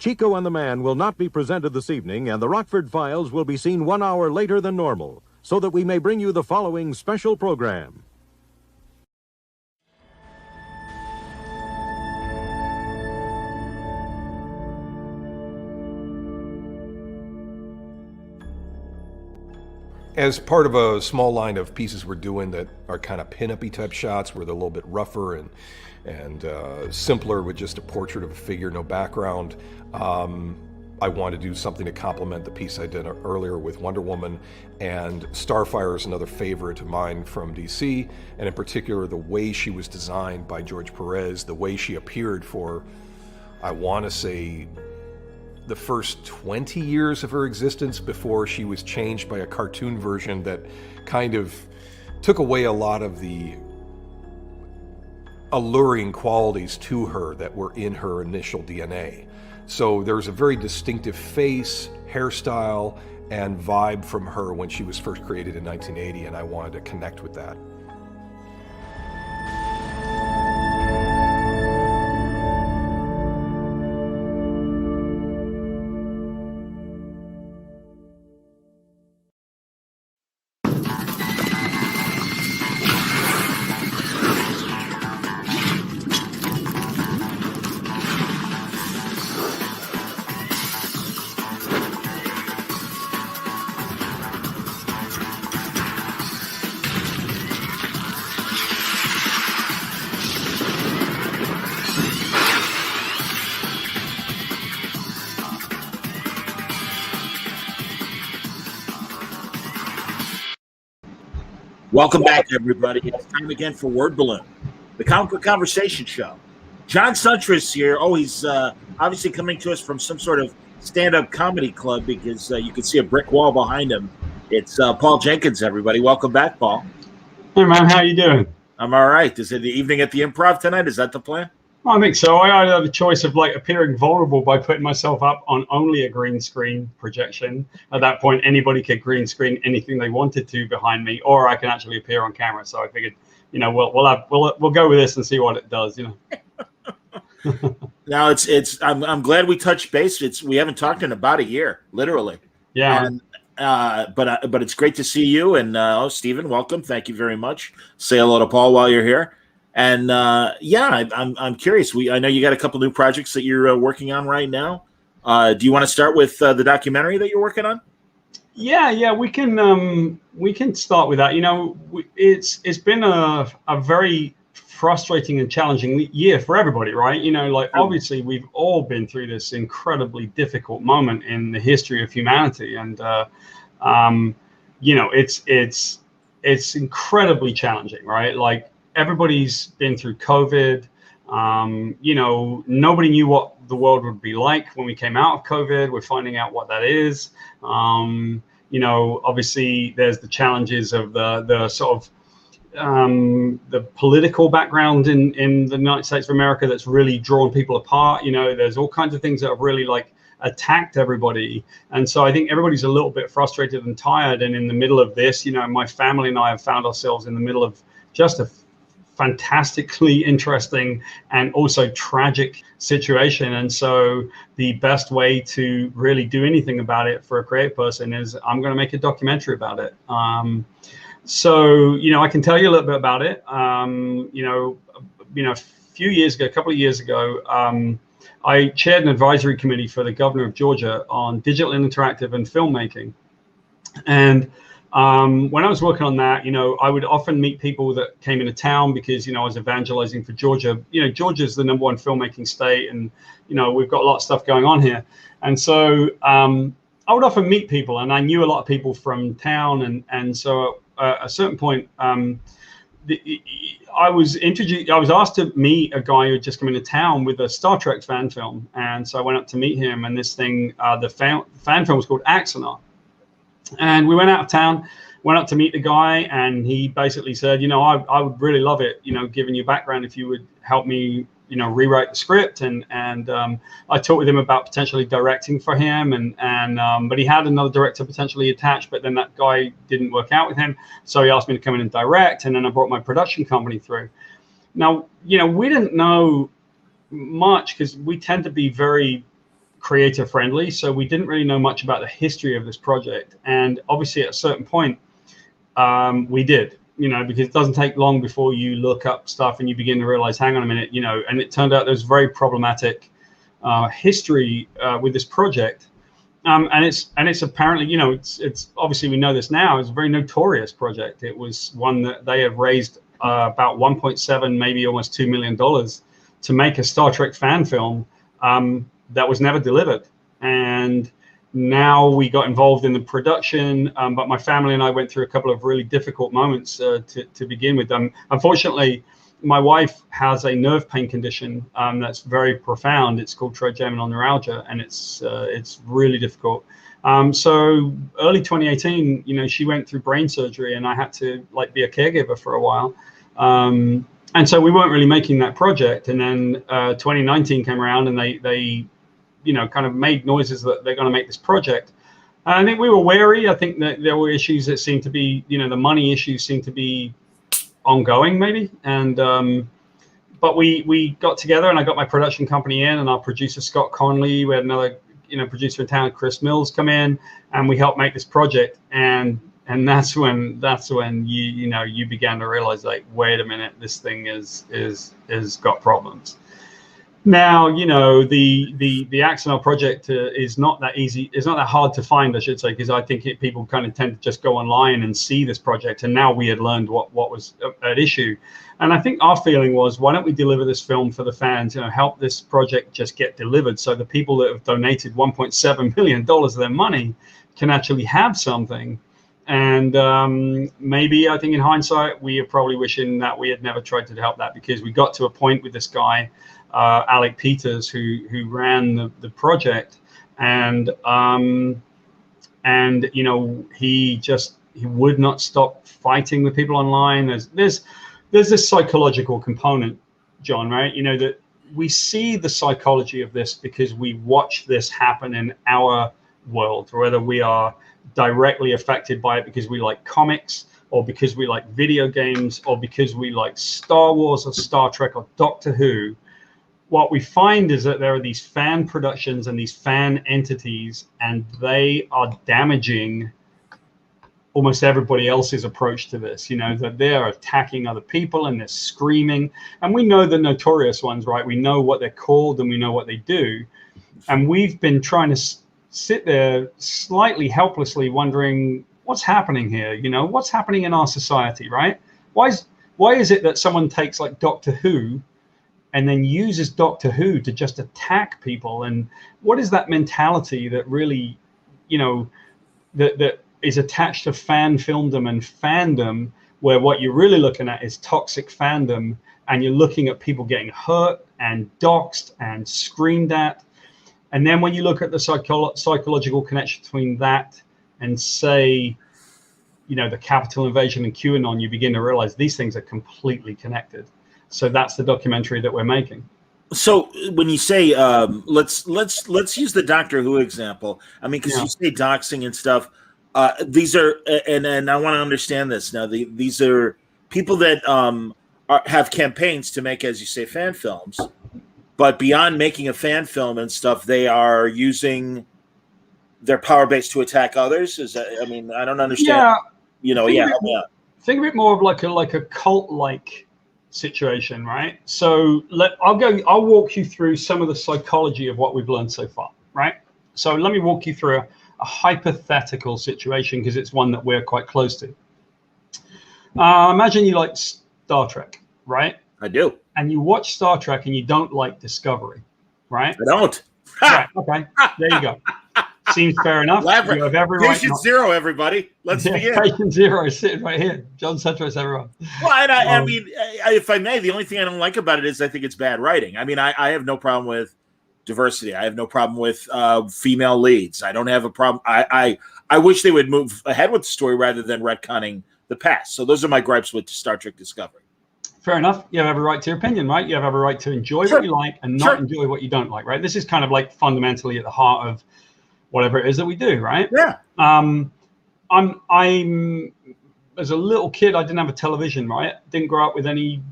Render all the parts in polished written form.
Chico and the Man will not be presented this evening, and the Rockford Files will be seen 1 hour later than normal, so that we may bring you the following special program. As part of a small line of pieces we're doing that are kind of pin-up-y type shots where they're a little bit rougher and simpler with just a portrait of a figure, no background, I want to do something to complement the piece I did earlier with Wonder Woman. And Starfire is another favorite of mine from DC, and in particular the way she was designed by George Perez, the way she appeared for, I want to say, the first 20 years of her existence before she was changed by a cartoon version that kind of took away a lot of the alluring qualities to her that were in her initial DNA. So there's a very distinctive face, hairstyle, and vibe from her when she was first created in 1980, and I wanted to connect with that. Welcome back, everybody. It's time again for Word Balloon, the comic book conversation show. John Suntress here. Oh, he's obviously coming to us from some sort of stand-up comedy club because you can see a brick wall behind him. It's Paul Jenkins, everybody. Welcome back, Paul. Hey, man. How you doing? I'm all right. Is it the evening at the Improv tonight? Is that the plan? I think so. I either have a choice of like appearing vulnerable by putting myself up on only a green screen projection. At that point, anybody could green screen anything they wanted to behind me, or I can actually appear on camera. So I figured, we'll go with this and see what it does. Now I'm glad we touched base. We haven't talked in about a year, literally. Yeah. And, but it's great to see you. And Stephen, welcome. Thank you very much. Say hello to Paul while you're here. And I'm curious. I know you got a couple new projects that you're working on right now. Do you want to start with the documentary that you're working on? Yeah, we can start with that. It's been a very frustrating and challenging year for everybody, right? Obviously we've all been through this incredibly difficult moment in the history of humanity, and it's incredibly challenging, right? Like, everybody's been through COVID. Nobody knew what the world would be like when we came out of COVID. We're finding out what that is. Obviously there's the challenges of the sort of the political background in the United States of America that's really drawn people apart. There's all kinds of things that have really attacked everybody. And so I think everybody's a little bit frustrated and tired. And in the middle of this, my family and I have found ourselves in the middle of just a fantastically interesting and also tragic situation. And so the best way to really do anything about it for a creative person is I'm going to make a documentary about it. So I can tell you a little bit about it. A couple of years ago, I chaired an advisory committee for the governor of Georgia on digital and interactive and filmmaking. And when I was working on that, I would often meet people that came into town because, I was evangelizing for Georgia. Georgia's the #1 filmmaking state, and, we've got a lot of stuff going on here. And so I would often meet people, and I knew a lot of people from town. And so at a certain point, I was asked to meet a guy who had just come into town with a Star Trek fan film. And so I went up to meet him, and this thing, the fan film was called Axanar. And we went out of town, went up to meet the guy, and he basically said, I would really love it, given your background, if you would help me, rewrite the script. And I talked with him about potentially directing for him, but he had another director potentially attached, but then that guy didn't work out with him. So he asked me to come in and direct, and then I brought my production company through. Now, we didn't know much because we tend to be very creator friendly. So we didn't really know much about the history of this project. And obviously at a certain point, we did, because it doesn't take long before you look up stuff and you begin to realize, hang on a minute, and it turned out there's very problematic history with this project. And it's apparently, it's obviously, we know this now, it's a very notorious project. It was one that they have raised about 1.7, maybe almost $2 million to make a Star Trek fan film that was never delivered. And now we got involved in the production, but my family and I went through a couple of really difficult moments to begin with. Unfortunately, my wife has a nerve pain condition that's very profound. It's called trigeminal neuralgia, and it's really difficult. So early 2018, she went through brain surgery, and I had to be a caregiver for a while. And so we weren't really making that project. And then 2019 came around, and they kind of made noises that they're going to make this project. And I think we were wary. I think that there were issues that seemed to be, the money issues seemed to be ongoing maybe. And but we got together, and I got my production company in, and our producer Scott Conley, we had another producer in town, Chris Mills, come in, and we helped make this project. And that's when you began to realize, wait a minute, this thing is got problems. Now, the Axonal project is not that easy. It's not that hard to find, I should say, because I think people kind of tend to just go online and see this project. And now we had learned what was at issue. And I think our feeling was, why don't we deliver this film for the fans, help this project just get delivered, so the people that have donated $1.7 million of their money can actually have something. And maybe, I think in hindsight, we are probably wishing that we had never tried to help that, because we got to a point with this guy, Alec Peters, who ran the project, and he would not stop fighting with people online. There's this psychological component, John, right? That we see the psychology of this because we watch this happen in our world, whether we are directly affected by it because we like comics, or because we like video games, or because we like Star Wars or Star Trek or Doctor Who. What we find is that there are these fan productions and these fan entities, and they are damaging almost everybody else's approach to this, that they're attacking other people and they're screaming. And we know the notorious ones, right? We know what they're called and we know what they do. And we've been trying to sit there slightly helplessly wondering, what's happening here? What's happening in our society, right? Why is it that someone takes Doctor Who and then uses Doctor Who to just attack people? And what is that mentality that really, that is attached to fan filmdom and fandom, where what you're really looking at is toxic fandom, and you're looking at people getting hurt and doxxed and screamed at. And then when you look at the psychological connection between that and, say, the Capitol invasion and QAnon, you begin to realize these things are completely connected. So that's the documentary that we're making. So when you say let's use the Doctor Who example, I mean, because you say doxing and stuff, these are, and I want to understand this now. These are people that have campaigns to make, as you say, fan films, but beyond making a fan film and stuff, they are using their power base to attack others. Is that? I mean, I don't understand. Yeah. Think of it more of like a cult-like situation, right? So I'll walk you through some of the psychology of what we've learned so far, right? So let me walk you through a hypothetical situation, because it's one that we're quite close to. Imagine you like Star Trek, right? I do. And you watch Star Trek and you don't like Discovery, right? I don't. Right, okay, there you go. Seems fair enough. Elaborate. You have every right. Patient Zero, everybody. Let's begin. Patient Zero is sitting right here. John Centris, everyone. Well, and I mean, if I may, the only thing I don't like about it is I think it's bad writing. I mean, I have no problem with diversity. I have no problem with female leads. I don't have a problem. I wish they would move ahead with the story rather than retconning the past. So those are my gripes with Star Trek Discovery. Fair enough. You have every right to your opinion, right? You have every right to enjoy what you like and not enjoy what you don't like, right? This is kind of like fundamentally at the heart of whatever it is that we do, right? Yeah. I'm as a little kid, I didn't have a television, right? Didn't grow up with any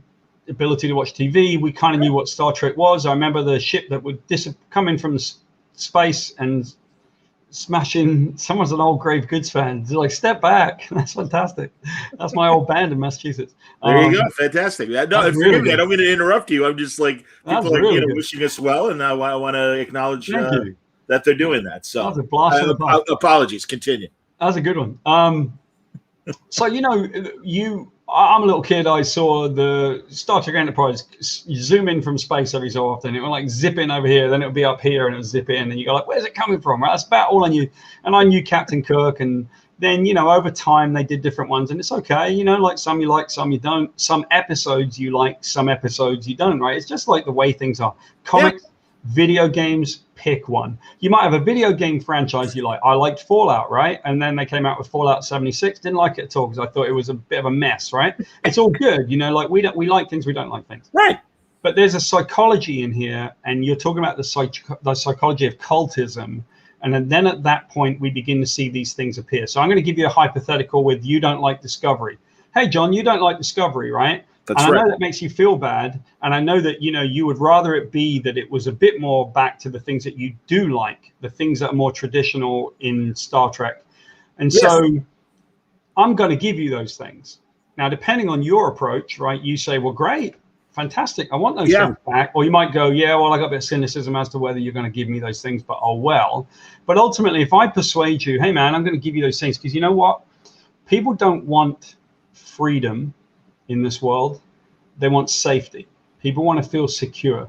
ability to watch TV. We kind of knew what Star Trek was. I remember the ship that would come in from space and smashing someone's an old Grave Goods fan. They're like, step back. That's fantastic. That's my old band in Massachusetts. There you go. Fantastic. No, forgive really me. I don't mean to interrupt you. I'm just like, That's people are really good. wishing us well, and I want to acknowledge Thank you. that they're doing that. So That was a blast from the past. apologies. Continue. That was a good one. So, I'm a little kid. I saw the Star Trek Enterprise zoom in from space every so often. It would like zip in over here, then it would be up here, and it would zip in, and you go like, "Where's it coming from?" Right? That's about all I knew. And I knew Captain Kirk, and then over time they did different ones, and it's okay. Like some you like, some you don't. Some episodes you like, some episodes you don't. Right? It's just like the way things are. Comics, video games. Pick one. You might have a video game franchise you like. I liked Fallout, right? And then they came out with Fallout 76. Didn't like it at all because I thought it was a bit of a mess, right? It's all good, like we like things, we don't like things. Right. But there's a psychology in here, and you're talking about the psychology of cultism. And then at that point, we begin to see these things appear. So I'm going to give you a hypothetical with you don't like Discovery. Hey, John, you don't like Discovery, right? That's and I right. know that makes you feel bad, and I know that you would rather it be that it was a bit more back to the things that you do like, the things that are more traditional in Star Trek. And so I'm going to give you those things. Now, depending on your approach, right, you say, well, great, fantastic, I want those things back. Or you might go, yeah, well, I got a bit of cynicism as to whether you're going to give me those things, but oh well. But ultimately, if I persuade you, hey, man, I'm going to give you those things, because you know what? People don't want freedom in this world. They want safety. People want to feel secure,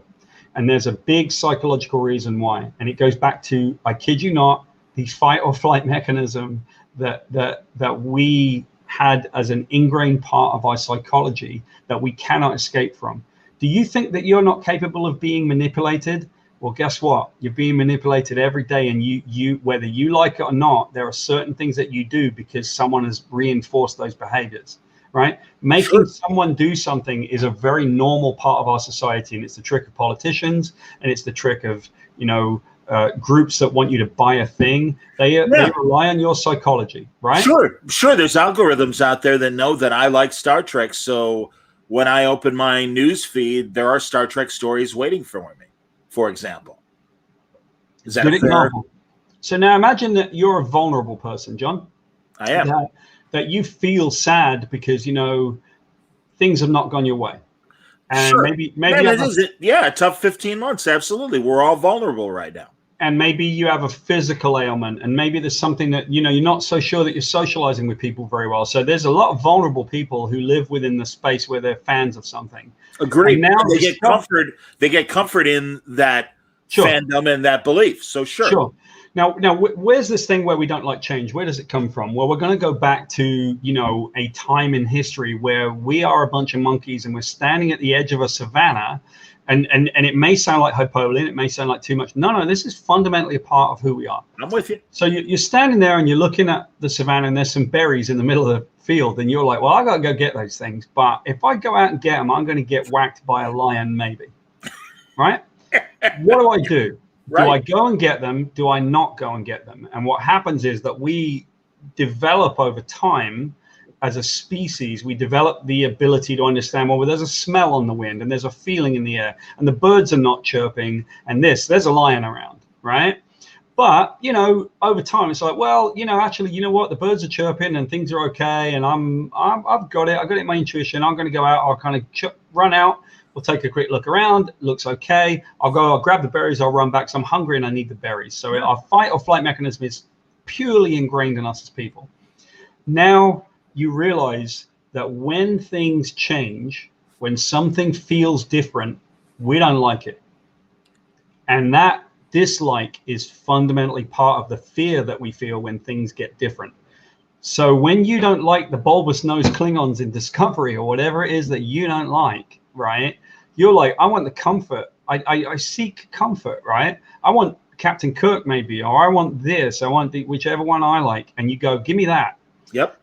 and there's a big psychological reason why, and it goes back to, I kid you not, the fight or flight mechanism that we had as an ingrained part of our psychology that we cannot escape from. Do you think that you're not capable of being manipulated? Well, guess what? You're being manipulated every day, and you whether you like it or not, there are certain things that you do because someone has reinforced those behaviors. Right? Making someone do something is a very normal part of our society, and it's the trick of politicians, and it's the trick of groups that want you to buy a thing. They rely on your psychology, right? Sure. There's algorithms out there that know that I like Star Trek, so when I open my news feed, there are Star Trek stories waiting for me, for example. Is that good a fair example? So now imagine that you're a vulnerable person, John. I am. That you feel sad because things have not gone your way, and maybe a tough 15 months. Absolutely, we're all vulnerable right now. And maybe you have a physical ailment, and maybe there's something that you're not so sure that you're socializing with people very well. So there's a lot of vulnerable people who live within the space where they're fans of something. Agreed. Now they get comfort. They get comfort in that fandom and that belief. So sure. Now, where's this thing where we don't like change? Where does it come from? Well, we're going to go back to, a time in history where we are a bunch of monkeys and we're standing at the edge of a savanna, and it may sound like hyperbole, and it may sound like too much. No, this is fundamentally a part of who we are. I'm with you. So you're standing there and you're looking at the savanna, and there's some berries in the middle of the field, and you're like, well, I got to go get those things. But if I go out and get them, I'm going to get whacked by a lion, maybe. Right? What do? Right. Do I go and get them? Do I not go and get them? And what happens is that we develop over time as a species, we develop the ability to understand, well, there's a smell on the wind, and there's a feeling in the air, and the birds are not chirping, and there's a lion around, right? But, over time, it's like, well, actually, you know what? The birds are chirping and things are okay. And I've got it. I've got it in my intuition. I'm going to go out. I'll kind of run out. We'll take a quick look around. It looks okay. I'll grab the berries. I'll run back. So I'm hungry and I need the berries. So our fight or flight mechanism is purely ingrained in us as people. Now you realize that when things change, when something feels different, we don't like it. And that dislike is fundamentally part of the fear that we feel when things get different. So when you don't like the bulbous nosed Klingons in Discovery or whatever it is that you don't like, right? You're like, I want the comfort. I seek comfort, right? I want Captain Kirk maybe, or I want this. I want whichever one I like. And you go, give me that. Yep.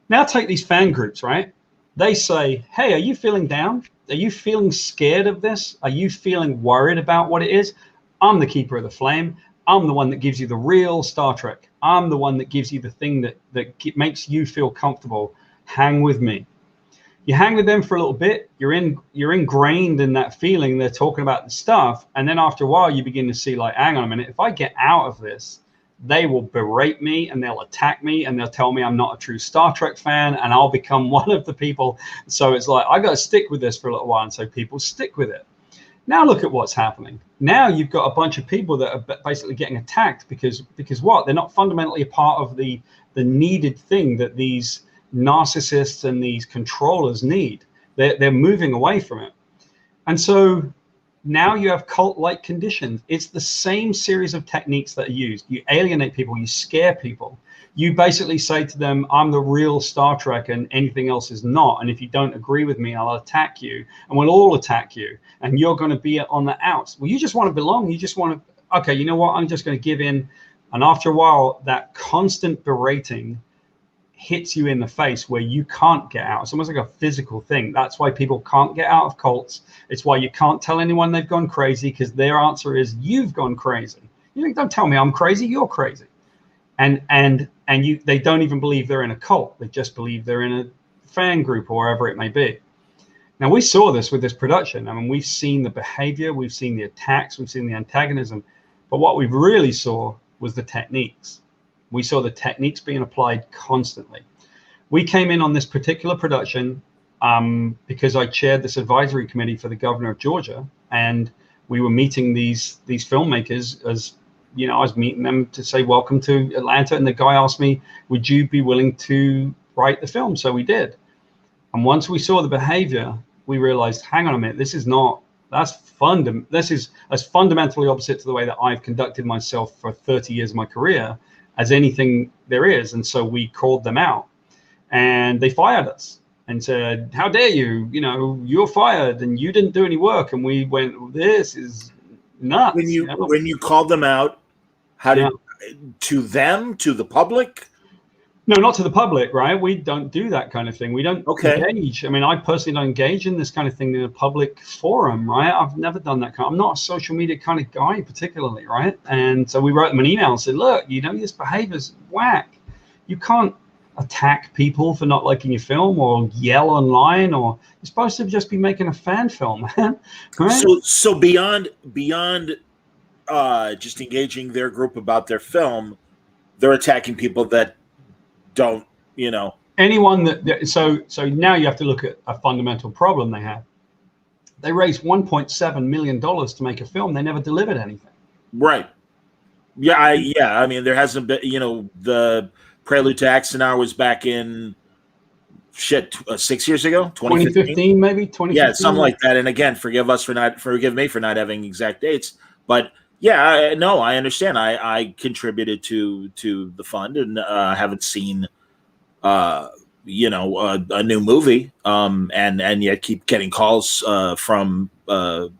Now take these fan groups, right? They say, hey, are you feeling down? Are you feeling scared of this? Are you feeling worried about what it is? I'm the keeper of the flame. I'm the one that gives you the real Star Trek. I'm the one that gives you the thing that makes you feel comfortable. Hang with me. You hang with them for a little bit, you're ingrained in that feeling. They're talking about the stuff, and then after a while you begin to see, like, hang on a minute, if I get out of this, they will berate me and they'll attack me and they'll tell me I'm not a true Star Trek fan, and I'll become one of the people. So it's like, I got to stick with this for a little while, and so people stick with it. Now look at what's happening. Now you've got a bunch of people that are basically getting attacked because what? They're not fundamentally a part of the needed thing that these narcissists and these controllers need. They're moving away from it. And so now you have cult-like conditions. It's the same series of techniques that are used. You alienate people, you scare people. You basically say to them, I'm the real Star Trek and anything else is not. And if you don't agree with me, I'll attack you, and we'll all attack you. And you're going to be on the outs. Well, you just want to belong. You just want to, okay, you know what? I'm just going to give in. And after a while, that constant berating hits you in the face where you can't get out. It's almost like a physical thing. That's why people can't get out of cults. It's why you can't tell anyone they've gone crazy, because their answer is, you've gone crazy. You know, don't tell me I'm crazy, you're crazy. And they don't even believe they're in a cult. They just believe they're in a fan group or wherever it may be. Now, we saw this with this production. I mean, we've seen the behavior, we've seen the attacks, we've seen the antagonism, but what we really saw was the techniques. We saw the techniques being applied constantly. We came in on this particular production because I chaired this advisory committee for the governor of Georgia, and we were meeting these filmmakers. As you know, I was meeting them to say welcome to Atlanta, and the guy asked me, would you be willing to write the film? So we did. And once we saw the behavior, we realized, hang on a minute, this is as fundamentally opposite to the way that I've conducted myself for 30 years of my career as anything there is. And so we called them out, and they fired us and said, how dare you, you're fired and you didn't do any work. And we went, this is nuts. When you called them out, how did, to them, to the public? No, not to the public, right? We don't do that kind of thing. We don't engage. I mean, I personally don't engage in this kind of thing in a public forum, right? I've never done that I'm not a social media kind of guy particularly, right? And so we wrote them an email and said, look, this behavior's whack. You can't attack people for not liking your film or yell online, or you're supposed to just be making a fan film, man. Right? So beyond just engaging their group about their film, they're attacking people that don't, anyone that so now you have to look at a fundamental problem they have. They raised $1.7 million to make a film. They never delivered anything. Right. I mean, there hasn't been, the Prelude to Axanar was back in 6 years ago, 2015 maybe 2015. Yeah, something like that. And again, forgive me for not having exact dates, but yeah, I understand. I contributed to the fund, and haven't seen, a new movie, and yet keep getting calls from the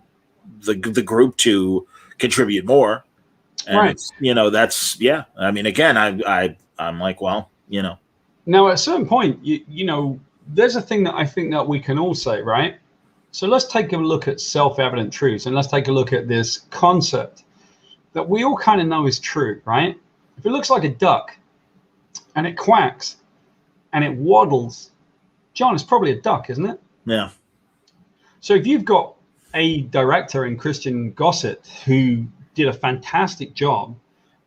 group to contribute more. And right. That's I mean, again, I'm like, well, Now, at a certain point, there's a thing that I think that we can all say, right? So let's take a look at self-evident truths, and let's take a look at this concept that we all kind of know is true, right? If it looks like a duck and it quacks and it waddles, John, it's probably a duck, isn't it? Yeah. So if you've got a director in Christian Gossett who did a fantastic job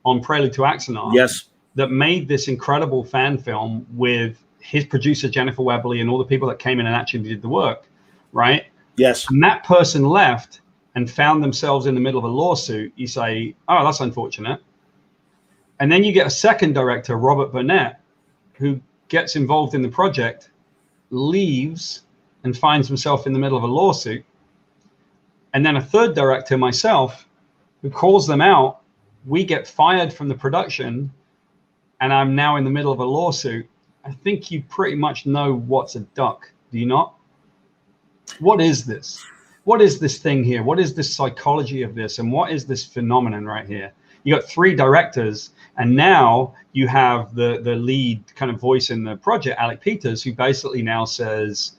on Prelude to Axanar, yes, that made this incredible fan film with his producer, Jennifer Webley, and all the people that came in and actually did the work, right? Yes. And that person left and found themselves in the middle of a lawsuit. You say, oh, that's unfortunate. And then you get a second director, Robert Burnett, who gets involved in the project, leaves, and finds himself in the middle of a lawsuit. And then a third director, myself, who calls them out. We get fired from the production, and I'm now in the middle of a lawsuit. I think you pretty much know what's a duck, do you not? What is this? What is this thing here? What is this psychology of this? And what is this phenomenon right here? You got three directors, and now you have the lead kind of voice in the project, Alec Peters, who basically now says,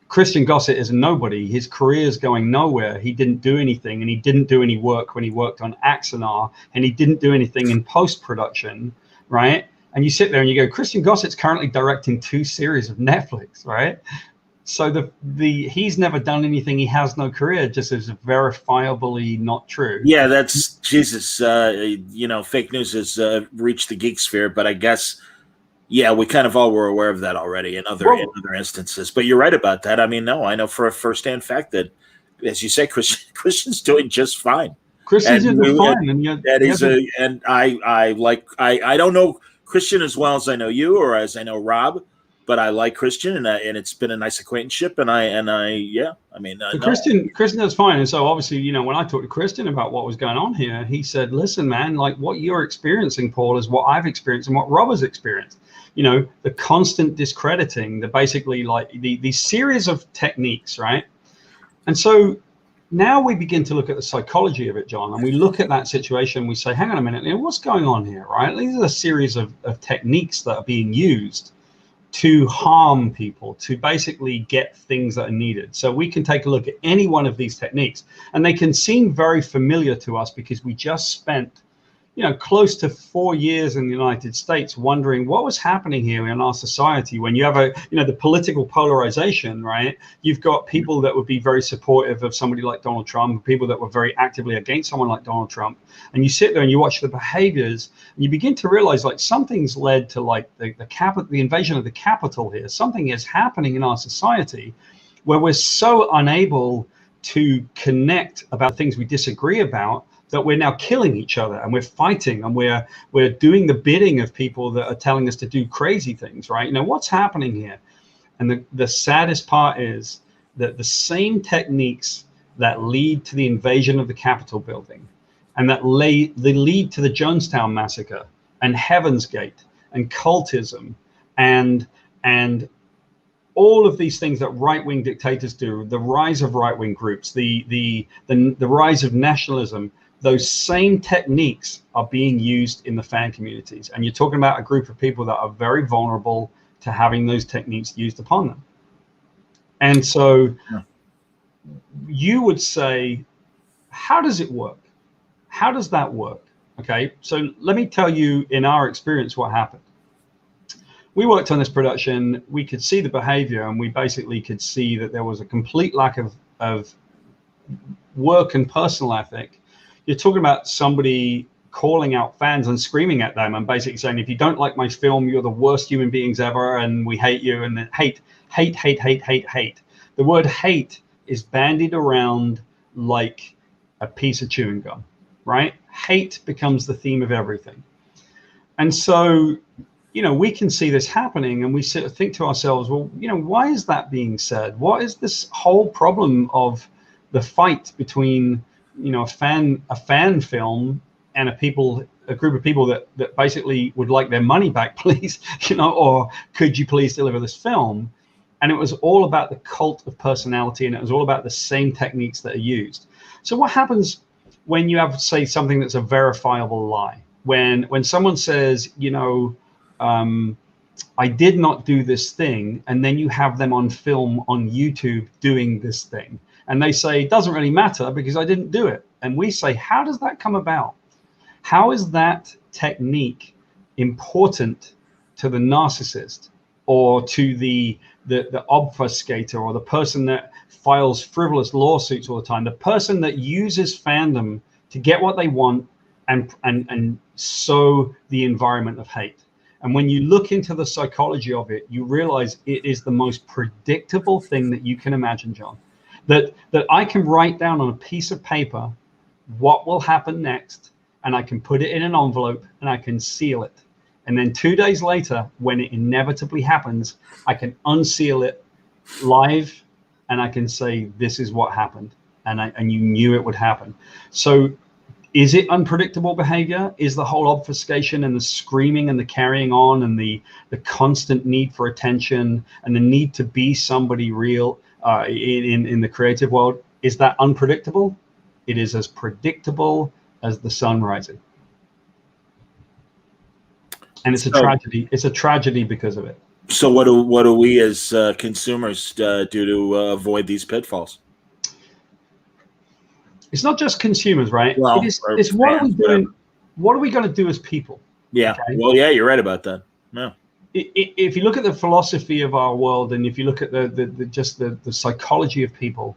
Christian Gossett is a nobody. His career is going nowhere. He didn't do anything, and he didn't do any work when he worked on Axanar, and he didn't do anything in post-production, right? And you sit there and you go, Christian Gossett's currently directing 2 series of Netflix, right? So the he's never done anything. He has no career. Just is verifiably not true. Yeah, that's Jesus. Fake news has reached the geek sphere, but I guess, yeah, we kind of all were aware of that already in other instances. But you're right about that. I mean, no, I know for a firsthand fact that, as you say, Christian's doing just fine. Christian's doing fine, and I don't know Christian as well as I know you or as I know Rob, but I like Christian, and it's been a nice acquaintanceship. Christian does fine. And so obviously, when I talked to Christian about what was going on here, he said, "Listen, man, like what you're experiencing, Paul, is what I've experienced and what Rob has experienced. The constant discrediting, basically like the series of techniques, right?" And so now we begin to look at the psychology of it, John, and we look at that situation. We say, hang on a minute, what's going on here, right? These are a series of techniques that are being used to harm people, to basically get things that are needed. So we can take a look at any one of these techniques, and they can seem very familiar to us because we just spent close to 4 years in the United States wondering what was happening here in our society. When you have the political polarization, right? You've got people that would be very supportive of somebody like Donald Trump, people that were very actively against someone like Donald Trump. And you sit there and you watch the behaviors and you begin to realize like something's led to like the invasion of the Capitol here. Something is happening in our society where we're so unable to connect about things we disagree about, that we're now killing each other and we're fighting and we're doing the bidding of people that are telling us to do crazy things, right? What's happening here? And the saddest part is that the same techniques that lead to the invasion of the Capitol building and that lead to the Jonestown massacre and Heaven's Gate and cultism and all of these things that right-wing dictators do, the rise of right-wing groups, the rise of nationalism, those same techniques are being used in the fan communities. And you're talking about a group of people that are very vulnerable to having those techniques used upon them. And so you would say, how does it work? How does that work? Okay, so let me tell you in our experience what happened. We worked on this production, we could see the behavior, and we basically could see that there was a complete lack of work and personal ethic. You're talking about somebody calling out fans and screaming at them and basically saying, if you don't like my film, you're the worst human beings ever, and we hate you. And then hate. The word hate is bandied around like a piece of chewing gum, right? Hate becomes the theme of everything. And so, we can see this happening and we think to ourselves, well, why is that being said? What is this whole problem of the fight between a fan film and a group of people that basically would like their money back, please, or could you please deliver this film? And it was all about the cult of personality, and it was all about the same techniques that are used. So what happens when you have, say, something that's a verifiable lie? When someone says, I did not do this thing, and then you have them on film on YouTube doing this thing. And they say, it doesn't really matter because I didn't do it. And we say, how does that come about? How is that technique important to the narcissist or to the obfuscator or the person that files frivolous lawsuits all the time, the person that uses fandom to get what they want and sow the environment of hate? And when you look into the psychology of it, you realize it is the most predictable thing that you can imagine, John. That I can write down on a piece of paper what will happen next, and I can put it in an envelope and I can seal it. And then 2 days later, when it inevitably happens, I can unseal it live and I can say, this is what happened. And you knew it would happen. So is it unpredictable behavior? Is the whole obfuscation and the screaming and the carrying on and the constant need for attention and the need to be somebody real in the creative world, is that unpredictable? It is as predictable as the sun rising. And it's a tragedy. It's a tragedy because of it. So what do we as consumers do to avoid these pitfalls? It's not just consumers, right? Well, it's what are we doing? What are we going to do as people? Yeah. Okay? Well, yeah, you're right about that. Yeah. if you look at the philosophy of our world, and if you look at the psychology of people,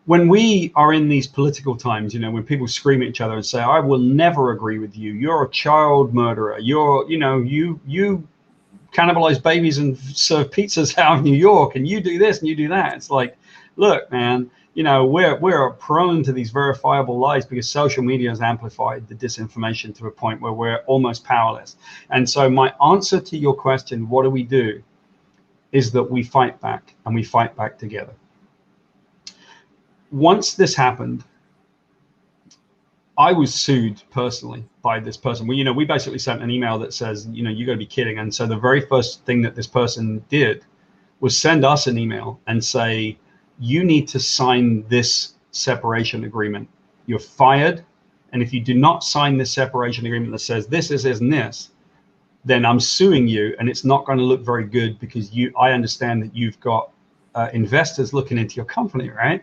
when we are in these political times, when people scream at each other and say, "I will never agree with you. You're a child murderer. You cannibalize babies and serve pizzas out of New York, and you do this and you do that." It's like, look, man, we're prone to these verifiable lies because social media has amplified the disinformation to a point where we're almost powerless. And so my answer to your question, what do we do, is that we fight back, and we fight back together. Once this happened, I was sued personally by this person. We basically sent an email that says, you got to be kidding. And so the very first thing that this person did was send us an email and say, you need to sign this separation agreement. You're fired. And if you do not sign this separation agreement that says this, and this, then I'm suing you. And it's not going to look very good because I understand that you've got investors looking into your company, right?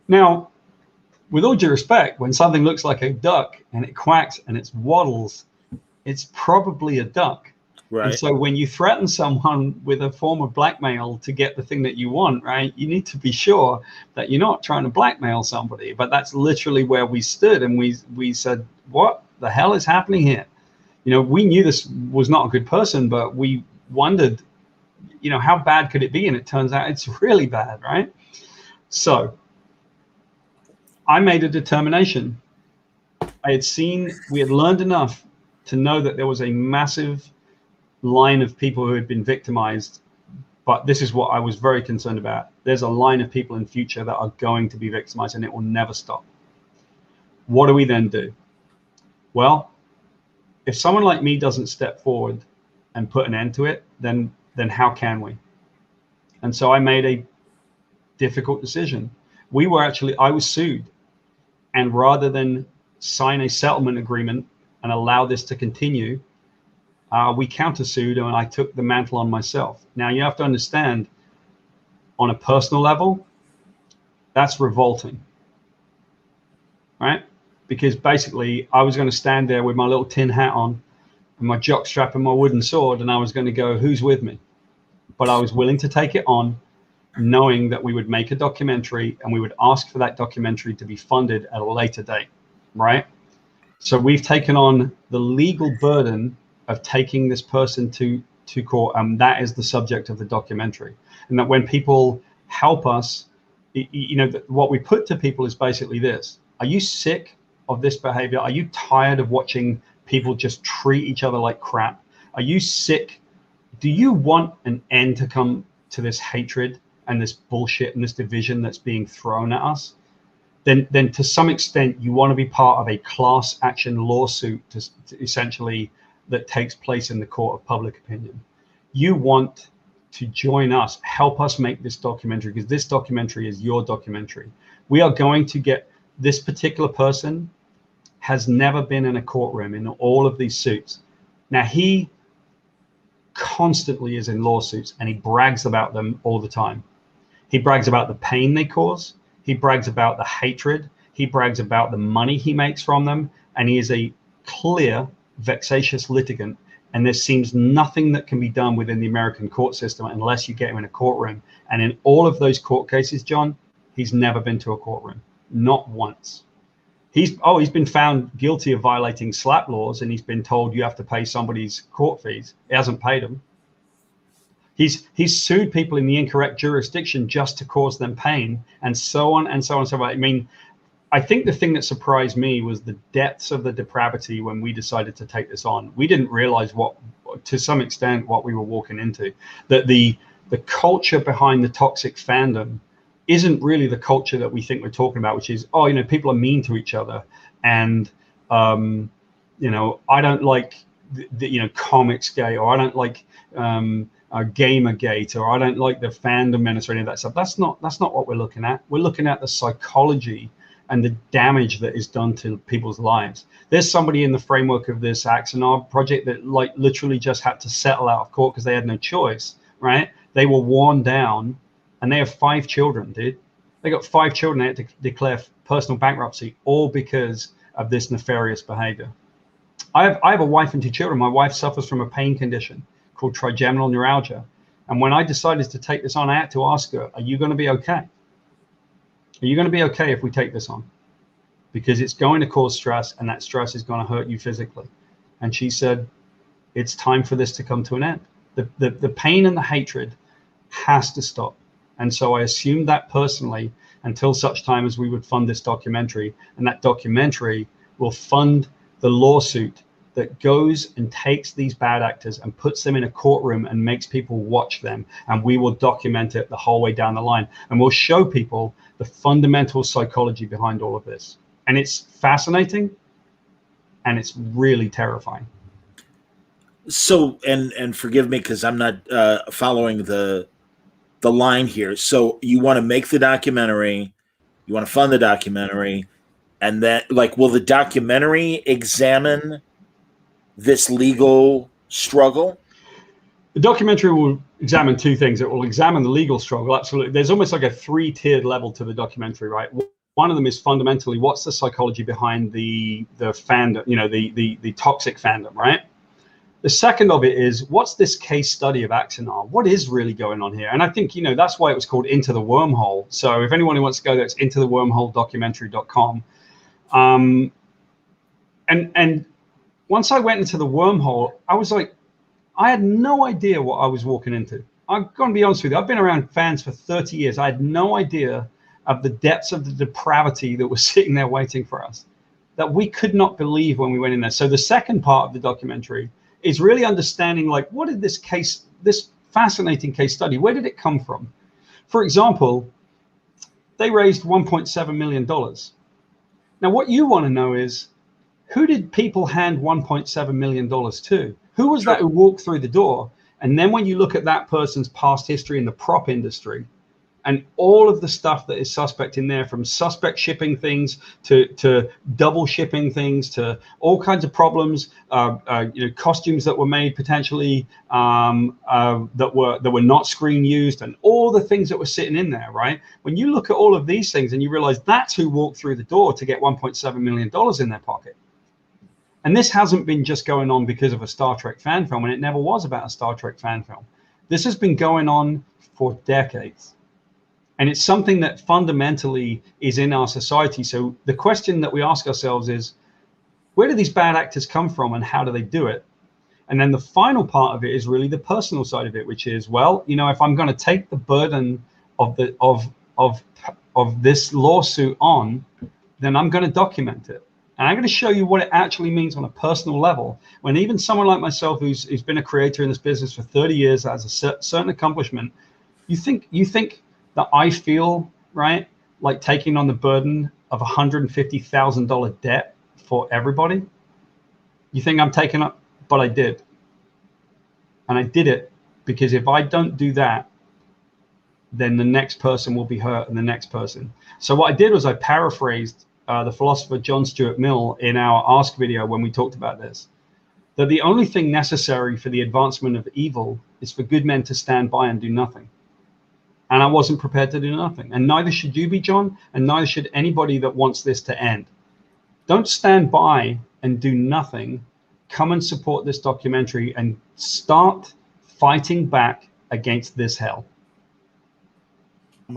Now, with all due respect, when something looks like a duck and it quacks and it waddles, it's probably a duck. Right. And so when you threaten someone with a form of blackmail to get the thing that you want, right, you need to be sure that you're not trying to blackmail somebody. But that's literally where we stood, and we said, what the hell is happening here? We knew this was not a good person, but we wondered, how bad could it be? And it turns out it's really bad, right? So I made a determination. We had learned enough to know that there was a massive line of people who had been victimized, but this is what I was very concerned about. There's a line of people in future that are going to be victimized, and it will never stop. What do we then do? Well, if someone like me doesn't step forward and put an end to it, then how can we? And so I made a difficult decision. I was sued. And rather than sign a settlement agreement and allow this to continue, we countersued, and I took the mantle on myself. Now, you have to understand, on a personal level, that's revolting, right? Because basically, I was going to stand there with my little tin hat on and my jockstrap and my wooden sword, and I was going to go, who's with me? But I was willing to take it on, knowing that we would make a documentary and we would ask for that documentary to be funded at a later date, right? So we've taken on the legal burden of taking this person to court, and that is the subject of the documentary. And that when people help us, what we put to people is basically this: are you sick of this behavior? Are you tired of watching people just treat each other like crap? Are you sick? Do you want an end to come to this hatred and this bullshit and this division that's being thrown at us? Then to some extent, you want to be part of a class action lawsuit to essentially that takes place in the court of public opinion. You want to join us, help us make this documentary, because this documentary is your documentary. We are going to get this particular person has never been in a courtroom in all of these suits. Now, he constantly is in lawsuits, and he brags about them all the time. He brags about the pain they cause. He brags about the hatred. He brags about the money he makes from them. And he is a clear, vexatious litigant. And there seems nothing that can be done within the American court system unless you get him in a courtroom. And in all of those court cases, John, he's never been to a courtroom, not once. He's been found guilty of violating SLAPP laws, and he's been told you have to pay somebody's court fees. He hasn't paid them. He's sued people in the incorrect jurisdiction just to cause them pain, and so on and so on and so on. I mean, I think the thing that surprised me was the depths of the depravity when we decided to take this on. We didn't realize to some extent, what we were walking into. That the culture behind the toxic fandom isn't really the culture that we think we're talking about, which is, people are mean to each other, and I don't like the comics gay, or I don't like Gamergate, or I don't like the fandom menace or any of that stuff. That's not what we're looking at. We're looking at the psychology and the damage that is done to people's lives. There's somebody in the framework of this Axonar project that literally just had to settle out of court because they had no choice, right? They were worn down, and they have 5 children, dude. They got 5 children. They had to declare personal bankruptcy, all because of this nefarious behavior. I have a wife and 2 children. My wife suffers from a pain condition. called trigeminal neuralgia. And when I decided to take this on, I had to ask her, are you going to be okay? Are you going to be okay if we take this on? Because it's going to cause stress, and that stress is going to hurt you physically. And she said, it's time for this to come to an end. The pain and the hatred has to stop. And so I assumed that personally until such time as we would fund this documentary. And that documentary will fund the lawsuit that goes and takes these bad actors and puts them in a courtroom and makes people watch them. And we will document it the whole way down the line. And we'll show people the fundamental psychology behind all of this. And it's fascinating, and it's really terrifying. So, and forgive me because I'm not following the line here. So you want to make the documentary, you want to fund the documentary, and that, like, will the documentary examine this legal struggle? The documentary will examine two things. It will examine the legal struggle, absolutely. There's almost like a three-tiered level to the documentary, right? One of them is fundamentally, what's the psychology behind the fandom, you know, the toxic fandom, right? The second of it is, what's this case study of Axanar? What is really going on here? And I think, you know, that's why it was called Into the Wormhole. So if anyone who wants to go there, it's intothewormholedocumentary.com. And once I went into the wormhole, I was like, I had no idea what I was walking into. I'm going to be honest with you. I've been around fans for 30 years. I had no idea of the depths of the depravity that was sitting there waiting for us, that we could not believe when we went in there. So the second part of the documentary is really understanding, like, what did this fascinating case study, where did it come from? For example, they raised $1.7 million. Now, what you want to know is, who did people hand $1.7 million to? Who was that who walked through the door? And then when you look at that person's past history in the prop industry, and all of the stuff that is suspect in there, from suspect shipping things to double shipping things to all kinds of problems, you know, costumes that were made potentially that were not screen used, and all the things that were sitting in there, right? When you look at all of these things and you realize that's who walked through the door to get $1.7 million in their pocket. And this hasn't been just going on because of a Star Trek fan film, and it never was about a Star Trek fan film. This has been going on for decades. And it's something that fundamentally is in our society. So the question that we ask ourselves is, where do these bad actors come from and how do they do it? And then the final part of it is really the personal side of it, which is, well, you know, if I'm going to take the burden of this lawsuit on, then I'm going to document it. And I'm going to show you what it actually means on a personal level, when even someone like myself, who's been a creator in this business for 30 years, has a certain accomplishment, you think that I feel, right, like taking on the burden of $150,000 debt for everybody? You think I'm taking up? But I did. And I did it because if I don't do that, then the next person will be hurt, and the next person. So what I did was I paraphrased the philosopher John Stuart Mill in our Ask video when we talked about this, that the only thing necessary for the advancement of evil is for good men to stand by and do nothing. And I wasn't prepared to do nothing. And neither should you be, John, and neither should anybody that wants this to end. Don't stand by and do nothing. Come and support this documentary and start fighting back against this hell.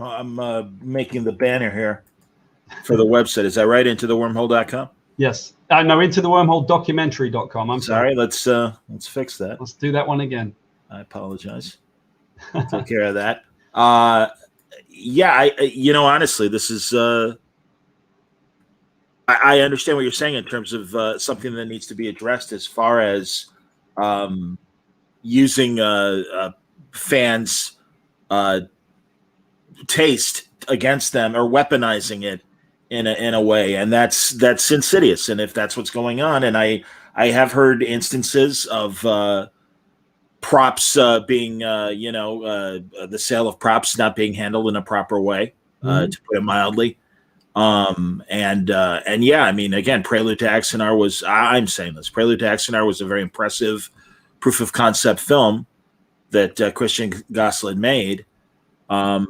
I'm making the banner here for the website. Is that right? Intothewormhole.com? Yes. No, intothewormholedocumentary.com. I'm sorry. Let's fix that. Let's do that one again. I apologize. Take care of that. Yeah, honestly, this is, I understand what you're saying in terms of something that needs to be addressed as far as using fans' taste against them or weaponizing it in a way, and that's insidious. And if that's what's going on, and I have heard instances of props being the sale of props not being handled in a proper way, to put it mildly. And yeah, I mean, again, Prelude to Axanar was, I'm saying this, Prelude to Axanar was a very impressive proof of concept film that Christian Gosselin made. Yeah,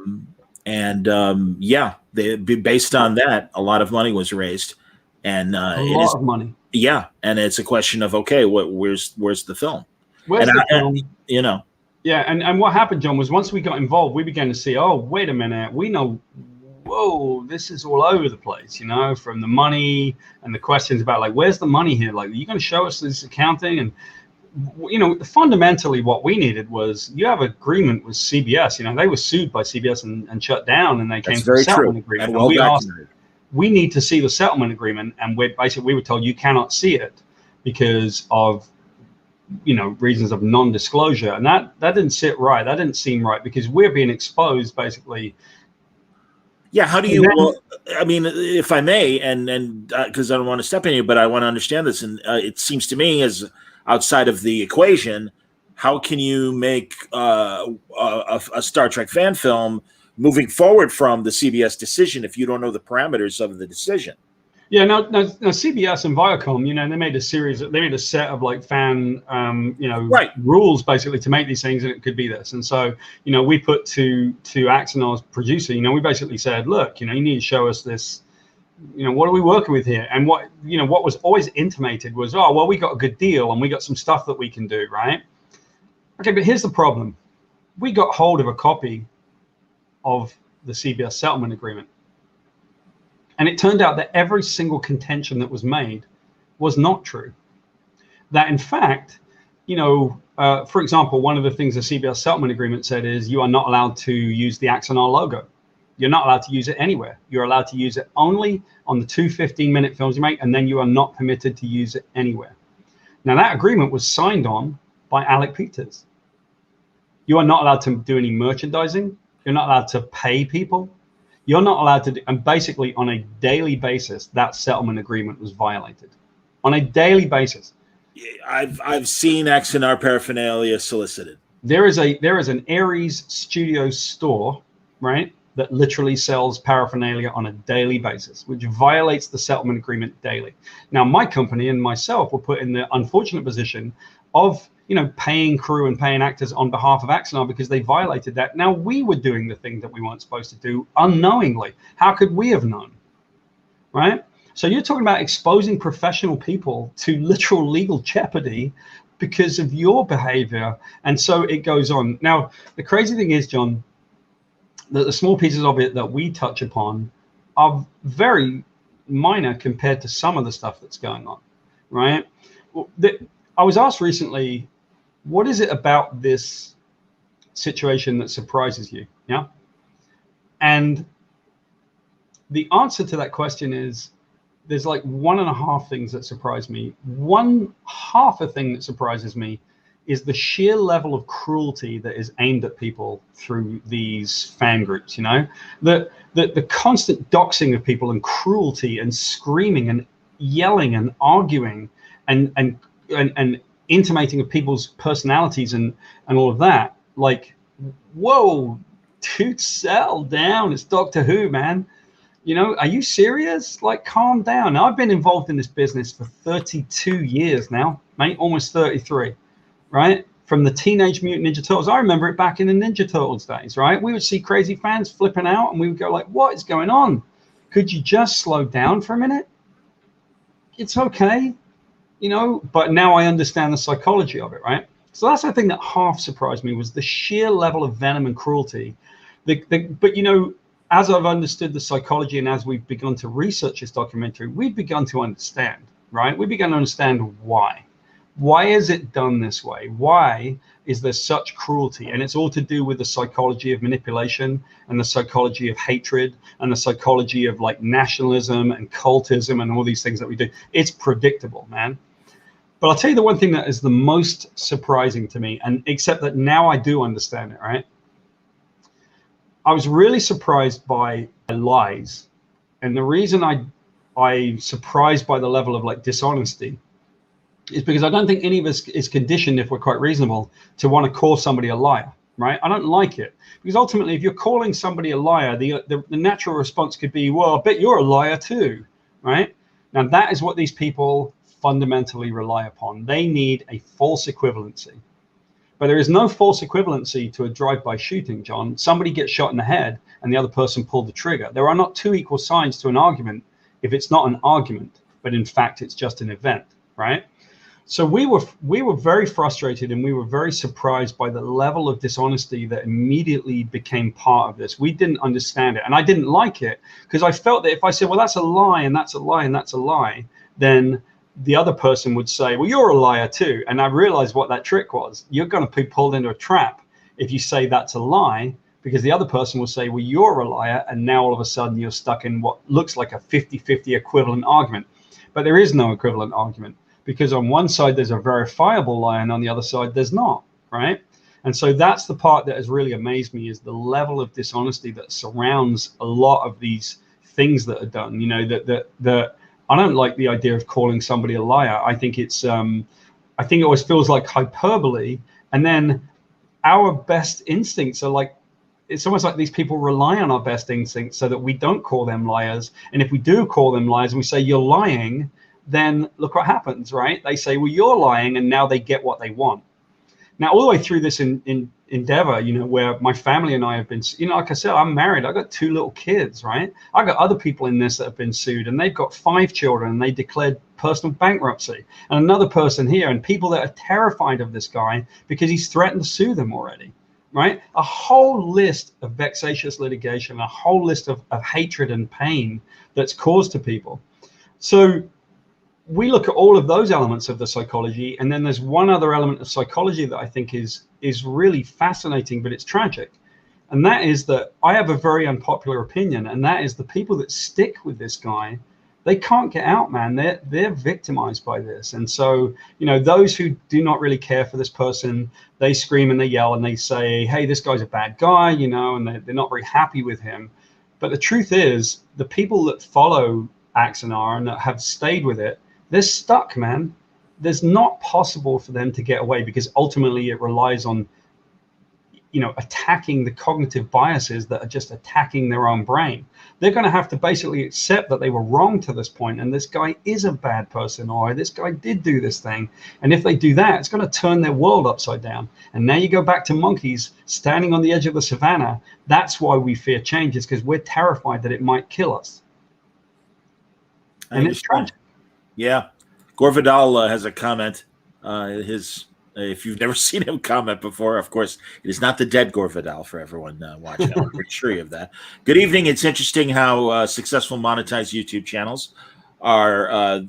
based on that, a lot of money was raised, and a lot of money. Yeah, and it's a question of, okay, where's the film? Where's And the film? you know, Yeah, and what happened, John, was once we got involved, we began to see, oh, wait a minute, we know, whoa, this is all over the place, you know, from the money and the questions about like, where's the money here? Like, are you going to show us this accounting? And, you know, fundamentally what we needed was you have agreement with CBS. You know, they were sued by CBS and shut down, and they came to a settlement agreement. And we asked, we need to see the settlement agreement, and we were told you cannot see it because of, you know, reasons of non-disclosure, and that didn't sit right. That didn't seem right because we're being exposed basically. Yeah, how do you? Well, I mean, if I may, and because I don't want to step in you, but I want to understand this, and it seems to me as outside of the equation, how can you make a Star Trek fan film moving forward from the CBS decision if you don't know the parameters of the decision? Yeah, no, CBS and Viacom, you know, they made a set of like fan, you know, rules basically to make these things, and it could be this. And so, you know, we put to Axanar's producer, you know, we basically said, look, you know, you need to show us this, you know, what are we working with here? And what was always intimated was, oh, well, we got a good deal and we got some stuff that we can do, right? Okay, but here's the problem. We got hold of a copy of the CBS settlement agreement. And it turned out that every single contention that was made was not true. That in fact, you know, for example, one of the things the CBS settlement agreement said is you are not allowed to use the Axanar logo. You're not allowed to use it anywhere. You're allowed to use it only on the 2 15-minute films you make, and then you are not permitted to use it anywhere. Now that agreement was signed on by Alec Peters. You are not allowed to do any merchandising. You're not allowed to pay people. You're not allowed to do, and basically on a daily basis, that settlement agreement was violated. On a daily basis. I've seen Axanar paraphernalia solicited. There is an Aries Studios store, right, that literally sells paraphernalia on a daily basis, which violates the settlement agreement daily. Now, my company and myself were put in the unfortunate position of, you know, paying crew and paying actors on behalf of Axanar because they violated that. Now we were doing the thing that we weren't supposed to do unknowingly. How could we have known, right? So you're talking about exposing professional people to literal legal jeopardy because of your behavior. And so it goes on. Now, the crazy thing is, John, that the small pieces of it that we touch upon are very minor compared to some of the stuff that's going on, right? I was asked recently, what is it about this situation that surprises you? Yeah. And the answer to that question is there's like 1.5 things that surprise me. 1/2 a thing that surprises me is the sheer level of cruelty that is aimed at people through these fan groups, you know, the constant doxing of people and cruelty and screaming and yelling and arguing and intimating of people's personalities and all of that. Like, whoa, dude, settle down. It's Doctor Who, man. You know, are you serious? Like, calm down. Now, I've been involved in this business for 32 years now, mate, almost 33, right? From the Teenage Mutant Ninja Turtles. I remember it back in the Ninja Turtles days, right? We would see crazy fans flipping out and we would go like, what is going on? Could you just slow down for a minute? It's okay. You know, but now I understand the psychology of it, right? So that's the thing that half surprised me was the sheer level of venom and cruelty. But, you know, as I've understood the psychology and as we've begun to research this documentary, we've begun to understand, right? We began to understand why. Why is it done this way? Why is there such cruelty? And it's all to do with the psychology of manipulation and the psychology of hatred and the psychology of like nationalism and cultism and all these things that we do. It's predictable, man. But I'll tell you the one thing that is the most surprising to me, and except that now I do understand it, right? I was really surprised by lies. And the reason I'm surprised by the level of like dishonesty is because I don't think any of us is conditioned, if we're quite reasonable, to want to call somebody a liar, right? I don't like it. Because ultimately, if you're calling somebody a liar, the natural response could be, well, I bet you're a liar too, right? Now, that is what these people fundamentally rely upon. They need a false equivalency. But there is no false equivalency to a drive-by shooting, John. Somebody gets shot in the head and the other person pulled the trigger. There are not two equal sides to an argument if it's not an argument, but in fact, it's just an event, right? So we were very frustrated, and we were very surprised by the level of dishonesty that immediately became part of this. We didn't understand it, and I didn't like it, because I felt that if I said, well, that's a lie, and that's a lie, and that's a lie, then the other person would say, well, you're a liar too. And I realized what that trick was. You're going to be pulled into a trap if you say that's a lie, because the other person will say, well, you're a liar, and now all of a sudden you're stuck in what looks like a 50-50 equivalent argument. But there is no equivalent argument, because on one side there's a verifiable lie, and on the other side there's not, right? And so that's the part that has really amazed me, is the level of dishonesty that surrounds a lot of these things that are done. You know, that I don't like the idea of calling somebody a liar. I think it's I think it always feels like hyperbole, and then our best instincts are like, it's almost like these people rely on our best instincts so that we don't call them liars. And if we do call them liars and we say you're lying, then look what happens, right? They say, well, you're lying, and now they get what they want. Now, all the way through this endeavor, you know, where my family and I have been, you know, like I said, I'm married. I got 2 little kids, right? I got other people in this that have been sued, and they've got 5 children, and they declared personal bankruptcy. And another person here, and people that are terrified of this guy because he's threatened to sue them already, right? A whole list of vexatious litigation, a whole list of hatred and pain that's caused to people. So we look at all of those elements of the psychology, and then there's one other element of psychology that I think is really fascinating, but it's tragic. And that is that I have a very unpopular opinion, and that is the people that stick with this guy, they can't get out, man. They're victimized by this. And so, you know, those who do not really care for this person, they scream and they yell and they say, hey, this guy's a bad guy, you know, and they're not very happy with him. But the truth is, the people that follow Axanar and that have stayed with it, they're stuck, man. There's not possible for them to get away, because ultimately it relies on, you know, attacking the cognitive biases that are just attacking their own brain. They're going to have to basically accept that they were wrong to this point, and this guy is a bad person, or this guy did do this thing. And if they do that, it's going to turn their world upside down. And now you go back to monkeys standing on the edge of the savannah. That's why we fear change, is because we're terrified that it might kill us. And it's tragic. Yeah. Gore Vidal has a comment. If you've never seen him comment before, of course, it is not the dead Gore Vidal for everyone watching. I'm pretty sure of that. Good evening. It's interesting how successful monetized YouTube channels are,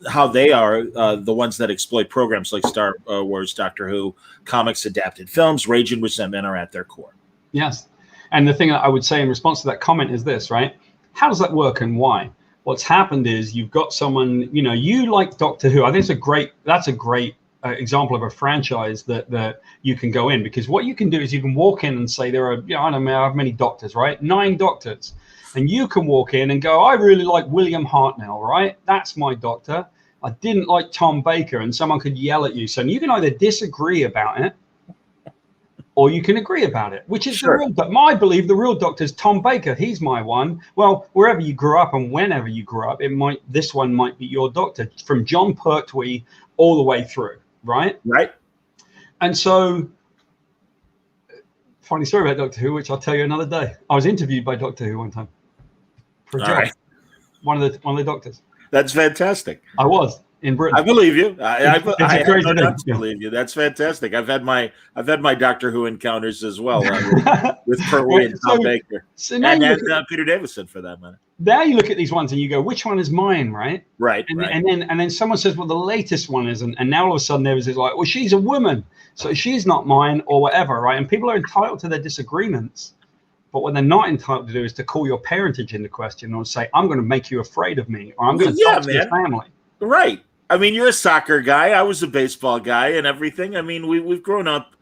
how they are the ones that exploit programs like Star Wars, Doctor Who, comics, adapted films. Rage and resentment are at their core. Yes. And the thing that I would say in response to that comment is this, right? How does that work, and why? What's happened is you've got someone, you know, you like Doctor Who. I think that's a great example of a franchise that you can go in, because what you can do is you can walk in and say there are, you know, I don't know how many doctors, right? 9 doctors. And you can walk in and go, I really like William Hartnell, right? That's my doctor. I didn't like Tom Baker, and someone could yell at you. So you can either disagree about it, or you can agree about it, which is sure. The real. But I believe the real doctor is Tom Baker. He's my one. Well, wherever you grew up and whenever you grew up, this one might be your doctor, from John Pertwee all the way through, right? Right. And so, funny story about Doctor Who, which I'll tell you another day. I was interviewed by Doctor Who one time for a job. Right. One of the doctors. That's fantastic. I was. In Britain. I believe you. I believe you. That's fantastic. I've had my Doctor Who encounters as well with Pertwee and Tom Baker, and Peter Davison for that matter. Now you look at these ones and you go, which one is mine, right? Right. And then someone says, well, the latest one isn't, and now all of a sudden there is like, well, she's a woman, so she's not mine, or whatever, right? And people are entitled to their disagreements, but what they're not entitled to do is to call your parentage into question, or say, I'm going to make you afraid of me, or I'm going to talk to your family. Right. I mean, you're a soccer guy. I was a baseball guy and everything. I mean, we've grown up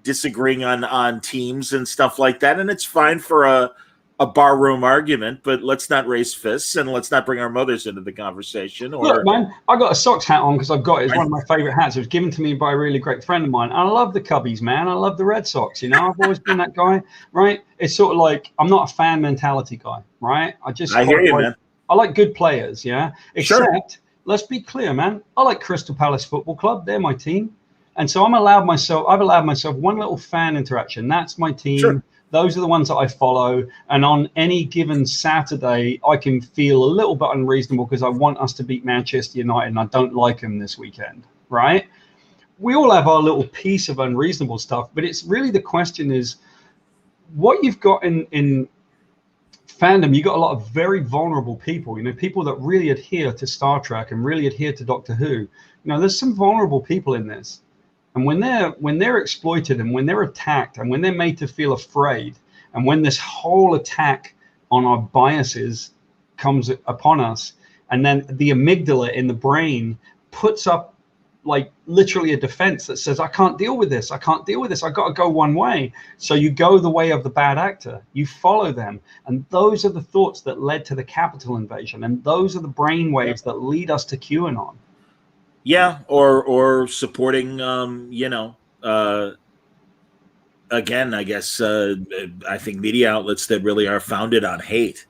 disagreeing on teams and stuff like that, and it's fine for a barroom argument, but let's not raise fists and let's not bring our mothers into the conversation. Look, man, I got a Sox hat on because I've got it. It's one of my favorite hats. It was given to me by a really great friend of mine. And I love the Cubbies, man. I love the Red Sox. You know, I've always been that guy, right? It's sort of like I'm not a fan mentality guy, right? I hear you, man. I like good players, yeah. Sure. Except, let's be clear, man. I like Crystal Palace Football Club. They're my team. And so I've allowed myself one little fan interaction. That's my team. Sure. Those are the ones that I follow. And on any given Saturday, I can feel a little bit unreasonable because I want us to beat Manchester United and I don't like them this weekend. right? We all have our little piece of unreasonable stuff, but it's really the question is what you've got in fandom. You got a lot of very vulnerable people, people that really adhere to Star Trek and really adhere to Doctor Who. There's some vulnerable people in this, and when they're exploited and when they're attacked and when they're made to feel afraid, and when this whole attack on our biases comes upon us, and then the amygdala in the brain puts up like literally a defense that says, I can't deal with this. I got to go one way. So you go the way of the bad actor. You follow them. And those are the thoughts that led to the Capitol invasion. And those are the brain waves that lead us to QAnon. Yeah, or supporting, again, I guess I think media outlets that really are founded on hate.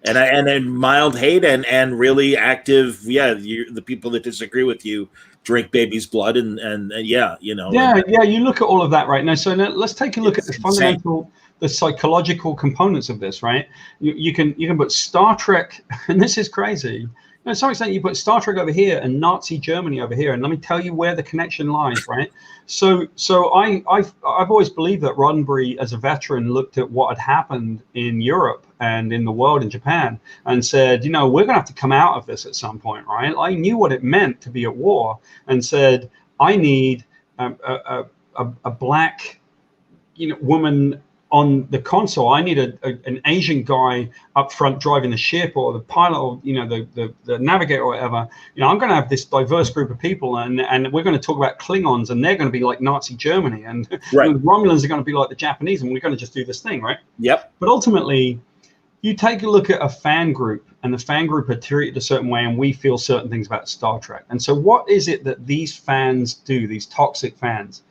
And mild hate and really active, the people that disagree with you drink baby's blood and you look at all of that right now. So now let's take a look at the fundamental, the psychological components of this, right? You can put Star Trek, and this is crazy. To some extent, you put Star Trek over here and Nazi Germany over here, and let me tell you where the connection lies, right? So I've always believed that Roddenberry, as a veteran, looked at what had happened in Europe and in the world in Japan and said, we're going to have to come out of this at some point, right? I knew what it meant to be at war and said, I need a black woman on the console. I need an Asian guy up front driving the ship, or the pilot, or the navigator, or whatever. I'm going to have this diverse group of people, and we're going to talk about Klingons, and they're going to be like Nazi Germany, and right. The Romulans are going to be like the Japanese, and we're going to just do this thing, right? Yep. But ultimately, you take a look at a fan group, and the fan group are treated a certain way, and we feel certain things about Star Trek. And so what is it that these fans do, these toxic fans?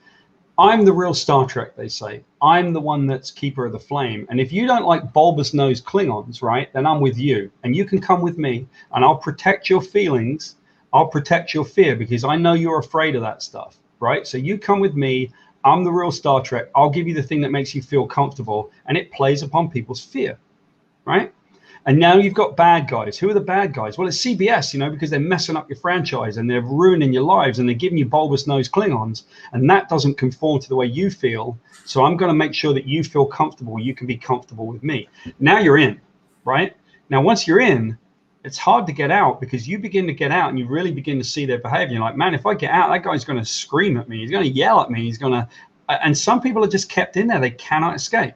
I'm the real Star Trek, they say. I'm the one that's keeper of the flame. And if you don't like bulbous-nosed Klingons, right, then I'm with you. And you can come with me, and I'll protect your feelings. I'll protect your fear, because I know you're afraid of that stuff, right? So you come with me. I'm the real Star Trek. I'll give you the thing that makes you feel comfortable, and it plays upon people's fear, right? And now you've got bad guys. Who are the bad guys? Well, it's CBS, because they're messing up your franchise and they're ruining your lives and they're giving you bulbous-nosed Klingons, and that doesn't conform to the way you feel. So I'm going to make sure that you feel comfortable. You can be comfortable with me. Now you're in, right? Now, once you're in, it's hard to get out, because you begin to get out and you really begin to see their behavior. You're like, man, if I get out, that guy's going to scream at me. He's going to yell at me. He's going to, and some people are just kept in there. They cannot escape.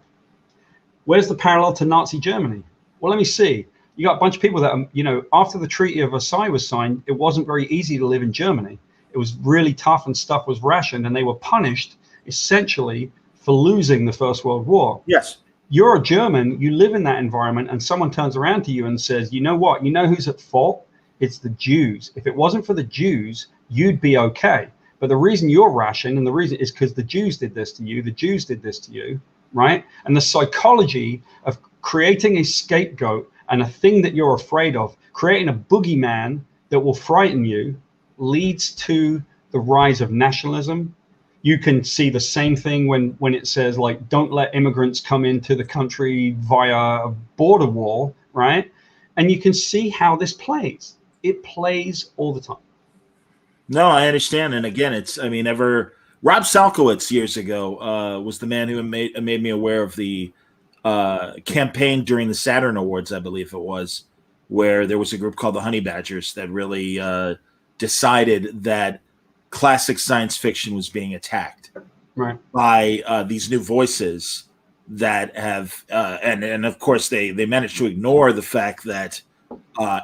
Where's the parallel to Nazi Germany? Well, let me see. You got a bunch of people that, after the Treaty of Versailles was signed, it wasn't very easy to live in Germany. It was really tough, and stuff was rationed, and they were punished essentially for losing the First World War. Yes. You're a German, you live in that environment, and someone turns around to you and says, you know what? You know who's at fault? It's the Jews. If it wasn't for the Jews, you'd be okay. But the reason you're rationed, and the reason is because the Jews did this to you, the Jews did this to you, right? And the psychology of creating a scapegoat and a thing that you're afraid of, creating a boogeyman that will frighten you, leads to the rise of nationalism. You can see the same thing when it says, like, don't let immigrants come into the country via a border wall, right? And you can see how this plays. It plays all the time. No, I understand. And again, Rob Salkowitz years ago was the man who made me aware of the campaign during the Saturn Awards, I believe it was, where there was a group called the Honey Badgers that really decided that classic science fiction was being attacked, right, by these new voices that have and of course they managed to ignore the fact that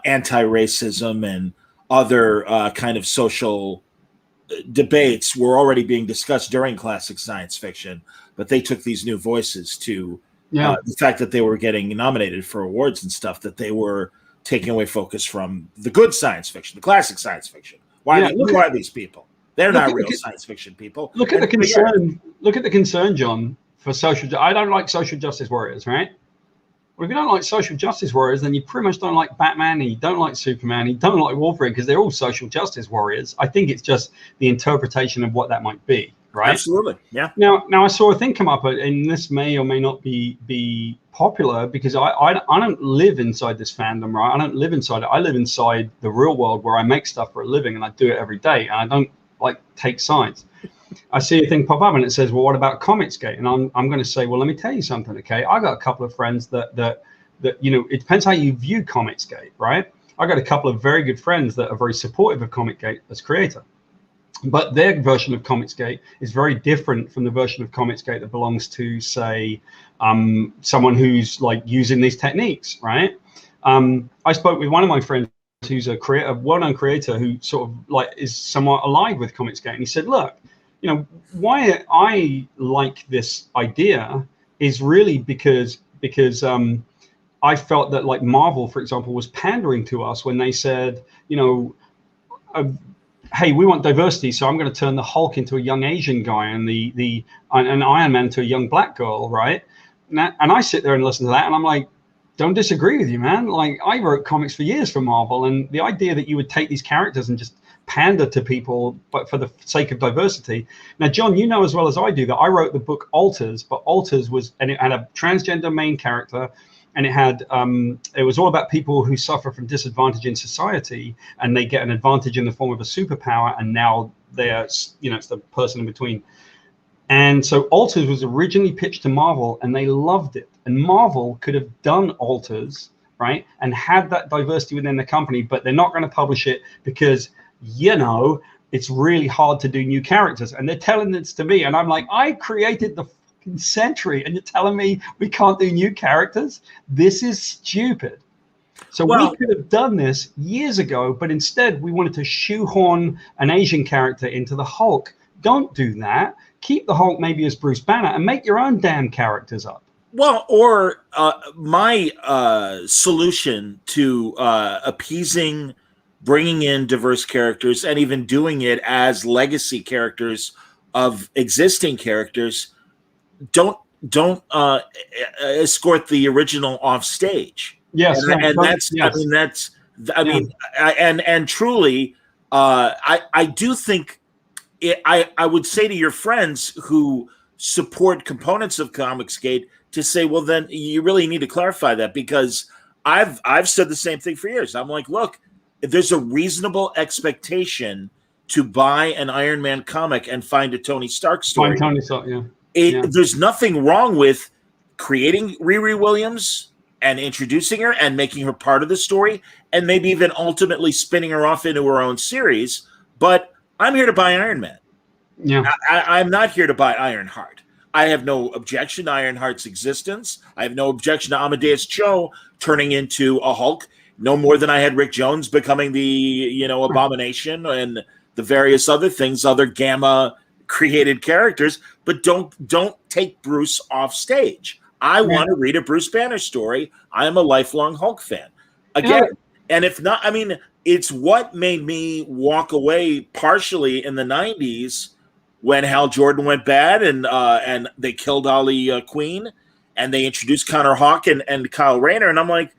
anti-racism and other kind of social debates were already being discussed during classic science fiction, but they took these new voices to the fact that they were getting nominated for awards and stuff, that they were taking away focus from the good science fiction, the classic science fiction. Who are these people? They're not real science fiction people. Look at the concern. Look at the concern, John, for social. I don't like social justice warriors, right? Well, if you don't like social justice warriors, then you pretty much don't like Batman, and you don't like Superman, and you don't like Wolverine, because they're all social justice warriors. I think it's just the interpretation of what that might be, right? Absolutely, yeah. Now I saw a thing come up, and this may or may not be popular, because I don't live inside this fandom, right? I don't live inside it. I live inside the real world where I make stuff for a living, and I do it every day. And I don't like take sides. I see a thing pop up and it says, well, what about Comicsgate? And I'm going to say, well, let me tell you something. Okay. I got a couple of friends that, you know, it depends how you view Comicsgate, right? I got a couple of very good friends that are very supportive of Comicsgate as creator, but their version of Comicsgate is very different from the version of Comicsgate that belongs to, say, someone who's like using these techniques, right? I spoke with one of my friends who's a well-known creator who sort of like is somewhat aligned with Comicsgate, and he said, look, you know, why I like this idea is really because I felt that like Marvel, for example, was pandering to us when they said, you know, hey, we want diversity, so I'm going to turn the Hulk into a young Asian guy and and Iron Man into a young black girl, right? And I sit there and listen to that, and I'm like, don't disagree with you, man. Like, I wrote comics for years for Marvel, and the idea that you would take these characters and just pander to people, but for the sake of diversity. Now, John, you know as well as I do that I wrote the book Alters, but Alters and it had a transgender main character, and it was all about people who suffer from disadvantage in society, and they get an advantage in the form of a superpower, and now they're, you know, it's the person in between. And so Alters was originally pitched to Marvel, and they loved it. And Marvel could have done Alters, right, and had that diversity within the company, but they're not going to publish it because, you know, it's really hard to do new characters. And they're telling this to me, and I'm like, I created the fucking Century, and you're telling me we can't do new characters? This is stupid. So we could have done this years ago, but instead we wanted to shoehorn an Asian character into the Hulk. Don't do that. Keep the Hulk maybe as Bruce Banner and make your own damn characters up. Well, or my solution to appeasing, bringing in diverse characters, and even doing it as legacy characters of existing characters, don't escort the original off stage. Yes, and that's yes. I mean, and truly, I do think I would say to your friends who support components of Comicsgate to say, well, then you really need to clarify that, because I've said the same thing for years. I'm like, look, if there's a reasonable expectation to buy an Iron Man comic and find a Tony Stark story. Find Tony Stark, There's nothing wrong with creating Riri Williams and introducing her and making her part of the story, and maybe even ultimately spinning her off into her own series. But I'm here to buy Iron Man. Yeah, I'm not here to buy Ironheart. I have no objection to Ironheart's existence. I have no objection to Amadeus Cho turning into a Hulk, no more than I had Rick Jones becoming the, Abomination and the various other things, other Gamma created characters. But don't take Bruce off stage. I want to read a Bruce Banner story. I am a lifelong Hulk fan. Again, and if not, I mean, it's what made me walk away partially in the 90s when Hal Jordan went bad and they killed Ollie Queen and they introduced Connor Hawke and Kyle Rayner. And I'm like,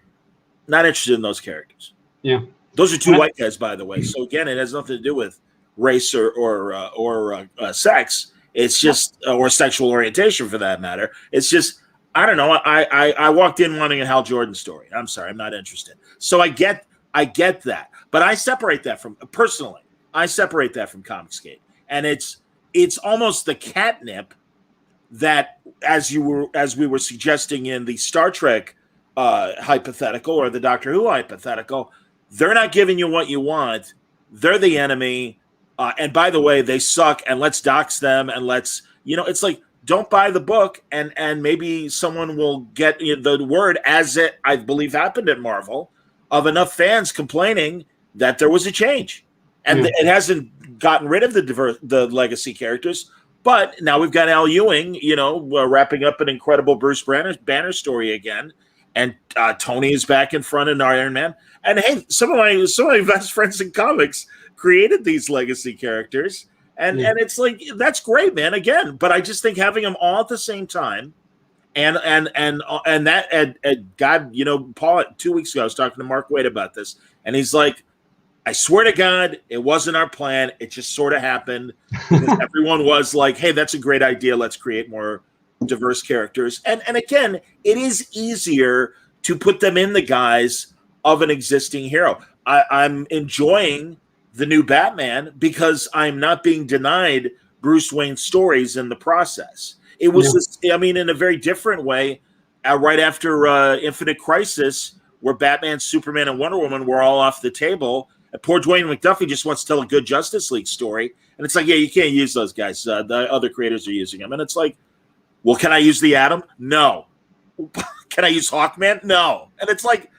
not interested in those characters. Yeah. Those are two white guys, by the way. So again, it has nothing to do with race or sex. It's just, or sexual orientation for that matter. It's just, I don't know. I walked in wanting a Hal Jordan story. I'm sorry, I'm not interested. So I get that, but I separate that from Comicsgate, and it's almost the catnip that, as we were suggesting in the Star Trek hypothetical or the Doctor Who hypothetical, they're not giving you what you want. They're the enemy, and by the way, they suck. And let's dox them, and let's it's like, don't buy the book, and maybe someone will get the word, as it I believe happened at Marvel, of enough fans complaining that there was a change, and it hasn't gotten rid of the legacy characters. But now we've got Al Ewing, wrapping up an incredible Bruce Banner story again, and Tony is back in front of Iron Man. And hey, some of my best friends in comics created these legacy characters. And it's like, that's great, man. Again, but I just think having them all at the same time, and God, Paul, 2 weeks ago I was talking to Mark Waid about this, and he's like, I swear to God, it wasn't our plan. It just sort of happened. Everyone was like, hey, that's a great idea. Let's create more diverse characters. And again, it is easier to put them in the guise of an existing hero. I'm enjoying the new Batman because I'm not being denied Bruce Wayne stories in the process. It was, in a very different way, right after Infinite Crisis, where Batman, Superman, and Wonder Woman were all off the table. And poor Dwayne McDuffie just wants to tell a good Justice League story. And it's like, yeah, you can't use those guys. The other creators are using them. And it's like, well, can I use the Atom? No. Can I use Hawkman? No. And it's like,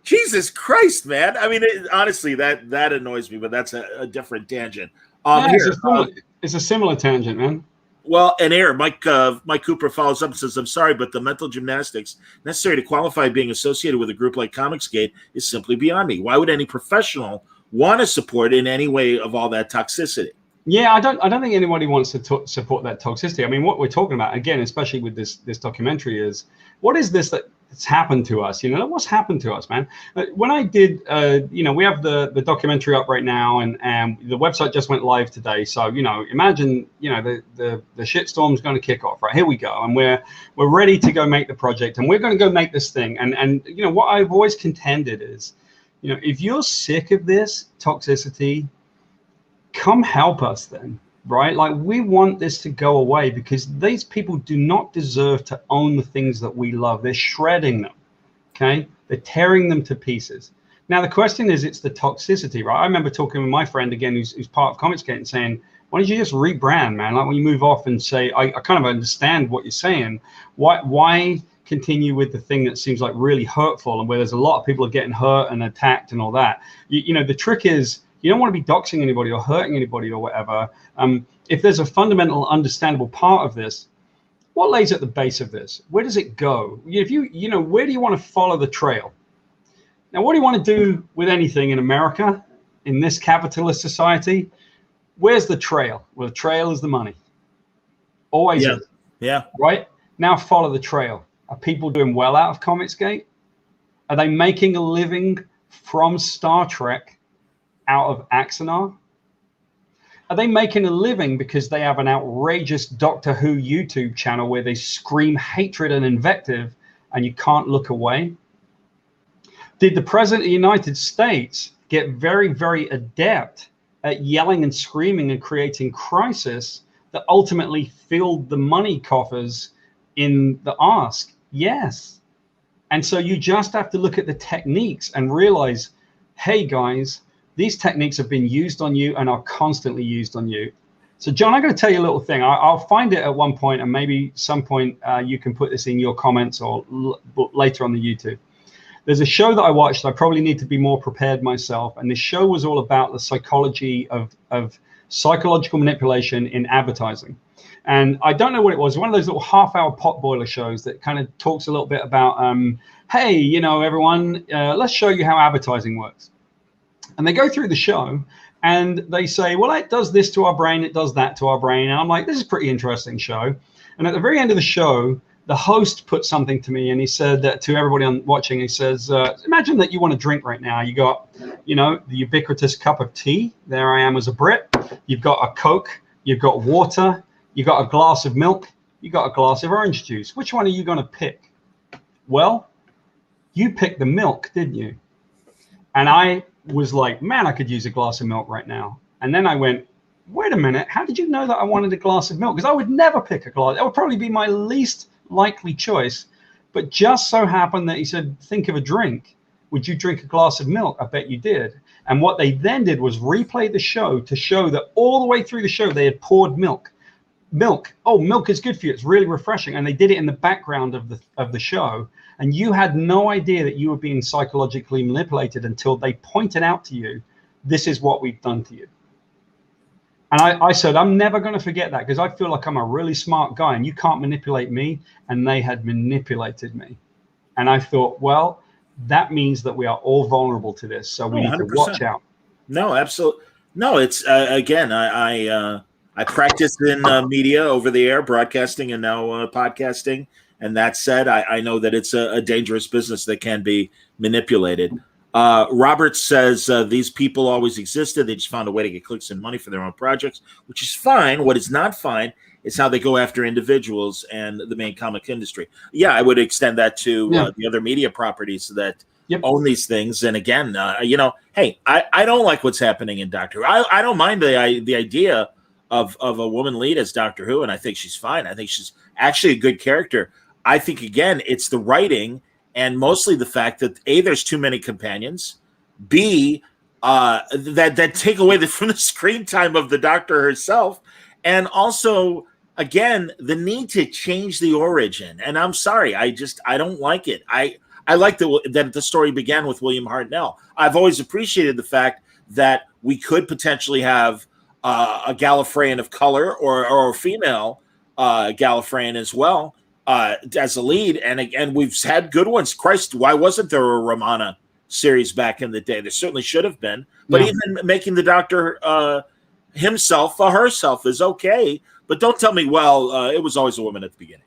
Jesus Christ, man. I mean, honestly, that annoys me, but that's a different tangent. It's a similar tangent, man. Well, and here, Mike Cooper follows up and says, I'm sorry, but the mental gymnastics necessary to qualify being associated with a group like Comicsgate is simply beyond me. Why would any professional want to support in any way of all that toxicity? Yeah, I don't think anybody wants to support that toxicity. I mean, what we're talking about, again, especially with this documentary, is what is this that's happened to us? What's happened to us, man? When I did, we have the documentary up right now, and the website just went live today. So, imagine, the shitstorm's going to kick off, right? Here we go. And we're ready to go make the project, and we're going to go make this thing. And what I've always contended is, if you're sick of this toxicity, come help us then, right? Like, we want this to go away because these people do not deserve to own the things that we love. They're shredding them, okay? They're tearing them to pieces. Now, the question is, it's the toxicity, right? I remember talking with my friend, again, who's part of Comicsgate, and saying, why don't you just rebrand, man? Like, when you move off and say, I kind of understand what you're saying. Why continue with the thing that seems like really hurtful and where there's a lot of people are getting hurt and attacked and all that? The trick is, you don't want to be doxing anybody or hurting anybody or whatever. If there's a fundamental, understandable part of this, what lays at the base of this? Where does it go? If where do you want to follow the trail? Now, what do you want to do with anything in America, in this capitalist society? Where's the trail? Well, the trail is the money. Always is. Yeah. Right? Now follow the trail. Are people doing well out of Comicsgate? Are they making a living from Star Trek out of Axanar? Are they making a living because they have an outrageous Doctor Who YouTube channel where they scream hatred and invective and you can't look away? Did the President of the United States get very, very adept at yelling and screaming and creating crisis that ultimately filled the money coffers in the ask? Yes. And so you just have to look at the techniques and realize, hey, guys, these techniques have been used on you and are constantly used on you. So, John, I'm going to tell you a little thing. I'll find it at one point, and maybe some point you can put this in your comments or later on the YouTube. There's a show that I watched. I probably need to be more prepared myself. And this show was all about the psychology of psychological manipulation in advertising. And I don't know what it was. One of those little half-hour potboiler shows that kind of talks a little bit about, hey, everyone, let's show you how advertising works. And they go through the show and they say, well, it does this to our brain, it does that to our brain. And I'm like, this is a pretty interesting show. And at the very end of the show, the host put something to me, and he said that to everybody watching, he says, imagine that you want to drink right now. You got, the ubiquitous cup of tea. There I am as a Brit. You've got a Coke. You've got water. You've got a glass of milk. You've got a glass of orange juice. Which one are you going to pick? Well, you picked the milk, didn't you? And I was like, man, I could use a glass of milk right now. And then I went, wait a minute, how did you know that I wanted a glass of milk? Because I would never pick a glass. That would probably be my least likely choice. But just so happened that he said, think of a drink. Would you drink a glass of milk? I bet you did. And what they then did was replay the show to show that all the way through the show, they had poured milk. Oh, milk is good for you. It's really refreshing. And they did it in the background of the show. And you had no idea that you were being psychologically manipulated until they pointed out to you, this is what we've done to you. And I said, I'm never going to forget that because I feel like I'm a really smart guy and you can't manipulate me. And they had manipulated me. And I thought, well, that means that we are all vulnerable to this. So we need 100%. To watch out. No, absolutely. No, it's again, I practiced in media over the air, broadcasting and now podcasting. And that said, I know that it's a dangerous business that can be manipulated. Robert says these people always existed. They just found a way to get clicks and money for their own projects, which is fine. What is not fine It's how they go after individuals and the main comic industry. Yeah, I would extend that to the other media properties that own these things. And again, hey, I don't like what's happening in Doctor Who. I don't mind the idea of a woman lead as Doctor Who, and I think she's fine. I think she's actually a good character. I think, again, it's the writing and mostly the fact that, A, there's too many companions, B, that take away from the screen time of the Doctor herself, and also, again, the need to change the origin. And I'm sorry, I don't like it. I like that the story began with William Hartnell. I've always appreciated the fact that we could potentially have a Gallifreyan of color or a female Gallifreyan as well as a lead. And again, we've had good ones. Christ, why wasn't there a Romana series back in the day? There certainly should have been. But even making the Doctor himself or herself is okay. But don't tell me, well, it was always a woman at the beginning.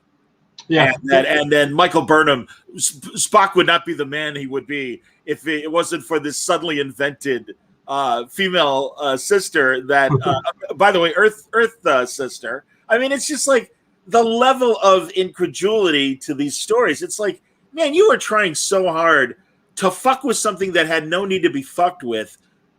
Yeah, and then Michael Burnham, Spock would not be the man he would be if it wasn't for this suddenly invented female sister that, by the way, Earth sister. I mean, it's just like the level of incredulity to these stories. It's like, man, you are trying so hard to fuck with something that had no need to be fucked with,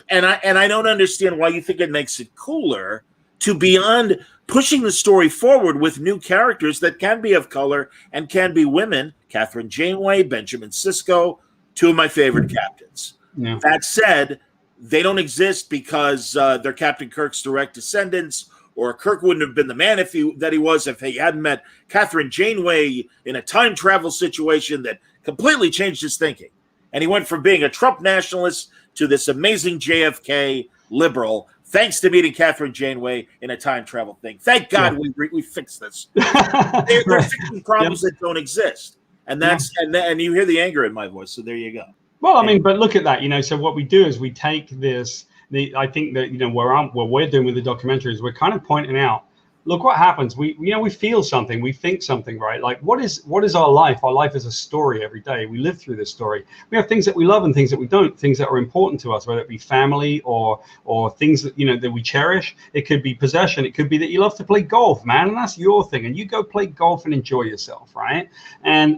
and I don't understand why you think it makes it cooler to beyond pushing the story forward with new characters that can be of color and can be women. Catherine Janeway, Benjamin Sisko, two of my favorite captains. Yeah. That said, they don't exist because they're Captain Kirk's direct descendants, or Kirk wouldn't have been the man he was if he hadn't met Catherine Janeway in a time travel situation that completely changed his thinking. And he went from being a Trump nationalist to this amazing JFK liberal, thanks to meeting Catherine Janeway in a time travel thing. Thank God we fixed this. They're fixing problems that don't exist. And that's and you hear the anger in my voice, so there you go. Well, I mean, but look at that, so what we do is we take this, I think that, what we're doing with the documentary is we're kind of pointing out, look what happens. We feel something, we think something, right? Like, what is our life? Our life is a story every day. We live through this story. We have things that we love and things that we don't, things that are important to us, whether it be family or things that, that we cherish. It could be possession. It could be that you love to play golf, man, and that's your thing. And you go play golf and enjoy yourself, right?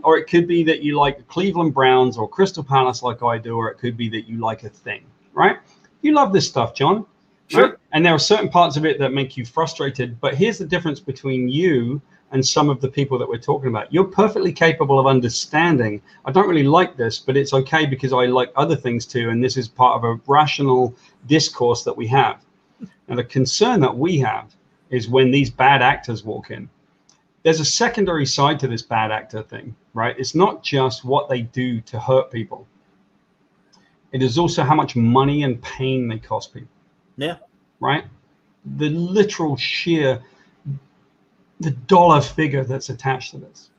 Or it could be that you like the Cleveland Browns or Crystal Palace like I do, or it could be that you like a thing, right? You love this stuff, John. Sure. Right? And there are certain parts of it that make you frustrated. But here's the difference between you and some of the people that we're talking about. You're perfectly capable of understanding, I don't really like this, but it's okay because I like other things too. And this is part of a rational discourse that we have. And the concern that we have is when these bad actors walk in. There's a secondary side to this bad actor thing, right? It's not just what they do to hurt people. It is also how much money and pain they cost people. Yeah. Right? The literal the dollar figure that's attached to this.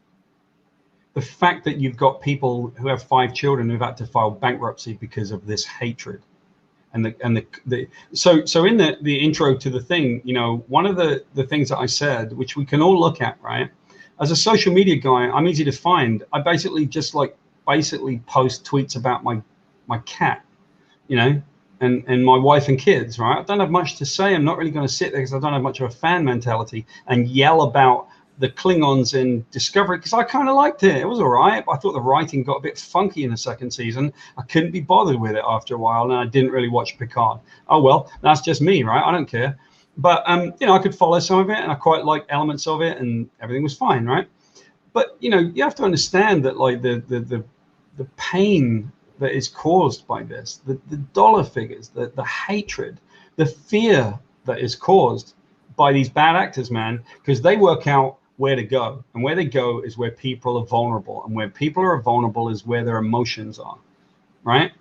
The fact that you've got people who have 5 children who've had to file bankruptcy because of this hatred. So in the intro to the thing, one of the things that I said, which we can all look at, right? As a social media guy, I'm easy to find. I basically just post tweets about my cat, and my wife and kids, right? I don't have much to say. I'm not really going to sit there because I don't have much of a fan mentality and yell about the Klingons in Discovery, because I kind of liked it. It was all right. I thought the writing got a bit funky in the second season. I couldn't be bothered with it after a while, and I didn't really watch Picard. Oh, well, that's just me, right? I don't care. But, I could follow some of it, and I quite liked elements of it, and everything was fine, right? But, you have to understand that, like, the pain that is caused by this, the dollar figures, the hatred, the fear that is caused by these bad actors, man, because they work out where to go, and where they go is where people are vulnerable, and where people are vulnerable is where their emotions are, right?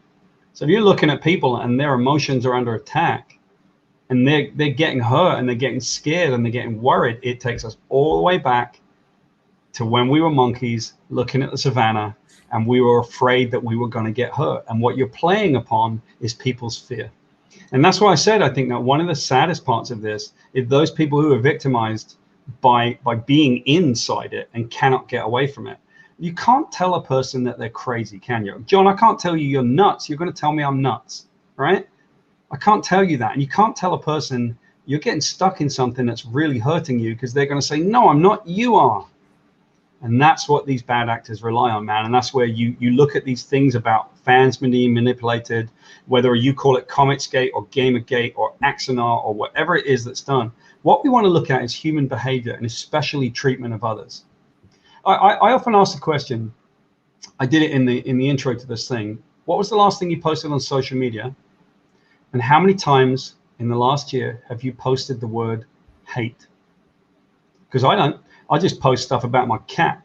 So if you're looking at people and their emotions are under attack, and they're getting hurt, and they're getting scared, and they're getting worried, it takes us all the way back to when we were monkeys looking at the savannah, and we were afraid that we were going to get hurt. And what you're playing upon is people's fear. And that's why I said, I think that one of the saddest parts of this is those people who are victimized by being inside it and cannot get away from it. You can't tell a person that they're crazy, can you? John, I can't tell you you're nuts. You're going to tell me I'm nuts, right? I can't tell you that. And you can't tell a person, you're getting stuck in something that's really hurting you, because they're going to say, no, I'm not, you are. And that's what these bad actors rely on, man. And that's where you look at these things about fans being manipulated, whether you call it Comicsgate or Gamergate or Axonar or whatever it is that's done. What we want to look at is human behavior, and especially treatment of others. I often ask the question, I did it in the intro to this thing, what was the last thing you posted on social media? And how many times in the last year have you posted the word hate? Because I don't. I just post stuff about my cat,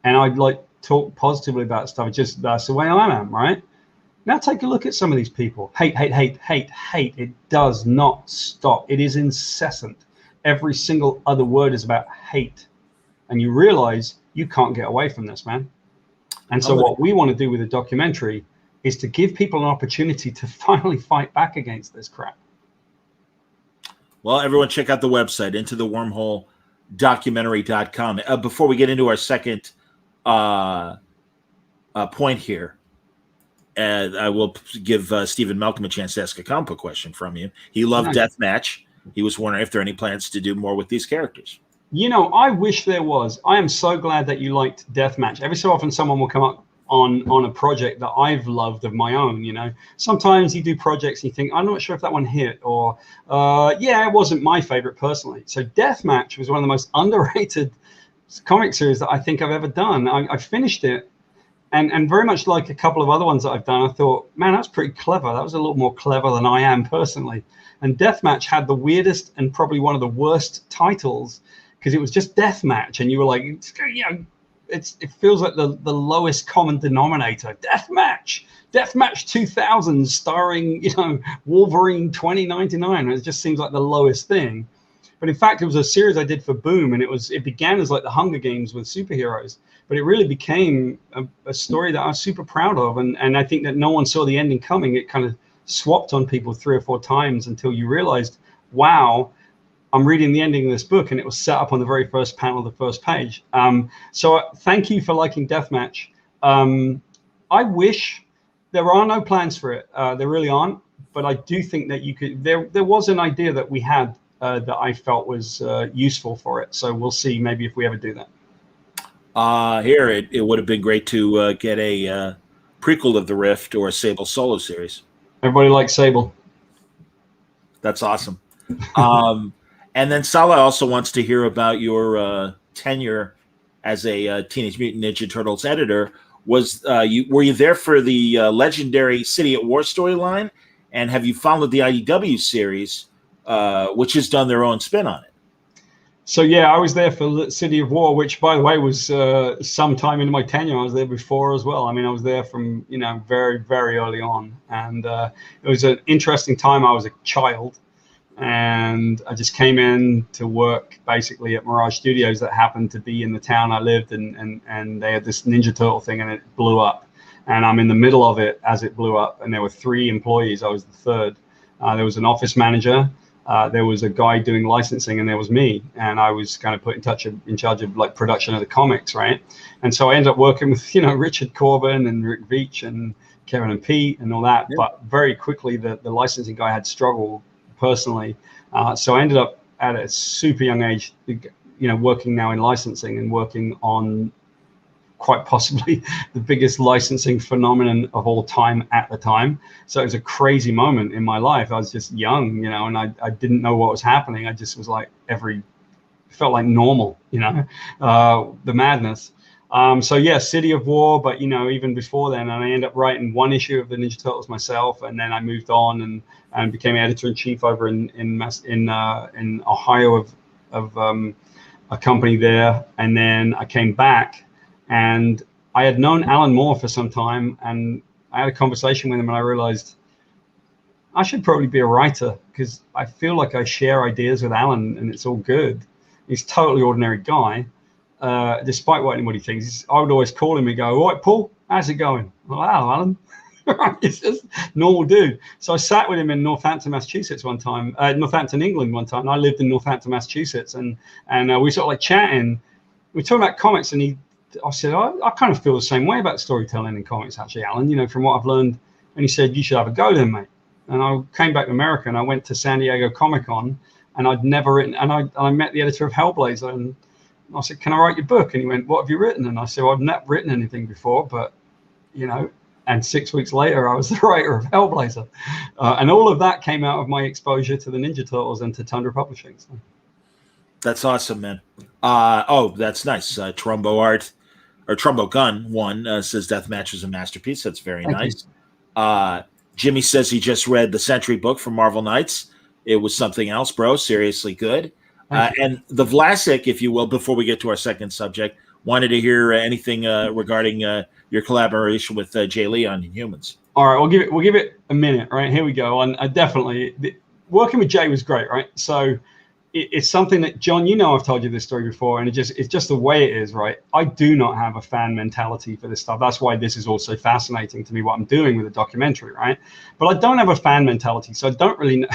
and I'd like talk positively about stuff. Just that's the way I am, right? Now take a look at some of these people. Hate, hate, hate, hate, hate. It does not stop. It is incessant. Every single other word is about hate, and you realize you can't get away from this, man. And so what we want to do with the documentary is to give people an opportunity to finally fight back against this crap. Well, everyone check out the website, intothewormholedocumentary.com. Before we get into our second point here, I will give Stephen Malcolm a chance to ask a comic book question from you. He loved Deathmatch. He was wondering if there are any plans to do more with these characters. You know, I wish there was. I am so glad that you liked Deathmatch. Every so often someone will come up on a project that I've loved of my own, you know. Sometimes you do projects and you think, I'm not sure if that one hit, or yeah, it wasn't my favorite personally. So Deathmatch was one of the most underrated comic series that I think I've ever done. I finished it, and very much like a couple of other ones that I've done, I thought, man, that's pretty clever. That was a little more clever than I am personally. And Deathmatch had the weirdest and probably one of the worst titles, because it was just Deathmatch, and you were like, you know, it feels like the lowest common denominator. Deathmatch 2000, starring, you know, Wolverine 2099. It just seems like the lowest thing. But in fact, it was a series I did for Boom, and it began as like the Hunger Games with superheroes, but it really became a story that I was super proud of, and I think that no one saw the ending coming. It kind of swapped on people 3 or 4 times until you realized, wow, I'm reading the ending of this book, and it was set up on the very first panel of the first page. So thank you for liking Deathmatch. I wish there are no plans for it. There really aren't, but I do think that you could. There was an idea that we had that I felt was useful for it. So we'll see maybe if we ever do that. Here, it would have been great to get a prequel of The Rift or a Sable solo series. Everybody likes Sable. That's awesome. And then Salah also wants to hear about your tenure as a Teenage Mutant Ninja Turtles editor. Were you there for the legendary City at War storyline? And have you followed the IDW series, which has done their own spin on it? So yeah, I was there for City of War, which, by the way, was sometime into my tenure. I was there before as well. I mean, I was there from, you know, very, very early on, and it was an interesting time. I was a child, and I just came in to work basically at Mirage Studios that happened to be in the town I lived in, and they had this Ninja Turtle thing, and it blew up. And I'm in the middle of it as it blew up, and there were 3 employees. I was the third. There was an office manager, there was a guy doing licensing, and there was me, and I was kind of put in charge of like production of the comics, right? And so I ended up working with, you know, Richard Corbin and Rick Veitch and Kevin and Pete and all that. Yeah. But very quickly, the licensing guy had struggled personally, so I ended up at a super young age, you know, working now in licensing and working on quite possibly the biggest licensing phenomenon of all time at the time. So it was a crazy moment in my life. I was just young, you know, and I didn't know what was happening. I just was like felt like normal, you know, the madness. So yeah, City of War, but you know, even before then, and I ended up writing 1 issue of the Ninja Turtles myself, and then I moved on and became editor-in-chief over in Ohio of a company there, and then I came back, and I had known Alan Moore for some time, and I had a conversation with him, and I realized I should probably be a writer, because I feel like I share ideas with Alan, and it's all good. He's a totally ordinary guy. Despite what anybody thinks, I would always call him and go, all right, Paul, how's it going? Wow, Alan. It's just normal dude. So I sat with him in Northampton, Massachusetts one time, Northampton, England one time. And I lived in Northampton, Massachusetts. And we sort of like chatting. We were talking about comics, and I said, I kind of feel the same way about storytelling in comics, actually, Alan, you know, from what I've learned. And he said, you should have a go then, mate. And I came back to America, and I went to San Diego Comic-Con and I'd never written. And I met the editor of Hellblazer, and I said, "Can I write your book?" And he went, "What have you written?" And I said, "Well, I've not written anything before, but you know." And 6 weeks later, I was the writer of Hellblazer, and all of that came out of my exposure to the Ninja Turtles and to Tundra Publishing. So. That's awesome, man. Oh, that's nice. Trumbo Art or Trumbo Gun one says Deathmatch is a masterpiece. That's very nice. Jimmy says he just read the Century book from Marvel Knights. It was something else, bro. Seriously good. And the Vlasic, if you will, before we get to our second subject, wanted to hear anything regarding your collaboration with Jay Lee on Inhumans. All right, we'll give it a minute. Right, here we go. And definitely working with Jay was great. Right, so it's something that, John, you know, I've told you this story before, and it's just the way it is. Right, I do not have a fan mentality for this stuff. That's why this is also fascinating to me, what I'm doing with the documentary. Right, but I don't have a fan mentality, so I don't really know.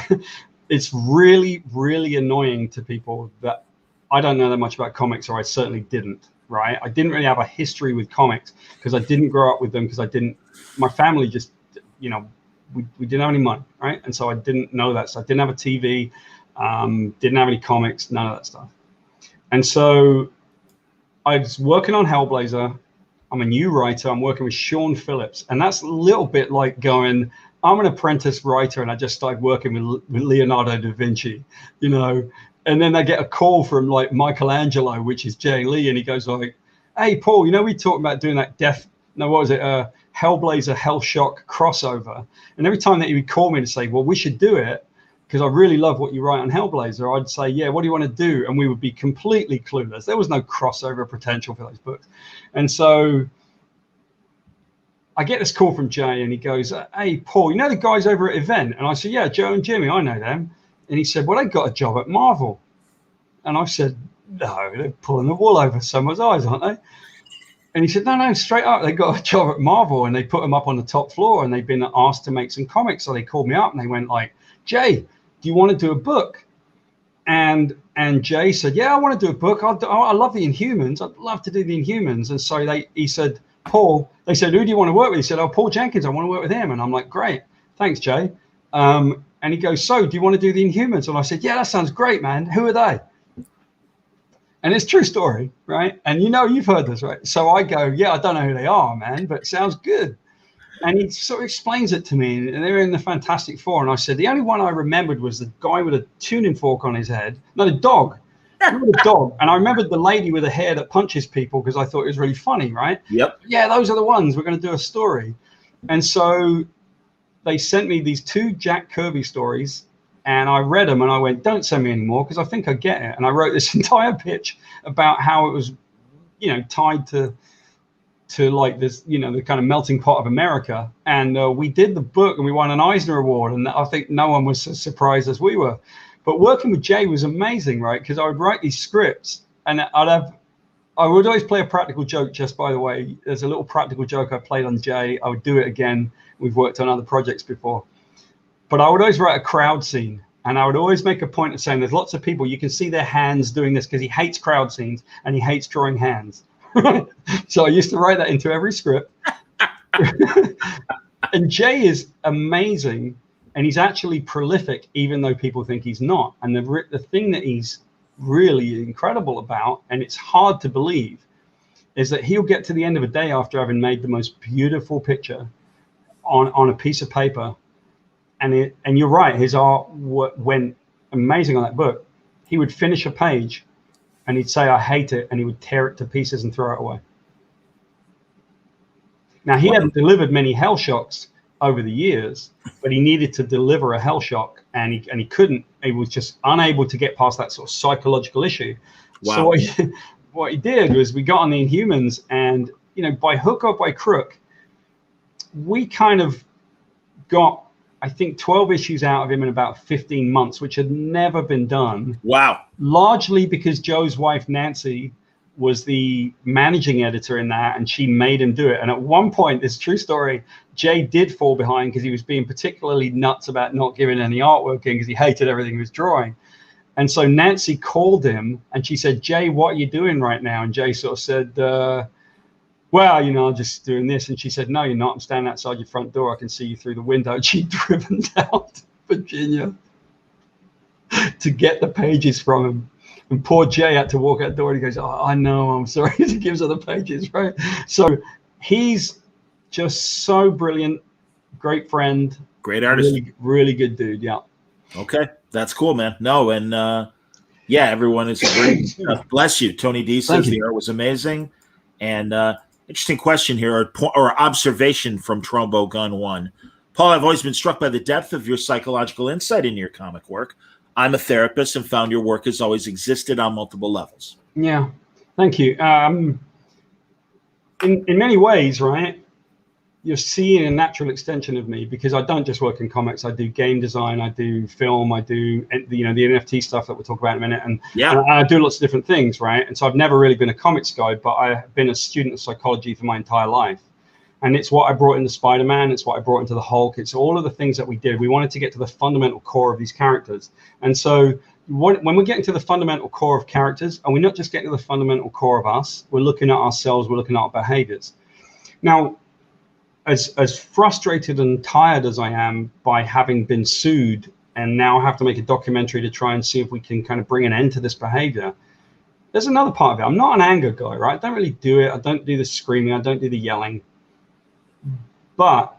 It's really, really annoying to people that I don't know that much about comics, or I certainly didn't. Right, I didn't really have a history with comics because I didn't grow up with them, because my family just, you know, we didn't have any money, right? And so I didn't know that. So I didn't have a TV, didn't have any comics, none of that stuff. And so I was working on Hellblazer. I'm a new writer. I'm working with Sean Phillips, and that's a little bit like going, I'm an apprentice writer, and I just started working with Leonardo da Vinci, you know. And then I get a call from like Michelangelo, which is Jay Lee, and he goes like, "Hey, Paul, you know, we talked about doing that Hellblazer Hellshock crossover." And every time that he would call me to say, "Well, we should do it because I really love what you write on Hellblazer," I'd say, "Yeah, what do you want to do?" And we would be completely clueless. There was no crossover potential for those books. And so I get this call from Jay, and he goes, "Hey, Paul, you know the guys over at Event?" And I said, "Yeah, Joe and Jimmy, I know them." And he said, "Well, they got a job at Marvel." And I said, "No, they're pulling the wool over someone's eyes, aren't they?" And he said, no, straight up, they got a job at Marvel, and they put them up on the top floor, and they've been asked to make some comics. So they called me up, and they went like, "Jay, do you want to do a book?" And Jay said, "Yeah, I want to do a book. I love the Inhumans. I'd love to do the Inhumans." And so he said, "Paul," they said, "Who do you want to work with?" He said, "Oh, Paul Jenkins. I want to work with him." And I'm like, "Great. Thanks, Jay." And he goes, "So do you want to do the Inhumans?" And I said, "Yeah, that sounds great, man. Who are they?" And it's a true story, right? And you know, you've heard this, right? So I go, "Yeah, I don't know who they are, man, but it sounds good." And he sort of explains it to me, and they're in the Fantastic Four. And I said, the only one I remembered was the guy with a tuning fork on his head. No, the dog. The dog. And I remembered the lady with the hair that punches people, because I thought it was really funny, right? Yep. Yeah, those are the ones. We're going to do a story. And so they sent me these 2 Jack Kirby stories, and I read them, and I went, "Don't send me anymore, because I think I get it." And I wrote this entire pitch about how it was, you know, tied to like this, you know, the kind of melting pot of America. And we did the book, and we won an Eisner Award, and I think no one was as surprised as we were. But working with Jay was amazing, right? Because I would write these scripts, and I would always play a practical joke. Just by the way, there's a little practical joke I played on Jay. I would do it again. We've worked on other projects before. But I would always write a crowd scene, and I would always make a point of saying there's lots of people, you can see their hands doing this, because he hates crowd scenes and he hates drawing hands. So I used to write that into every script. And Jay is amazing, and he's actually prolific, even though people think he's not. And the thing that he's really incredible about, and it's hard to believe, is that he'll get to the end of a day after having made the most beautiful picture on a piece of paper. And you're right, his art went amazing on that book. He would finish a page, and he'd say, "I hate it," and he would tear it to pieces and throw it away. Now, he hadn't delivered many Hellshocks over the years, but he needed to deliver a Hellshock, and he couldn't. He was just unable to get past that sort of psychological issue. Wow. So what he did was, we got on the Inhumans, and, you know, by hook or by crook, we kind of got, I think, 12 issues out of him in about 15 months, which had never been done. Wow. Largely because Joe's wife, Nancy, was the managing editor in that, and she made him do it. And at one point, this true story, Jay did fall behind because he was being particularly nuts about not giving any artwork in, because he hated everything he was drawing. And so Nancy called him, and she said, "Jay, what are you doing right now?" And Jay sort of said, "Well, you know, I'm just doing this." And she said, "No, you're not. I'm standing outside your front door. I can see you through the window." And she'd driven down to Virginia to get the pages from him. And poor Jay had to walk out the door, and he goes, "Oh, I know, I'm sorry." He gives her the pages, right? So he's just so brilliant, great friend, great artist, really, really good dude. Yeah. Okay, that's cool, man. No, and yeah, everyone is great. Bless you. Tony D says the art was amazing. And interesting question here, or observation from Trombo Gun 1. Paul, I've always been struck by the depth of your psychological insight in your comic work. I'm a therapist and found your work has always existed on multiple levels. Yeah, thank you. In many ways, right, you're seeing a natural extension of me, because I don't just work in comics. I do game design, I do film, I do the NFT stuff that we'll talk about in a minute, and I do lots of different things, right? And so I've never really been a comics guy, but I've been a student of psychology for my entire life. And it's what I brought into Spider-Man. It's what I brought into the Hulk. It's all of the things that we did. We wanted to get to the fundamental core of these characters. And so when we're getting to the fundamental core of characters, and we're not just getting to the fundamental core of us, we're looking at ourselves, we're looking at our behaviors. Now, as frustrated and tired as I am by having been sued and now have to make a documentary to try and see if we can kind of bring an end to this behavior, there's another part of it. I'm not an anger guy, right? I don't really do it. I don't do the screaming. I don't do the yelling. But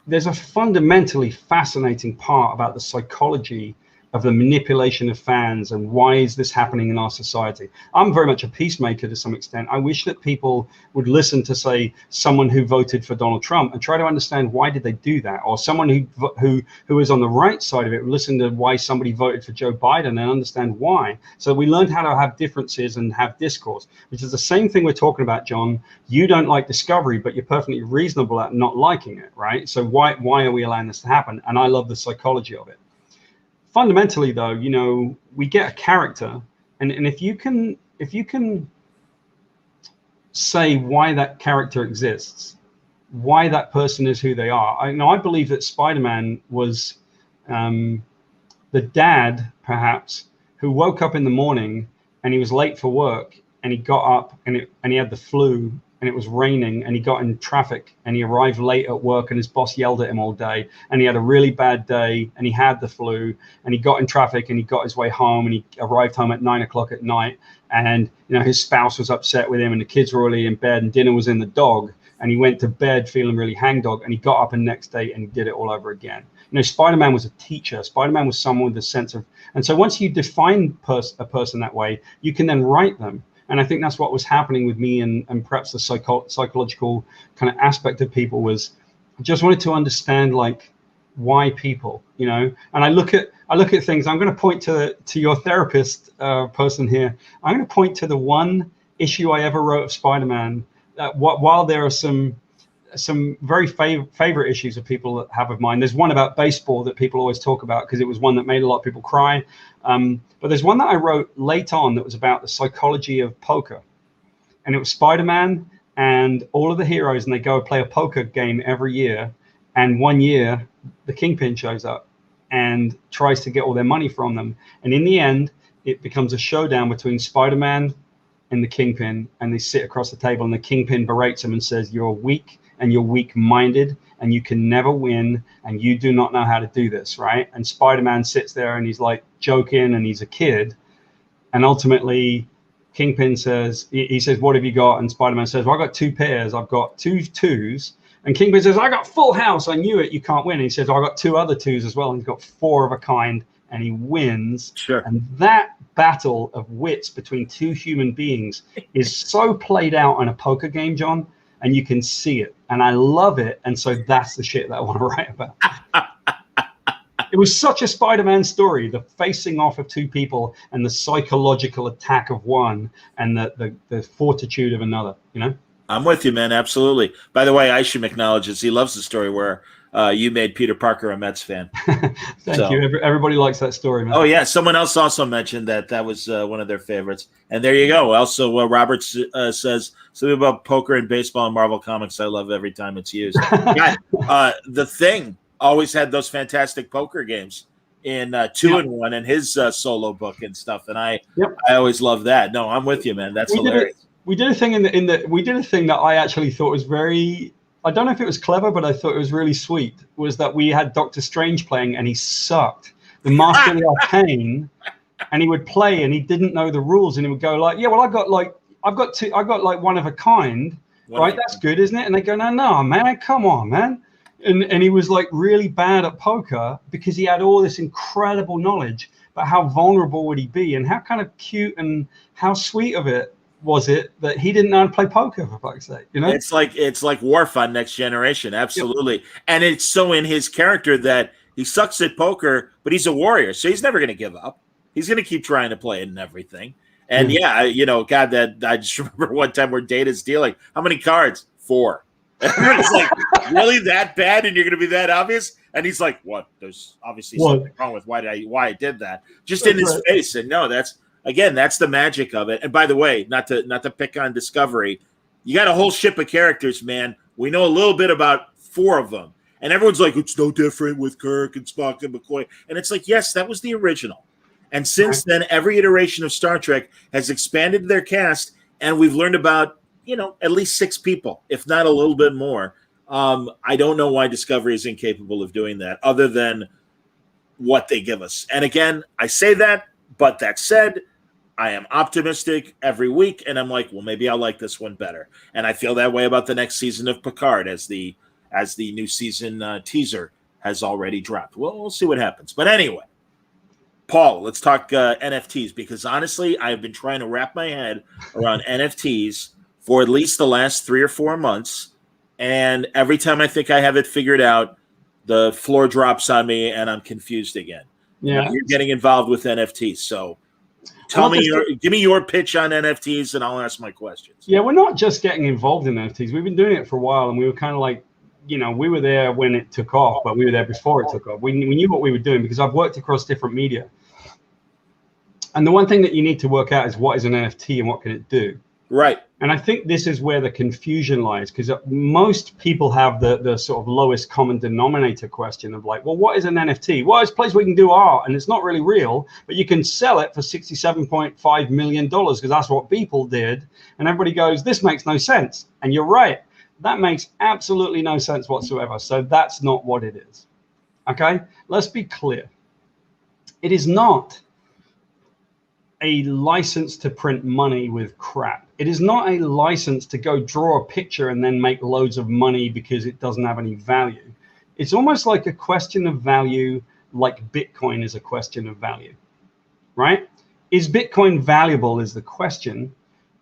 there's a fundamentally fascinating part about the psychology of the manipulation of fans and why is this happening in our society. I'm very much a peacemaker to some extent. I wish that people would listen to, say, someone who voted for Donald Trump and try to understand why did they do that, or someone who is on the right side of it, listen to why somebody voted for Joe Biden and understand why. So we learned how to have differences and have discourse, which is the same thing we're talking about, John. You don't like Discovery, but you're perfectly reasonable at not liking it, right? So why are we allowing this to happen? And I love the psychology of it. Fundamentally, though, we get a character, and if you can say why that character exists, why that person is who they are. I believe that Spider-Man was the dad, perhaps, who woke up in the morning and he was late for work, and he got up and he had the flu, and it was raining, and he got in traffic, and he arrived late at work, and his boss yelled at him all day, and he had a really bad day, and he had the flu, and he got in traffic, and he got his way home, and he arrived home at 9 o'clock at night, and his spouse was upset with him, and the kids were already in bed, and dinner was in the dog, and he went to bed feeling really hangdog, and he got up the next day and he did it all over again. Spider-Man was a teacher. Spider-Man was someone with a sense of, and so once you define a person that way, you can then write them. And I think that's what was happening with me, and perhaps the psychological kind of aspect of people was, I just wanted to understand, like, why people, and I look at things. I'm going to point to your therapist person here. I'm going to point to the one issue I ever wrote of Spider-Man. While there are some very favorite issues of people that have of mine. There's one about baseball that people always talk about because it was one that made a lot of people cry. But there's one that I wrote late on that was about the psychology of poker. And it was Spider-Man and all of the heroes, and they go play a poker game every year. And one year, the Kingpin shows up and tries to get all their money from them. And in the end, it becomes a showdown between Spider-Man and the Kingpin, and they sit across the table, and the Kingpin berates him and says, "You're weak, and you're weak-minded, and you can never win, and you do not know how to do this," right? And Spider-Man sits there, and he's like joking, and he's a kid. And ultimately, Kingpin says, he says, "What have you got?" And Spider-Man says, "Well, I've got two pairs. I've got two twos." And Kingpin says, "I got full house. I knew it. You can't win." And he says, "I've got two other twos as well." And he's got four of a kind, and he wins. Sure. And that battle of wits between two human beings is so played out in a poker game, John, and you can see it. And I love it. And so that's the shit that I want to write about. It was such a Spider-Man story, the facing off of two people and the psychological attack of one and the fortitude of another, I'm with you, man. Absolutely. By the way, Isham acknowledges he loves the story where you made Peter Parker a Mets fan. Thank you. Everybody likes that story, man. Oh, yeah. Someone else also mentioned that was one of their favorites. And there you go. Also, Robert says something about poker and baseball and Marvel Comics I love every time it's used. Yeah, The Thing always had those fantastic poker games in 2-in-1 and his solo book and stuff. And I always love that. No, I'm with you, man. That's hilarious. We did a thing we did a thing that I actually thought was very, I don't know if it was clever, but I thought it was really sweet, was that we had Doctor Strange playing and he sucked. the Master of the Arcane, and he would play, and he didn't know the rules, and he would go like, yeah, well, I've got like one of a kind, right? That's good, isn't it? And they go, no, man, come on, man. And he was like really bad at poker because he had all this incredible knowledge, but how vulnerable would he be, and how kind of cute and how sweet of it was it that he didn't know how to play poker, for fuck's sake, you know? It's like Worf on Next Generation, absolutely. Yep. And it's so in his character that he sucks at poker, but he's a warrior, so he's never going to give up. He's going to keep trying to play it and everything. And God, that I just remember one time where Data's dealing. How many cards? 4. Everybody's like, really that bad? And you're going to be that obvious? And he's like, what? There's obviously something wrong with why I did that. Just in his face. And no, that's the magic of it. And by the way, not to pick on Discovery, you got a whole ship of characters, man. We know a little bit about 4 of them. And everyone's like, it's no different with Kirk and Spock and McCoy. And it's like, yes, that was the original. And since then, every iteration of Star Trek has expanded their cast, and we've learned about, at least 6 people, if not a little bit more. I don't know why Discovery is incapable of doing that, other than what they give us. And again, I say that, but that said, I am optimistic every week, and I'm like, well, maybe I'll like this one better. And I feel that way about the next season of Picard, as the new season teaser has already dropped. Well, we'll see what happens. But anyway, Paul, let's talk NFTs, because honestly, I've been trying to wrap my head around NFTs for at least the last 3 or 4 months. And every time I think I have it figured out, the floor drops on me and I'm confused again. Yeah. You're getting involved with NFTs. So give me your pitch on NFTs and I'll ask my questions. Yeah, we're not just getting involved in NFTs. We've been doing it for a while, and we were kind of like, we were there when it took off, but we were there before it took off. We knew what we were doing because I've worked across different media. And the one thing that you need to work out is what is an NFT and what can it do. Right. And I think this is where the confusion lies, because most people have the sort of lowest common denominator question of like, well, what is an NFT? Well, it's a place where you can do art, and it's not really real, but you can sell it for $67.5 million because that's what Beeple did. And everybody goes, this makes no sense. And you're right. That makes absolutely no sense whatsoever. So that's not what it is. Okay? Let's be clear. It is not a license to print money with crap. It is not a license to go draw a picture and then make loads of money because it doesn't have any value. It's almost like a question of value, like Bitcoin is a question of value, right? Is Bitcoin valuable is the question.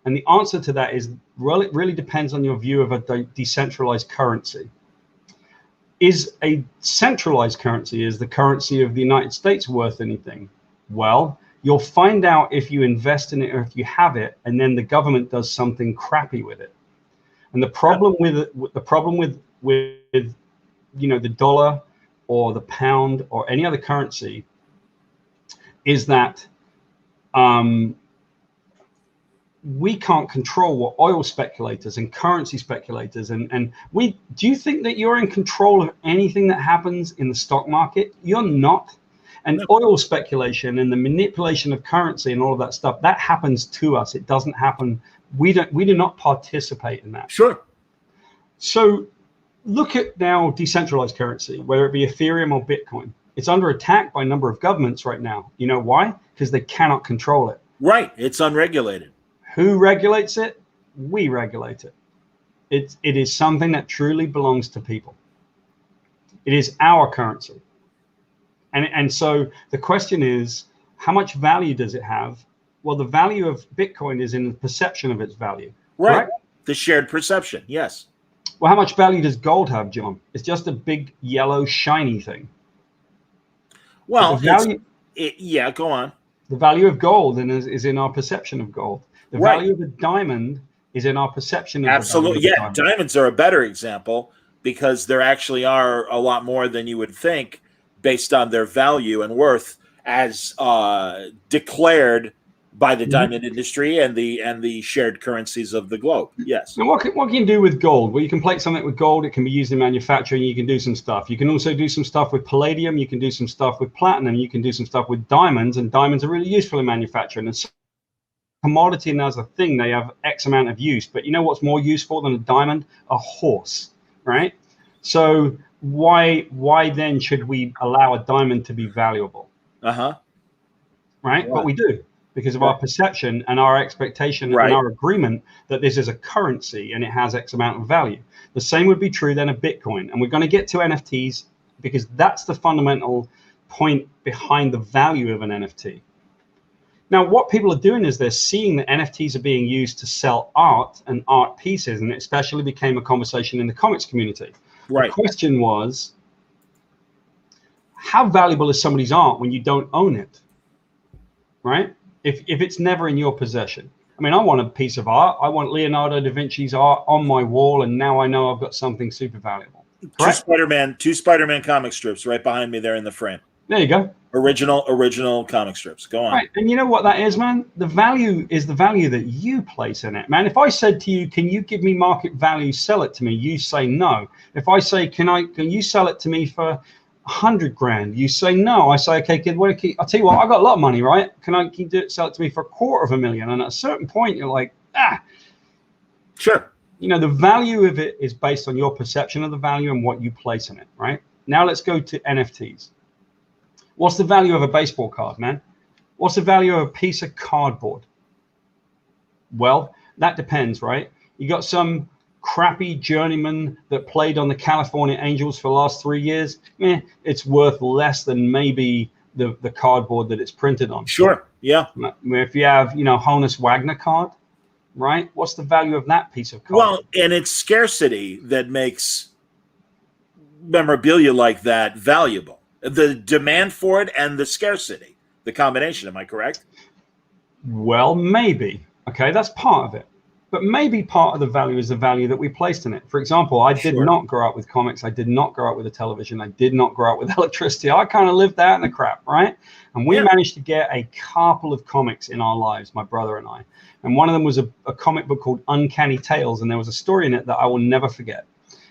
And the answer to that is really depends on your view of a decentralized currency. Is a centralized currency, is the currency of the United States worth anything? Well, you'll find out if you invest in it or if you have it, and then the government does something crappy with it. And the problem with the dollar or the pound or any other currency is that we can't control what oil speculators and currency speculators do you think that you're in control of anything that happens in the stock market? You're not. And oil speculation and the manipulation of currency and all of that stuff, that happens to us. It doesn't happen. We do not participate in that. Sure. So look at now decentralized currency, whether it be Ethereum or Bitcoin. It's under attack by a number of governments right now. You know why? Because they cannot control it. Right. It's unregulated. Who regulates it? We regulate it. It is something that truly belongs to people. It is our currency. And so the question is, how much value does it have? Well, the value of Bitcoin is in the perception of its value. Right. The shared perception. Yes. Well, how much value does gold have, John? It's just a big yellow shiny thing. Well, yeah, go on. The value of gold is in our perception of gold. The value of a diamond is in our perception of absolutely. Yeah, diamonds are a better example because there actually are a lot more than you would think based on their value and worth as declared by the diamond industry and the shared currencies of the globe. Yes. And what can you do with gold? Well, you can plate something with gold. It can be used in manufacturing. You can do some stuff. You can also do some stuff with palladium. You can do some stuff with platinum. You can do some stuff with diamonds. And diamonds are really useful in manufacturing. And commodity and as a thing, they have X amount of use. But you know what's more useful than a diamond? A horse, right? So why then should we allow a diamond to be valuable? Uh-huh. Right? But we do, because of our perception and our expectation and our agreement that this is a currency and it has X amount of value. The same would be true then of Bitcoin. And we're going to get to NFTs because that's the fundamental point behind the value of an NFT. Now, what people are doing is they're seeing that NFTs are being used to sell art and art pieces, and it especially became a conversation in the comics community. The question was, how valuable is somebody's art when you don't own it? Right? If it's never in your possession. I mean, I want a piece of art. I want Leonardo da Vinci's art on my wall, and now I know I've got something super valuable. Two Spider-Man comic strips right behind me there in the frame. There you go. Original comic strips. Go on. Right, and you know what that is, man? The value is the value that you place in it, man. If I said to you, "Can you give me market value? Sell it to me," you say no. If I say, "Can you sell it to me for 100 grand?" You say no. I say, "Okay, kid, I'll tell you what, I got a lot of money, right? Can you sell it to me for $250,000?" And at a certain point, you're like, sure. You know, the value of it is based on your perception of the value and what you place in it, right? Now let's go to NFTs. What's the value of a baseball card, man? What's the value of a piece of cardboard? Well, that depends, right? You got some crappy journeyman that played on the California Angels for the last 3 years. It's worth less than maybe the cardboard that it's printed on. Sure, yeah. If you have, Honus Wagner card, right? What's the value of that piece of cardboard? Well, and it's scarcity that makes memorabilia like that valuable. The demand for it and the scarcity, the combination. Am I correct? Well, maybe. Okay, that's part of it. But maybe part of the value is the value that we placed in it. For example, I did not grow up with comics. I did not grow up with a television. I did not grow up with electricity. I kind of lived out in the crap, right? And we managed to get a couple of comics in our lives, my brother and I. And one of them was a comic book called Uncanny Tales. And there was a story in it that I will never forget.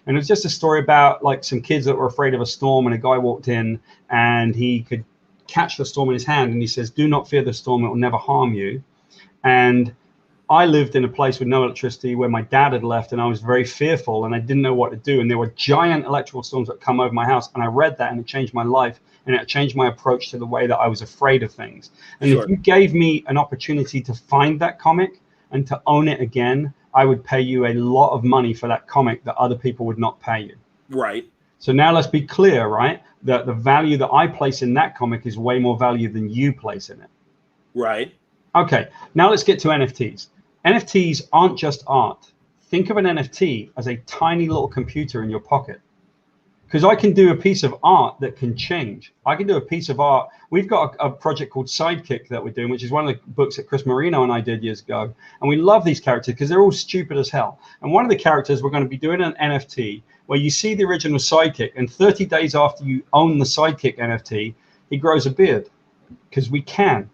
And it was just a story about like some kids that were afraid of a storm, and a guy walked in and he could catch the storm in his hand. And he says, "Do not fear the storm. It will never harm you." And I lived in a place with no electricity where my dad had left, and I was very fearful and I didn't know what to do. And there were giant electrical storms that come over my house. And I read that and it changed my life, and it changed my approach to the way that I was afraid of things. And if you gave me an opportunity to find that comic and to own it again, I would pay you a lot of money for that comic that other people would not pay you. Right. So now let's be clear, right? That the value that I place in that comic is way more value than you place in it. Right. Okay, now let's get to NFTs. NFTs aren't just art. Think of an NFT as a tiny little computer in your pocket. Because I can do a piece of art that can change. I can do a piece of art. We've got a project called Sidekick that we're doing, which is one of the books that Chris Marino and I did years ago. And we love these characters because they're all stupid as hell. And one of the characters, we're going to be doing an NFT where you see the original Sidekick, and 30 days after you own the Sidekick NFT, he grows a beard, because we can.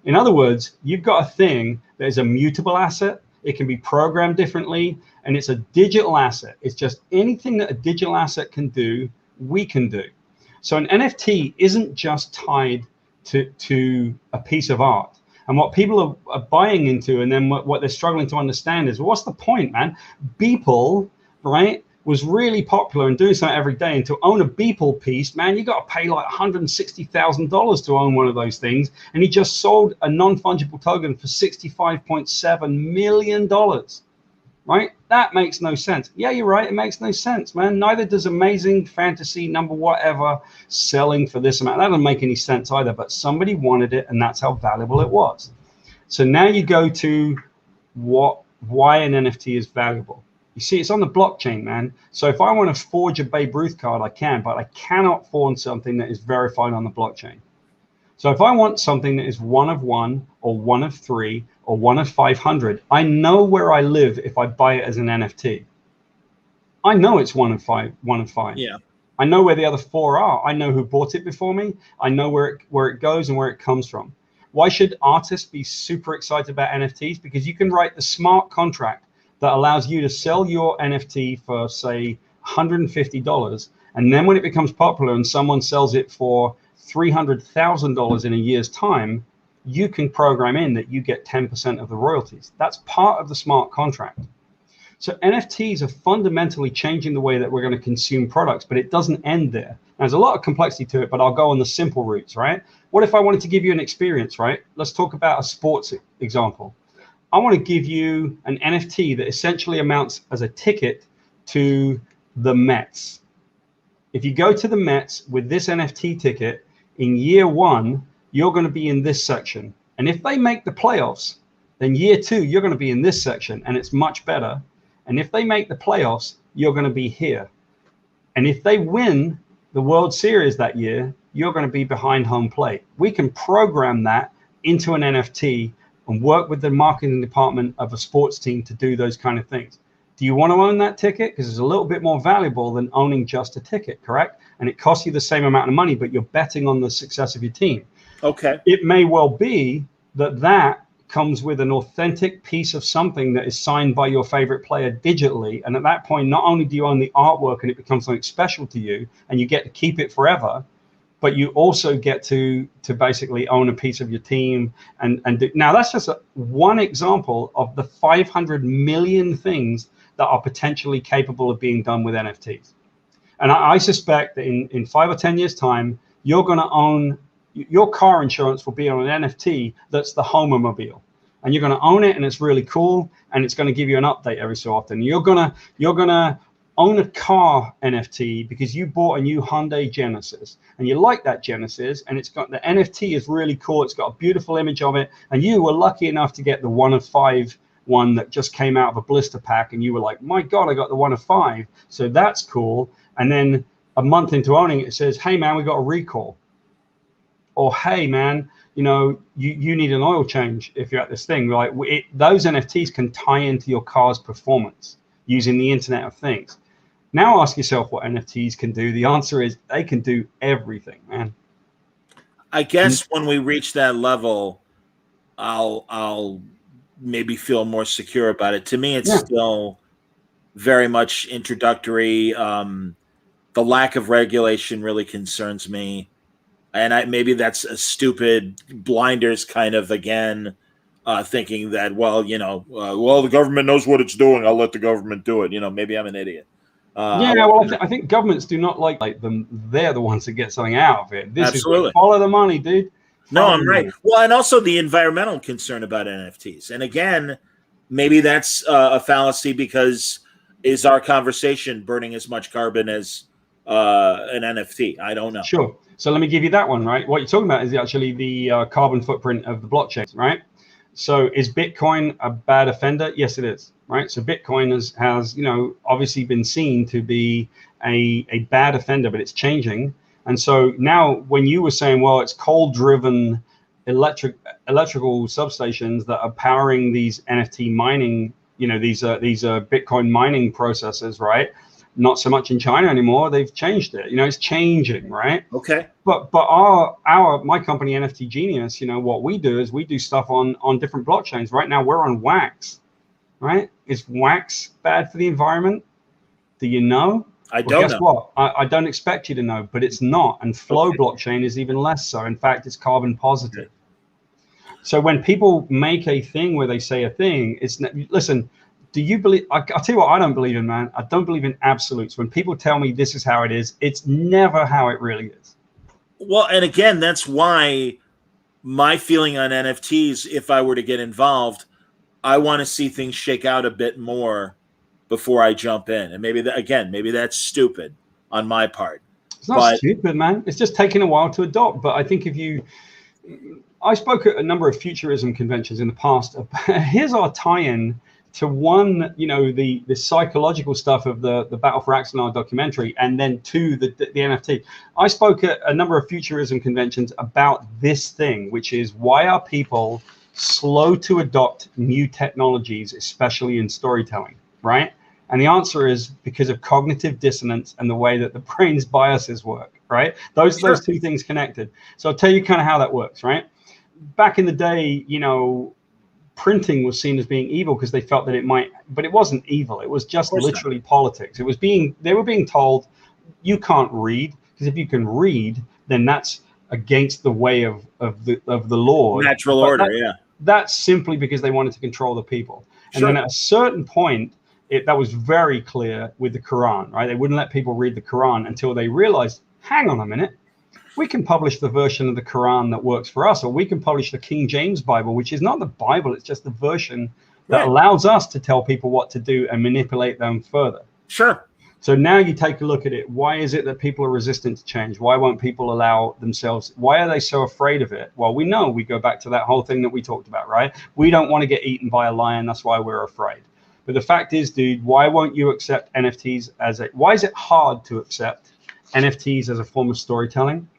In other words, you've got a thing that is a mutable asset. It can be programmed differently, and it's a digital asset. It's just anything that a digital asset can do, we can do. So an NFT isn't just tied to a piece of art. And what people are buying into, and then what they're struggling to understand is, well, what's the point, man? Beeple, right, was really popular and doing something every day. And to own a Beeple piece, man, you got to pay like $160,000 to own one of those things. And he just sold a non-fungible token for $65.7 million, right? That makes no sense. Yeah, you're right. It makes no sense, man. Neither does Amazing Fantasy number whatever selling for this amount. That doesn't make any sense either, but somebody wanted it, and that's how valuable it was. So now you go to why an NFT is valuable. You see, it's on the blockchain, man. So if I want to forge a Babe Ruth card, I can, but I cannot forge something that is verified on the blockchain. So if I want something that is 1 of 1 or 1 of 3 or 1 of 500, I know where I live if I buy it as an NFT. I know it's 1 of 5, 1 of 5. Yeah. I know where the other 4 are. I know who bought it before me. I know where it goes and where it comes from. Why should artists be super excited about NFTs? Because you can write the smart contract that allows you to sell your NFT for, say, $150. And then when it becomes popular and someone sells it for $300,000 in a year's time, you can program in that you get 10% of the royalties. That's part of the smart contract. So NFTs are fundamentally changing the way that we're going to consume products, but it doesn't end there. There's a lot of complexity to it, but I'll go on the simple routes, right? What if I wanted to give you an experience, right? Let's talk about a sports example. I want to give you an NFT that essentially amounts as a ticket to the Mets. If you go to the Mets with this NFT ticket, in year 1, you're going to be in this section. And if they make the playoffs, then year 2, you're going to be in this section, and it's much better. And if they make the playoffs, you're going to be here. And if they win the World Series that year, you're going to be behind home plate. We can program that into an NFT and work with the marketing department of a sports team to do those kind of things. Do you want to own that ticket? Because it's a little bit more valuable than owning just a ticket, correct? And it costs you the same amount of money, but you're betting on the success of your team. Okay. It may well be that comes with an authentic piece of something that is signed by your favorite player digitally. And at that point, not only do you own the artwork and it becomes something special to you and you get to keep it forever, but you also get to basically own a piece of your team. Now that's just one example of the 500 million things that are potentially capable of being done with NFTs. And I suspect that in 5 or 10 years time, you're going to own, your car insurance will be on an NFT that's the Homermobile, and you're going to own it, and it's really cool, and it's going to give you an update every so often. You're gonna own a car NFT because you bought a new Hyundai Genesis, and you like that Genesis, and it's got the NFT is really cool. It's got a beautiful image of it, and you were lucky enough to get the 1 of 5 one that just came out of a blister pack, and you were like, my God, I got the 1 of 5. So that's cool. And then a month into owning it, it says, hey man, we got a recall. Or, hey, man, you need an oil change if you're at this thing. Like those NFTs can tie into your car's performance using the Internet of Things. Now ask yourself what NFTs can do. The answer is they can do everything, man. I guess when we reach that level, I'll maybe feel more secure about it. To me, it's still very much introductory. The lack of regulation really concerns me. And maybe that's a stupid blinders kind of, again, thinking that, well, the government knows what it's doing. I'll let the government do it. Maybe I'm an idiot. I think governments do not like them. They're the ones that get something out of it. This Absolutely. is follow the money, dude. No, I'm right. Well, and also the environmental concern about NFTs. And again, maybe that's a fallacy, because is our conversation burning as much carbon as an NFT? I don't know. Sure. So let me give you that one, right? What you're talking about is actually the carbon footprint of the blockchain, right? So is Bitcoin a bad offender? Yes, it is, right? So Bitcoin has obviously been seen to be a bad offender, but it's changing. And so now when you were saying, well, it's coal-driven electrical substations that are powering these NFT mining, these Bitcoin mining processes, right? Not so much in China anymore. They've changed it. It's changing, right? Okay. But my company, NFT Genius, what we do is we do stuff on different blockchains. Right now we're on Wax, right? Is Wax bad for the environment? Do you know? I don't know. Guess what? I don't expect you to know, but it's not. And Flow blockchain is even less so. In fact, it's carbon positive. Okay. So when people make a thing where they say a thing, listen, do you believe? I'll tell you what I don't believe in, man. I don't believe in absolutes. When people tell me this is how it is, it's never how it really is. Well, and again, that's why my feeling on NFTs, if I were to get involved, I want to see things shake out a bit more before I jump in. And maybe that's stupid on my part. It's not stupid, man. It's just taking a while to adopt. But I think I spoke at a number of futurism conventions in the past. Here's our tie-in to one, the psychological stuff of the Battle for Axanar documentary, and then to the NFT. I spoke at a number of futurism conventions about this thing, which is, why are people slow to adopt new technologies, especially in storytelling, right? And the answer is because of cognitive dissonance and the way that the brain's biases work, right? Those two things connected. So I'll tell you kind of how that works, right? Back in the day, printing was seen as being evil because they felt that it might, but it wasn't evil. It was just literally politics. They were being told, you can't read, because if you can read, then that's against the way of the law. Natural order, That's simply because they wanted to control the people. And then at a certain point, that was very clear with the Quran, right? They wouldn't let people read the Quran until they realized, hang on a minute. We can publish the version of the Quran that works for us, or we can publish the King James Bible, which is not the Bible, it's just the version that allows us to tell people what to do and manipulate them further. Sure. So now you take a look at it. Why is it that people are resistant to change? Why won't people allow themselves? Why are they so afraid of it? Well, we know, we go back to that whole thing that we talked about, right? We don't want to get eaten by a lion. That's why we're afraid. But the fact is, dude, why won't you accept NFTs why is it hard to accept NFTs as a form of storytelling?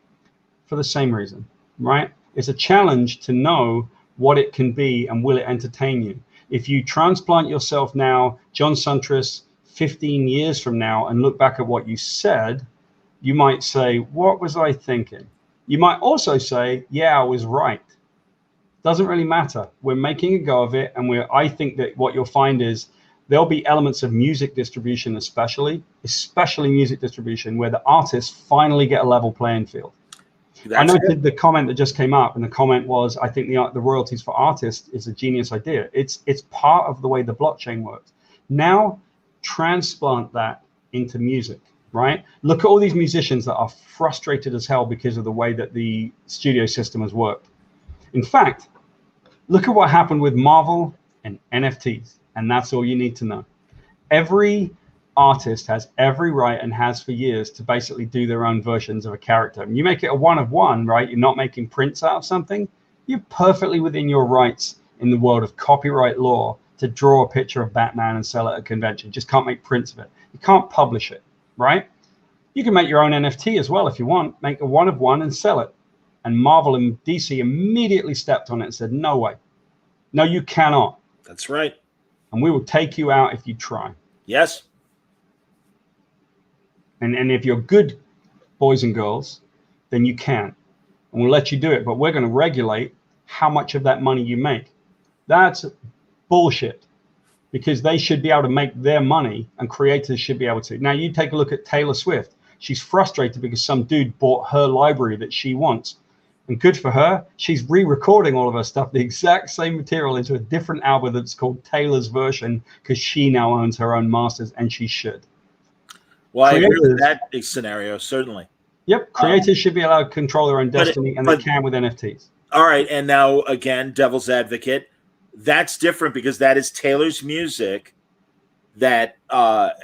For the same reason, right? It's a challenge to know what it can be and will it entertain you. If you transplant yourself now, John Suntress, 15 years from now, and look back at what you said, you might say, what was I thinking? You might also say, yeah, I was right. Doesn't really matter. We're making a go of it. And I think that what you'll find is there'll be elements of music distribution, especially music distribution, where the artists finally get a level playing field. I noted the comment that just came up, and the comment was, I think the royalties for artists is a genius idea. It's part of the way the blockchain works. Now, transplant that into music, right? Look at all these musicians that are frustrated as hell because of the way that the studio system has worked. In fact, look at what happened with Marvel and NFTs, and that's all you need to know. Every artist has every right, and has for years, to basically do their own versions of a character. And you make it a one of one, right? You're not making prints out of something. You're perfectly within your rights in the world of copyright law to draw a picture of Batman and sell it at a convention. Just can't make prints of it. You can't publish it, right? You can make your own NFT as well if you want. Make a one of one and sell it. And Marvel and DC immediately stepped on it and said, no way. No, you cannot. That's right. And we will take you out if you try. Yes. And if you're good boys and girls, then you can. And we'll let you do it. But we're going to regulate how much of that money you make. That's bullshit, because they should be able to make their money, and creators should be able to. Now, you take a look at Taylor Swift. She's frustrated because some dude bought her library that she wants. And good for her. She's re-recording all of her stuff, the exact same material, into a different album that's called Taylor's version, because she now owns her own masters, and she should. Well, I agree with that scenario, certainly. Yep, creators should be allowed to control their own destiny, and they can with NFTs. All right, and now, again, devil's advocate, that's different because that is Taylor's music that, I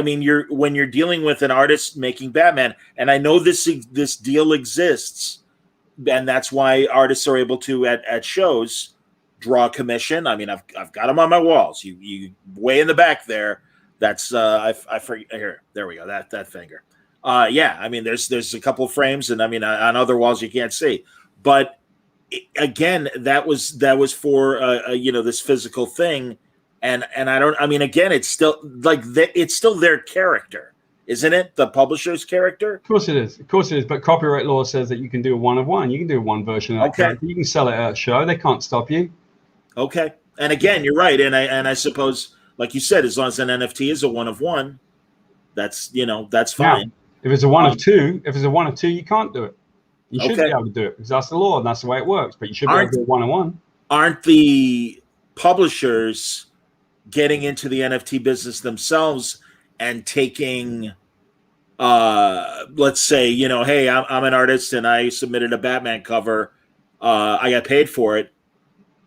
mean, when you're dealing with an artist making Batman, and I know this deal exists, and that's why artists are able to, at shows, draw a commission. I mean, I've got them on my walls. You way in the back there. That's I forget here. There we go. That finger. Yeah. I mean, there's a couple of frames, and I mean on other walls you can't see. But again, that was for this physical thing, and I don't. I mean, again, it's still like it's still their character, isn't it? The publisher's character. Of course it is. Of course it is. But copyright law says that you can do a one of one. You can do one version of that character. You can sell it at a show. They can't stop you. Okay. And again, you're right. And I suppose, like you said, as long as an NFT is a one of one, that's fine. Now, if it's a one of two, you can't do it. You should be able to do it because that's the law and that's the way it works. But you should be able to do a one on one. Aren't the publishers getting into the NFT business themselves and taking, let's say, hey, I'm an artist and I submitted a Batman cover, I got paid for it,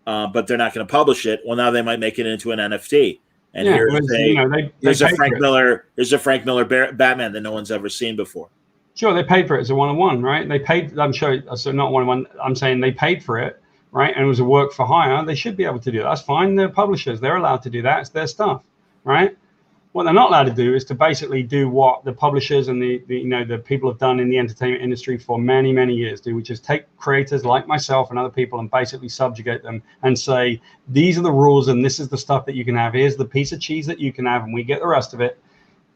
but they're not going to publish it. Well, now they might make it into an NFT. And here's a Frank Miller Batman that no one's ever seen before. Sure, they paid for it as a one-on-one, right? They paid. I'm sure. So not one-on-one. I'm saying they paid for it, right? And it was a work for hire. They should be able to do that. That's fine. They're publishers. They're allowed to do that. It's their stuff, right? What they're not allowed to do is to basically do what the publishers and the people have done in the entertainment industry for many, many years do, which is take creators like myself and other people and basically subjugate them and say, these are the rules and this is the stuff that you can have. Here's the piece of cheese that you can have and we get the rest of it.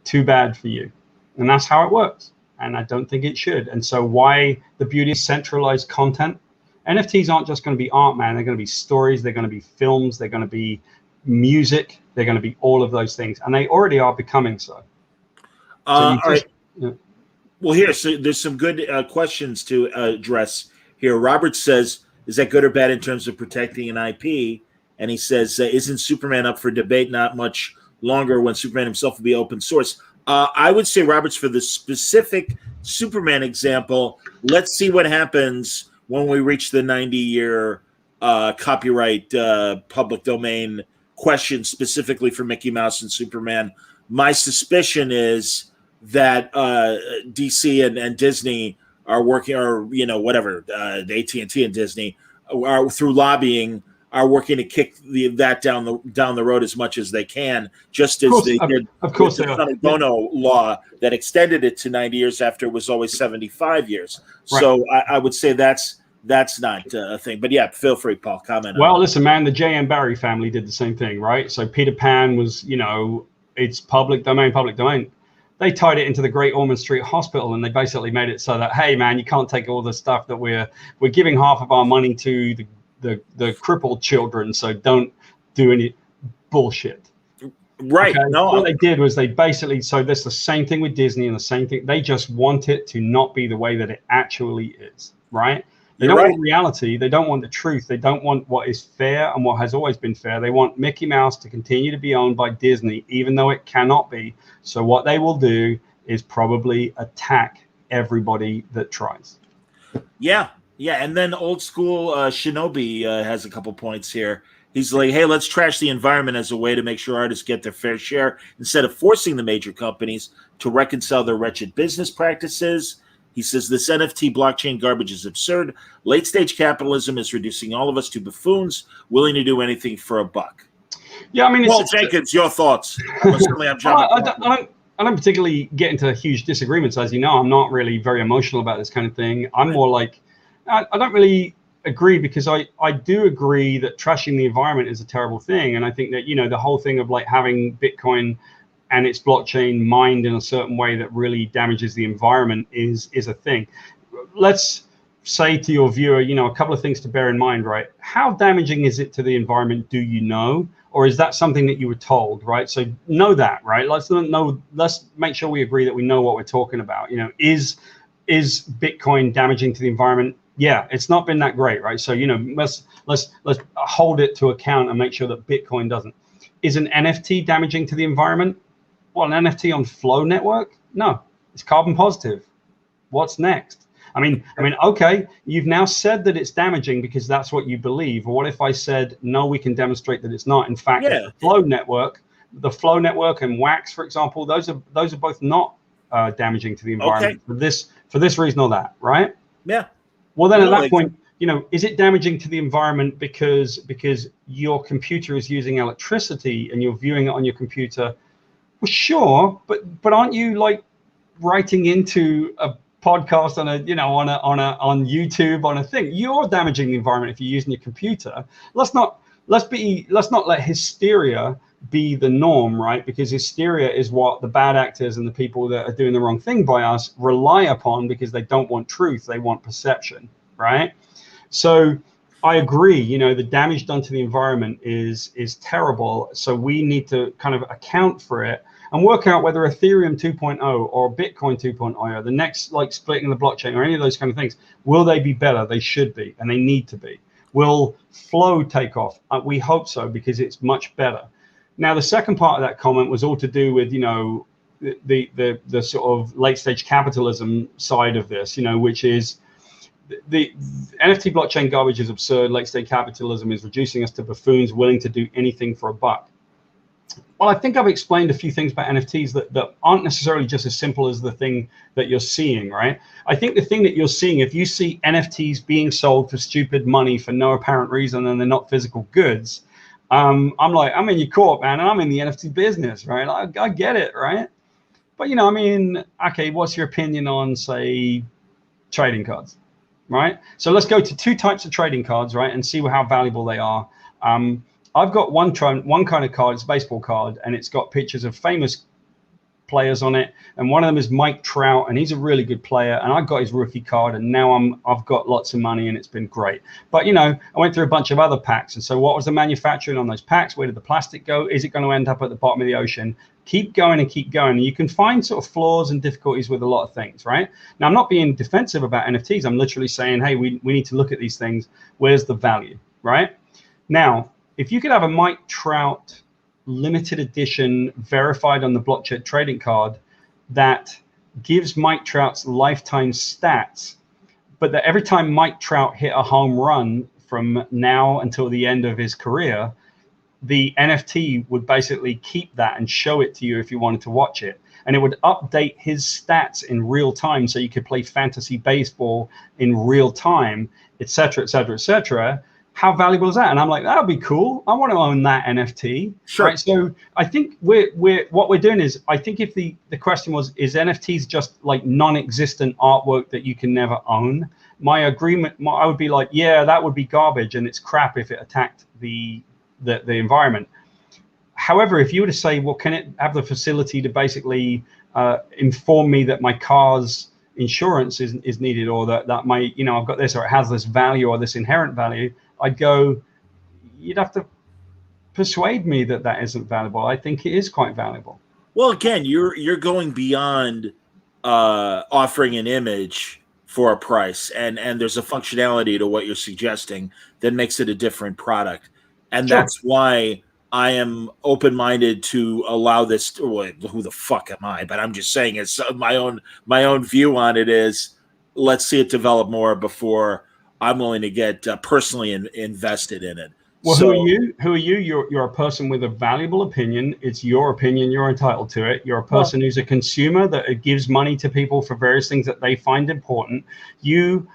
Too bad for you. And that's how it works. And I don't think it should. And so why the beauty of centralized content? NFTs aren't just going to be art, man. They're going to be stories. They're going to be films. They're going to be music. They're going to be all of those things, and they already are becoming so. All right. Yeah. Well, here, so there's some good questions to address here. Robert says, is that good or bad in terms of protecting an IP? And he says, isn't Superman up for debate? Not much longer when Superman himself will be open source. I would say, Roberts, for the specific Superman example, let's see what happens when we reach the 90-year copyright public domain question specifically for Mickey Mouse and Superman. My suspicion is that DC and Disney are working, or whatever, the AT&T and Disney are through lobbying are working to kick that down the road as much as they can, just as they did with the Sonny Bono law that extended it to 90 years after it was always 75 years. Right. So I would say that's not a thing. But yeah, feel free, Paul, comment. Well, listen, man, the J.M. Barrie family did the same thing, right? So Peter Pan was, it's public domain. They tied it into the Great Ormond Street Hospital, and they basically made it so that, hey, man, you can't take all the stuff that we're giving half of our money to the crippled children, so don't do any bullshit. Right. Okay? No. What they did was they basically, so that's the same thing with Disney and the same thing. They just want it to not be the way that it actually is, right? They don't want reality. They don't want the truth. They don't want what is fair and what has always been fair. They want Mickey Mouse to continue to be owned by Disney, even though it cannot be. So what they will do is probably attack everybody that tries. Yeah. Yeah. And then old school Shinobi has a couple points here. He's like, hey, let's trash the environment as a way to make sure artists get their fair share instead of forcing the major companies to reconcile their wretched business practices. He says this NFT blockchain garbage is absurd. Late-stage capitalism is reducing all of us to buffoons willing to do anything for a buck. Yeah, I mean, Paul Jenkins, your thoughts? I don't particularly get into huge disagreements, as you know. I'm not really very emotional about this kind of thing. I'm more like, I don't really agree, because I do agree that trashing the environment is a terrible thing, and I think that the whole thing of like having Bitcoin and its blockchain mined in a certain way that really damages the environment is a thing. Let's say to your viewer, a couple of things to bear in mind, right? How damaging is it to the environment? Do you know? Or is that something that you were told, right? So know that, right? Let's make sure we agree that we know what we're talking about. Is Bitcoin damaging to the environment? Yeah, it's not been that great, right? So, let's hold it to account and make sure that Bitcoin doesn't. Is an NFT damaging to the environment? Well, an NFT on Flow Network? No, it's carbon positive. What's next? I mean, okay, you've now said that it's damaging because that's what you believe. Or what if I said, no, we can demonstrate that it's not. In fact, the Flow Network and Wax, for example, those are both not damaging to the environment for this reason or that, right? Yeah. Well, then at that point, is it damaging to the environment because your computer is using electricity and you're viewing it on your computer? Well, sure, but aren't you like writing into a podcast on on YouTube on a thing? You're damaging the environment if you're using your computer. Let's not let hysteria be the norm, right? Because hysteria is what the bad actors and the people that are doing the wrong thing by us rely upon, because they don't want truth, they want perception, right? So I agree, the damage done to the environment is terrible. So we need to kind of account for it and work out whether Ethereum 2.0 or Bitcoin 2.0 or the next like splitting the blockchain or any of those kind of things, will they be better? They should be, and they need to be. Will Flow take off? We hope so, because it's much better. Now, the second part of that comment was all to do with, the sort of late stage capitalism side of this, which is the NFT blockchain garbage is absurd. Late stage capitalism is reducing us to buffoons willing to do anything for a buck. Well, I think I've explained a few things about NFTs that aren't necessarily just as simple as the thing that you're seeing, right? I think the thing that you're seeing, if you see NFTs being sold for stupid money for no apparent reason and they're not physical goods, I'm like, I'm in your court, man, and I'm in the NFT business, right? I get it, right? But, okay, what's your opinion on, say, trading cards, right? So let's go to two types of trading cards, right, and see how valuable they are. I've got one kind of card, it's a baseball card, and it's got pictures of famous players on it, and one of them is Mike Trout, and he's a really good player, and I got his rookie card, and now I've got lots of money, and it's been great. But I went through a bunch of other packs, and so what was the manufacturing on those packs? Where did the plastic go? Is it going to end up at the bottom of the ocean? Keep going and keep going. And you can find sort of flaws and difficulties with a lot of things, right? Now, I'm not being defensive about NFTs. I'm literally saying, hey, we need to look at these things. Where's the value, right? Now, if you could have a Mike Trout limited edition verified on the blockchain trading card that gives Mike Trout's lifetime stats, but that every time Mike Trout hit a home run from now until the end of his career, the NFT would basically keep that and show it to you if you wanted to watch it. And it would update his stats in real time so you could play fantasy baseball in real time, et cetera, et cetera, et cetera. How valuable is that? And I'm like, that would be cool. I want to own that NFT. Sure. Right? So I think what we're doing is, I think if the question was, is NFTs just like non-existent artwork that you can never own? My agreement, I would be like, yeah, that would be garbage and it's crap if it attacked the environment. However, if you were to say, well, can it have the facility to basically inform me that my car's insurance is needed, or that my, I've got this, or it has this value or this inherent value, I'd go, you'd have to persuade me that that isn't valuable. I think it is quite valuable. Well, again, you're going beyond offering an image for a price, and there's a functionality to what you're suggesting that makes it a different product. And Sure. That's why I am open-minded to allow this. Well, who the fuck am I? But I'm just saying, it's my own view on it is, let's see it develop more before I'm willing to get personally invested in it. Well, so, who are you? You're a person with a valuable opinion. It's your opinion. You're entitled to it. You're a person who's a consumer that gives money to people for various things that they find important. You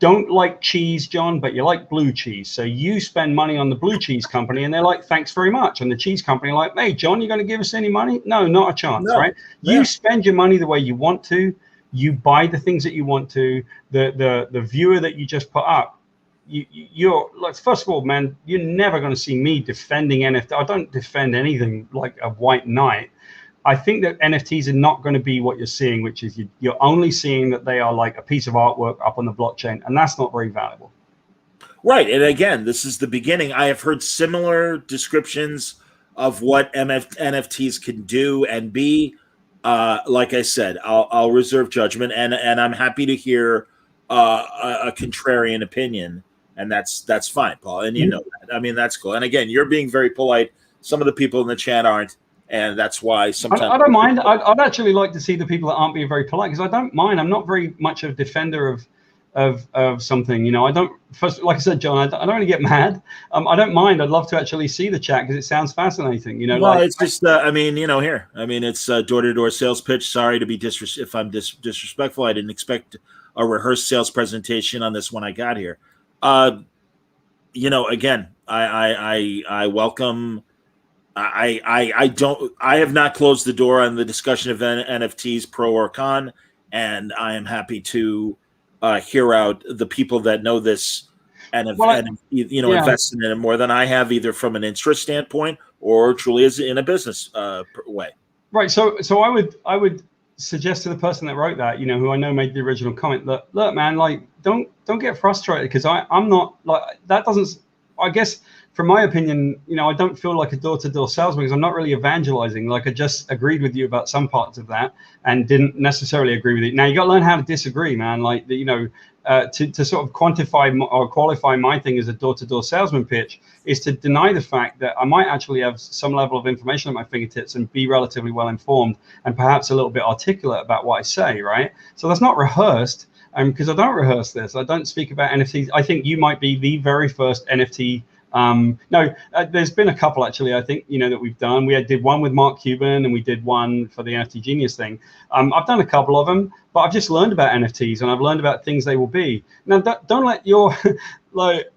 don't like cheese, John, but you like blue cheese. So you spend money on the blue cheese company and they're like, thanks very much. And the cheese company like, hey, John, you going to give us any money? No, not a chance, No. right? Yeah. You spend your money the way you want to. You buy the things that you want to. The viewer that you just put up, you're like, first of all, man, you're never going to see me defending NFT. I don't defend anything like a white knight. I think that NFTs are not going to be what you're seeing, which is you're only seeing that they are like a piece of artwork up on the blockchain, and that's not very valuable. Right. And again, this is the beginning. I have heard similar descriptions of what NFTs can do and be. Like I said, I'll reserve judgment, and I'm happy to hear a contrarian opinion, and that's fine, Paul. And you know that. I mean, that's cool. And again, you're being very polite. Some of the people in the chat aren't. And that's why sometimes I don't mind. I'd actually like to see the people that aren't being very polite, because I don't mind. I'm not very much of a defender of something. I don't. First, like I said, John, I don't really get mad. I don't mind. I'd love to actually see the chat because it sounds fascinating. Well, it's just. Here. I mean, it's door-to-door sales pitch. Sorry to be if I'm disrespectful. I didn't expect a rehearsed sales presentation on this when I got here. Again, I welcome. I have not closed the door on the discussion of NFTs, pro or con, and I am happy to hear out the people that know this and invest in it more than I have, either from an interest standpoint or truly as in a business way. Right. So I would suggest to the person that wrote that, who I know made the original comment, that look, man, like don't get frustrated, because I'm not like that. Doesn't, I guess, from my opinion, I don't feel like a door-to-door salesman, because I'm not really evangelizing. Like, I just agreed with you about some parts of that and didn't necessarily agree with it. Now you got to learn how to disagree, man. Like, to sort of quantify or qualify my thing as a door-to-door salesman pitch is to deny the fact that I might actually have some level of information at my fingertips and be relatively well informed and perhaps a little bit articulate about what I say, right? So that's not rehearsed, because I don't rehearse this. I don't speak about NFTs. I think you might be the very first NFT. There's been a couple actually, I think, that we've done. We did one with Mark Cuban, and we did one for the NFT Genius thing. I've done a couple of them, but I've just learned about NFTs, and I've learned about things they will be. Now, don't let your, like,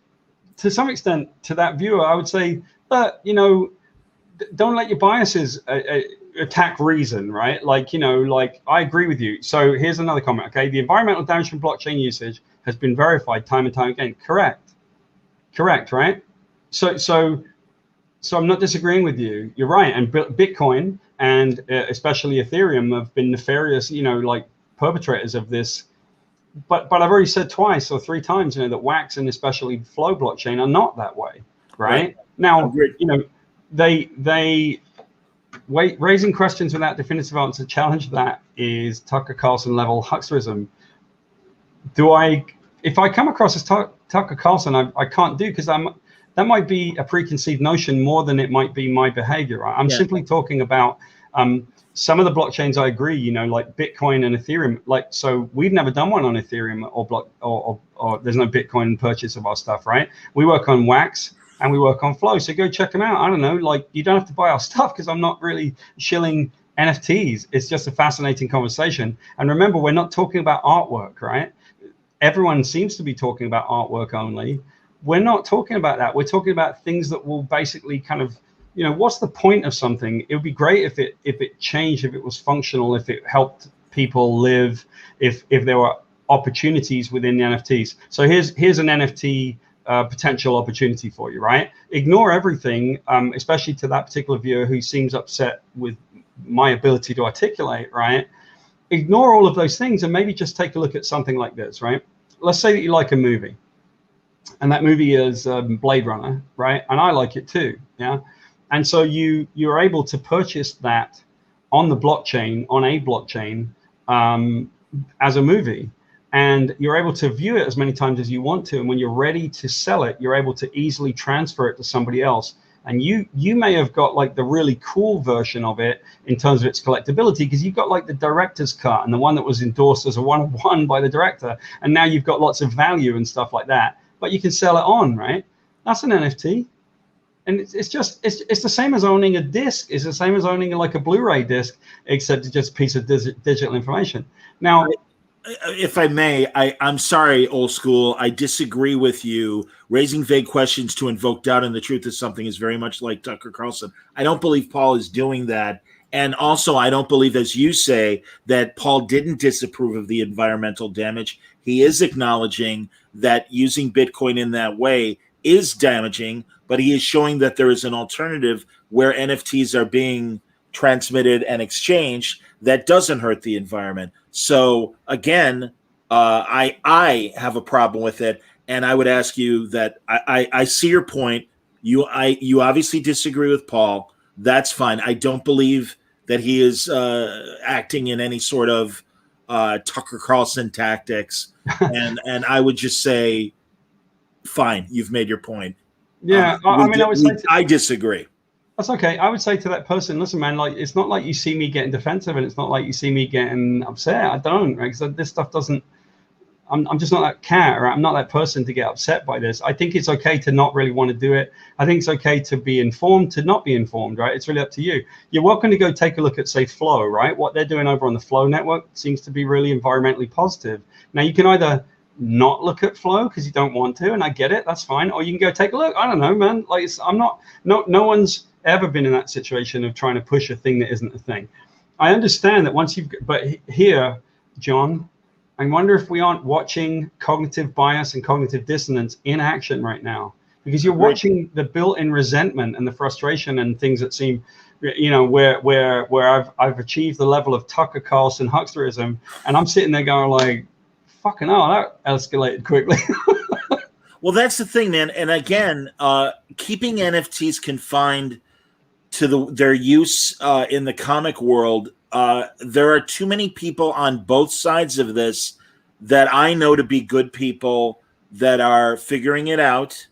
to some extent, to that viewer, I would say that, don't let your biases attack reason, right? Like, I agree with you. So here's another comment, okay? The environmental damage from blockchain usage has been verified time and time again. Correct, right? So I'm not disagreeing with you. You're right. And Bitcoin and especially Ethereum have been nefarious, like perpetrators of this. But I've already said twice or three times, that Wax and especially Flow blockchain are not that way, right? Now, they raising questions without definitive answer. Challenge that is Tucker Carlson level hucksterism. If I come across as Tucker Carlson, I can't do, because that might be a preconceived notion more than it might be my behavior. Right? I'm simply talking about Some of the blockchains, I agree, like Bitcoin and Ethereum, so we've never done one on Ethereum or there's no Bitcoin purchase of our stuff, right? We work on Wax and we work on Flow. So go check them out. I don't know, like you don't have to buy our stuff because I'm not really shilling NFTs. It's just a fascinating conversation. And remember, we're not talking about artwork, right? Everyone seems to be talking about artwork only. We're not talking about that. We're talking about things that will basically kind of, what's the point of something? It would be great if it changed, if it was functional, if it helped people live, if there were opportunities within the NFTs. So here's an NFT potential opportunity for you, right? Ignore everything, especially to that particular viewer who seems upset with my ability to articulate, right? Ignore all of those things and maybe just take a look at something like this, right? Let's say that you like a movie, and that movie is Blade Runner, right? And I like it too, yeah? And so you're able to purchase that on the blockchain, on a blockchain, as a movie. And you're able to view it as many times as you want to. And when you're ready to sell it, you're able to easily transfer it to somebody else. And you may have got like the really cool version of it in terms of its collectability, because you've got like the director's cut and the one that was endorsed as a one-of-one by the director. And now you've got lots of value and stuff like that. But you can sell it on, right? That's an NFT. And it's the same as owning a disc. It's the same as owning like a Blu-ray disc, except it's just a piece of digital information. Now, if I may, I'm sorry, old school. I disagree with you. Raising vague questions to invoke doubt in the truth of something is very much like Tucker Carlson. I don't believe Paul is doing that. And also, I don't believe, as you say, that Paul didn't disapprove of the environmental damage. He is acknowledging that using Bitcoin in that way is damaging, but he is showing that there is an alternative where NFTs are being transmitted and exchanged that doesn't hurt the environment. So again, I have a problem with it, and I would ask you that I see your point. You obviously disagree with Paul. That's fine. I don't believe that he is acting in any sort of Tucker Carlson tactics, and I would just say, fine, you've made your point. Yeah, I disagree. That's okay. I would say to that person, listen, man, like, it's not like you see me getting defensive, and it's not like you see me getting upset. I don't, right? Because this stuff doesn't, I'm just not that cat, right? I'm not that person to get upset by this. I think it's okay to not really want to do it. I think it's okay to be informed, to not be informed, right? It's really up to you. You're welcome to go take a look at, say, Flow, right? What they're doing over on the Flow network seems to be really environmentally positive. Now, you can either not look at Flow because you don't want to, and I get it, that's fine. Or you can go take a look. I don't know, man. Like, no one's ever been in that situation of trying to push a thing that isn't a thing. I understand that but here, John, I wonder if we aren't watching cognitive bias and cognitive dissonance in action right now, because you're watching the built-in resentment and the frustration and things that seem, where I've achieved the level of Tucker Carlson hucksterism, and I'm sitting there going like, fucking hell, that escalated quickly. Well, that's the thing, man. And again, keeping NFTs confined to their use in the comic world, there are too many people on both sides of this that I know to be good people that are figuring it out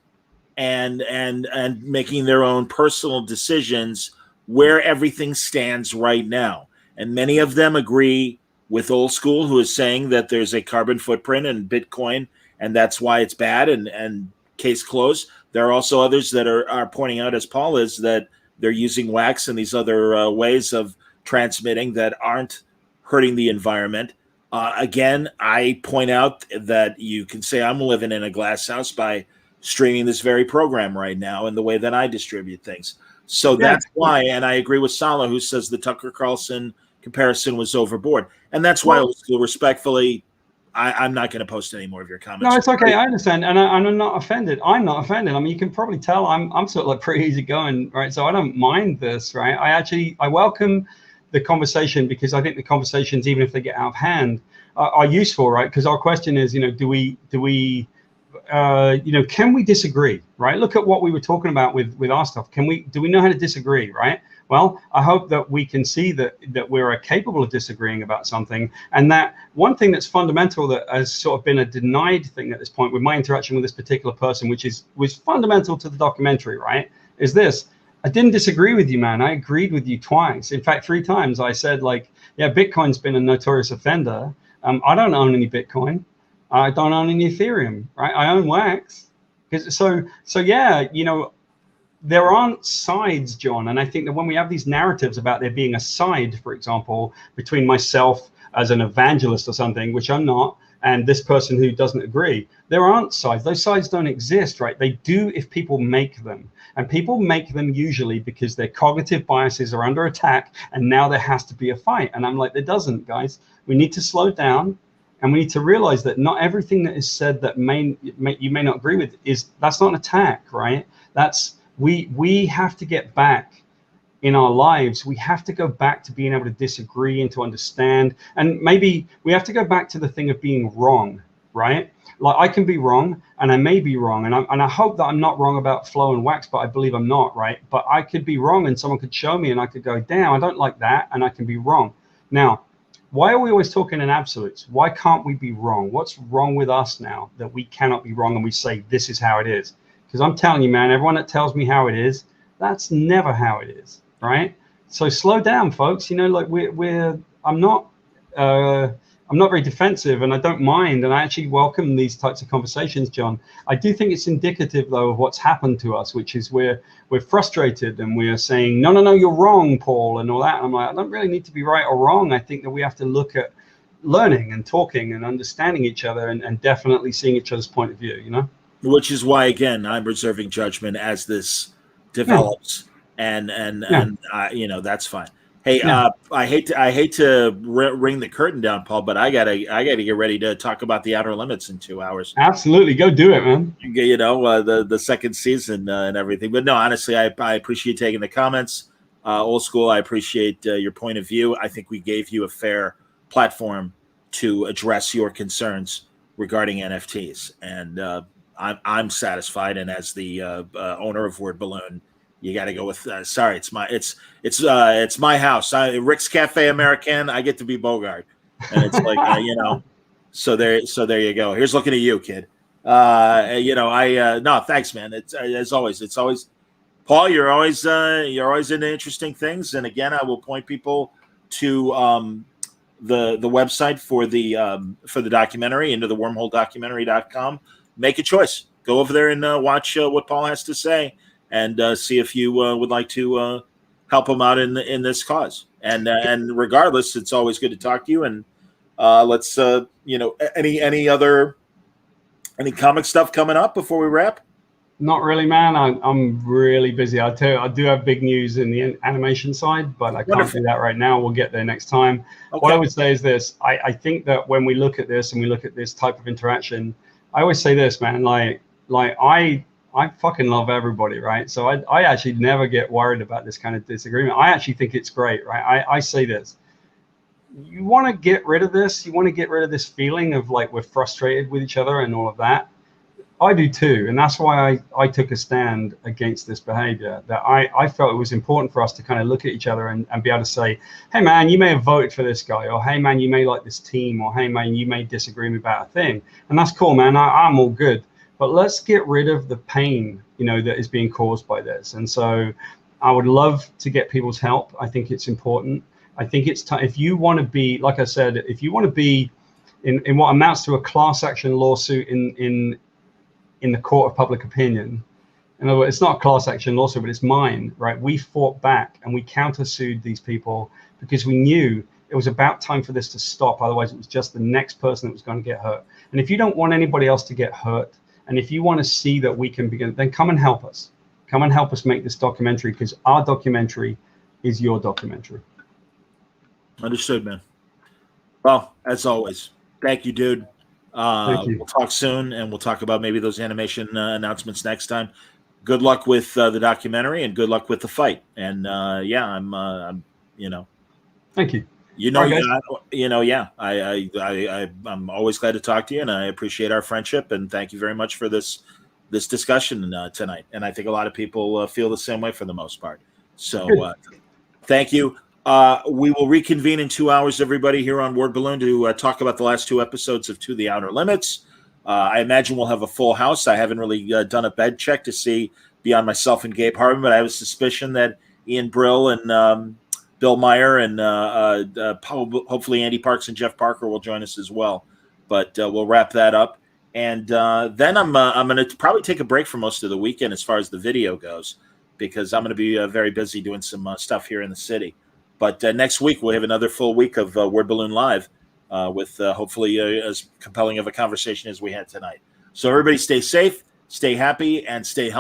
and making their own personal decisions where everything stands right now. And many of them agree with old school, who is saying that there's a carbon footprint in Bitcoin, and that's why it's bad, and case closed. There are also others that are pointing out, as Paul is, that they're using wax and these other ways of transmitting that aren't hurting the environment. Again, I point out that you can say I'm living in a glass house by streaming this very program right now and the way that I distribute things. So that's why, and I agree with Salah, who says the Tucker Carlson comparison was overboard. And that's why, old school, respectfully, I'm not going to post any more of your comments. No, it's okay. I understand. And I'm not offended. I'm not offended. I mean, you can probably tell I'm sort of like pretty easygoing, right? So I don't mind this, right? I welcome the conversation, because I think the conversations, even if they get out of hand, are useful, right? Because our question is, can we disagree, right? Look at what we were talking about with our stuff. Do we know how to disagree, right? Well, I hope that we can see that we're capable of disagreeing about something. And that one thing that's fundamental that has sort of been a denied thing at this point with my interaction with this particular person, which was fundamental to the documentary, right, is this. I didn't disagree with you, man. I agreed with you twice. In fact, 3 times. I said, like, yeah, Bitcoin's been a notorious offender. I don't own any Bitcoin. I don't own any Ethereum, right? I own Wax. So yeah, there aren't sides, John. And I think that when we have these narratives about there being a side, for example, between myself as an evangelist or something, which I'm not, and this person who doesn't agree, there aren't sides. Those sides don't exist, right? They do if people make them. And people make them usually because their cognitive biases are under attack, and now there has to be a fight. And I'm like, there doesn't, guys. We need to slow down, and we need to realize that not everything that is said that you may not agree with that's not an attack, right? We have to get back in our lives. We have to go back to being able to disagree and to understand. And maybe we have to go back to the thing of being wrong, right? Like, I can be wrong, and I may be wrong. And I hope that I'm not wrong about Flow and Wax, but I believe I'm not, right? But I could be wrong, and someone could show me, and I could go, damn, I don't like that. And I can be wrong. Now, why are we always talking in absolutes? Why can't we be wrong? What's wrong with us now that we cannot be wrong and we say, this is how it is? Because I'm telling you, man, everyone that tells me how it is, that's never how it is, right? So slow down, folks. Like I'm not very defensive, and I don't mind, and I actually welcome these types of conversations, John. I do think it's indicative, though, of what's happened to us, which is we're frustrated, and we're saying, no, you're wrong, Paul, and all that. And I'm like, I don't really need to be right or wrong. I think that we have to look at learning and talking and understanding each other, and definitely seeing each other's point of view, Which is why, again, I'm reserving judgment as this develops, and that's fine. Hey, I hate to ring the curtain down, Paul, but I gotta get ready to talk about the Outer Limits in 2 hours. Absolutely, go do it, man. The second season and everything. But no, honestly, I appreciate taking the comments. Old school, I appreciate your point of view. I think we gave you a fair platform to address your concerns regarding NFTs, and I'm satisfied. And as the owner of Word Balloon, you got to go with. Sorry, it's my house. Rick's Cafe American. I get to be Bogart, and it's like So there you go. Here's looking at you, kid. No, thanks, man. It's always Paul. You're always into interesting things. And again, I will point people to the website for the documentary, into the wormholedocumentary.com. Make a choice. Go over there and watch what Paul has to say, and see if you would like to help him out in this cause. And regardless, it's always good to talk to you. And let's any comic stuff coming up before we wrap? Not really, man. I'm really busy. I tell you, I do have big news in the animation side, but I can't do that right now. We'll get there next time. Okay. What I would say is this: I think that when we look at this and we look at this type of interaction, I always say this, man. Like I fucking love everybody, right? So I actually never get worried about this kind of disagreement. I actually think it's great, right? I say this. You want to get rid of this. You want to get rid of this feeling of like we're frustrated with each other and all of that. I do too. And that's why I took a stand against this behavior, that I felt it was important for us to kind of look at each other and be able to say, hey, man, you may have voted for this guy, or hey, man, you may like this team, or hey, man, you may disagree about a thing. And that's cool, man. I'm all good. But let's get rid of the pain, that is being caused by this. And so I would love to get people's help. I think it's important. I think it's time. If you want to be, like I said, if you want to be in what amounts to a class action lawsuit in the court of public opinion, in other words, it's not a class action lawsuit, but it's mine, right? We fought back and we countersued these people because we knew it was about time for this to stop. Otherwise, it was just the next person that was going to get hurt. And if you don't want anybody else to get hurt, and if you want to see that we can begin, then come and help us. Come and help us make this documentary, because our documentary is your documentary. Understood, man. Well, as always, thank you, dude. Thank you. We'll talk soon, and we'll talk about maybe those animation announcements next time. Good luck with the documentary, and good luck with the fight. And I'm Thank you. I'm always glad to talk to you, and I appreciate our friendship, and thank you very much for this discussion tonight. And I think a lot of people feel the same way for the most part. So thank you. We will reconvene in 2 hours, everybody, here on Word Balloon to talk about the last 2 episodes of To the Outer Limits. I imagine we'll have a full house. I haven't really done a bed check to see beyond myself and Gabe Harvin, but I have a suspicion that Ian Brill and Bill Meyer and hopefully Andy Parks and Jeff Parker will join us as well. But we'll wrap that up. And then I'm going to probably take a break for most of the weekend as far as the video goes, because I'm going to be very busy doing some stuff here in the city. But next week, we'll have another full week of Word Balloon Live with hopefully as compelling of a conversation as we had tonight. So everybody stay safe, stay happy, and stay healthy.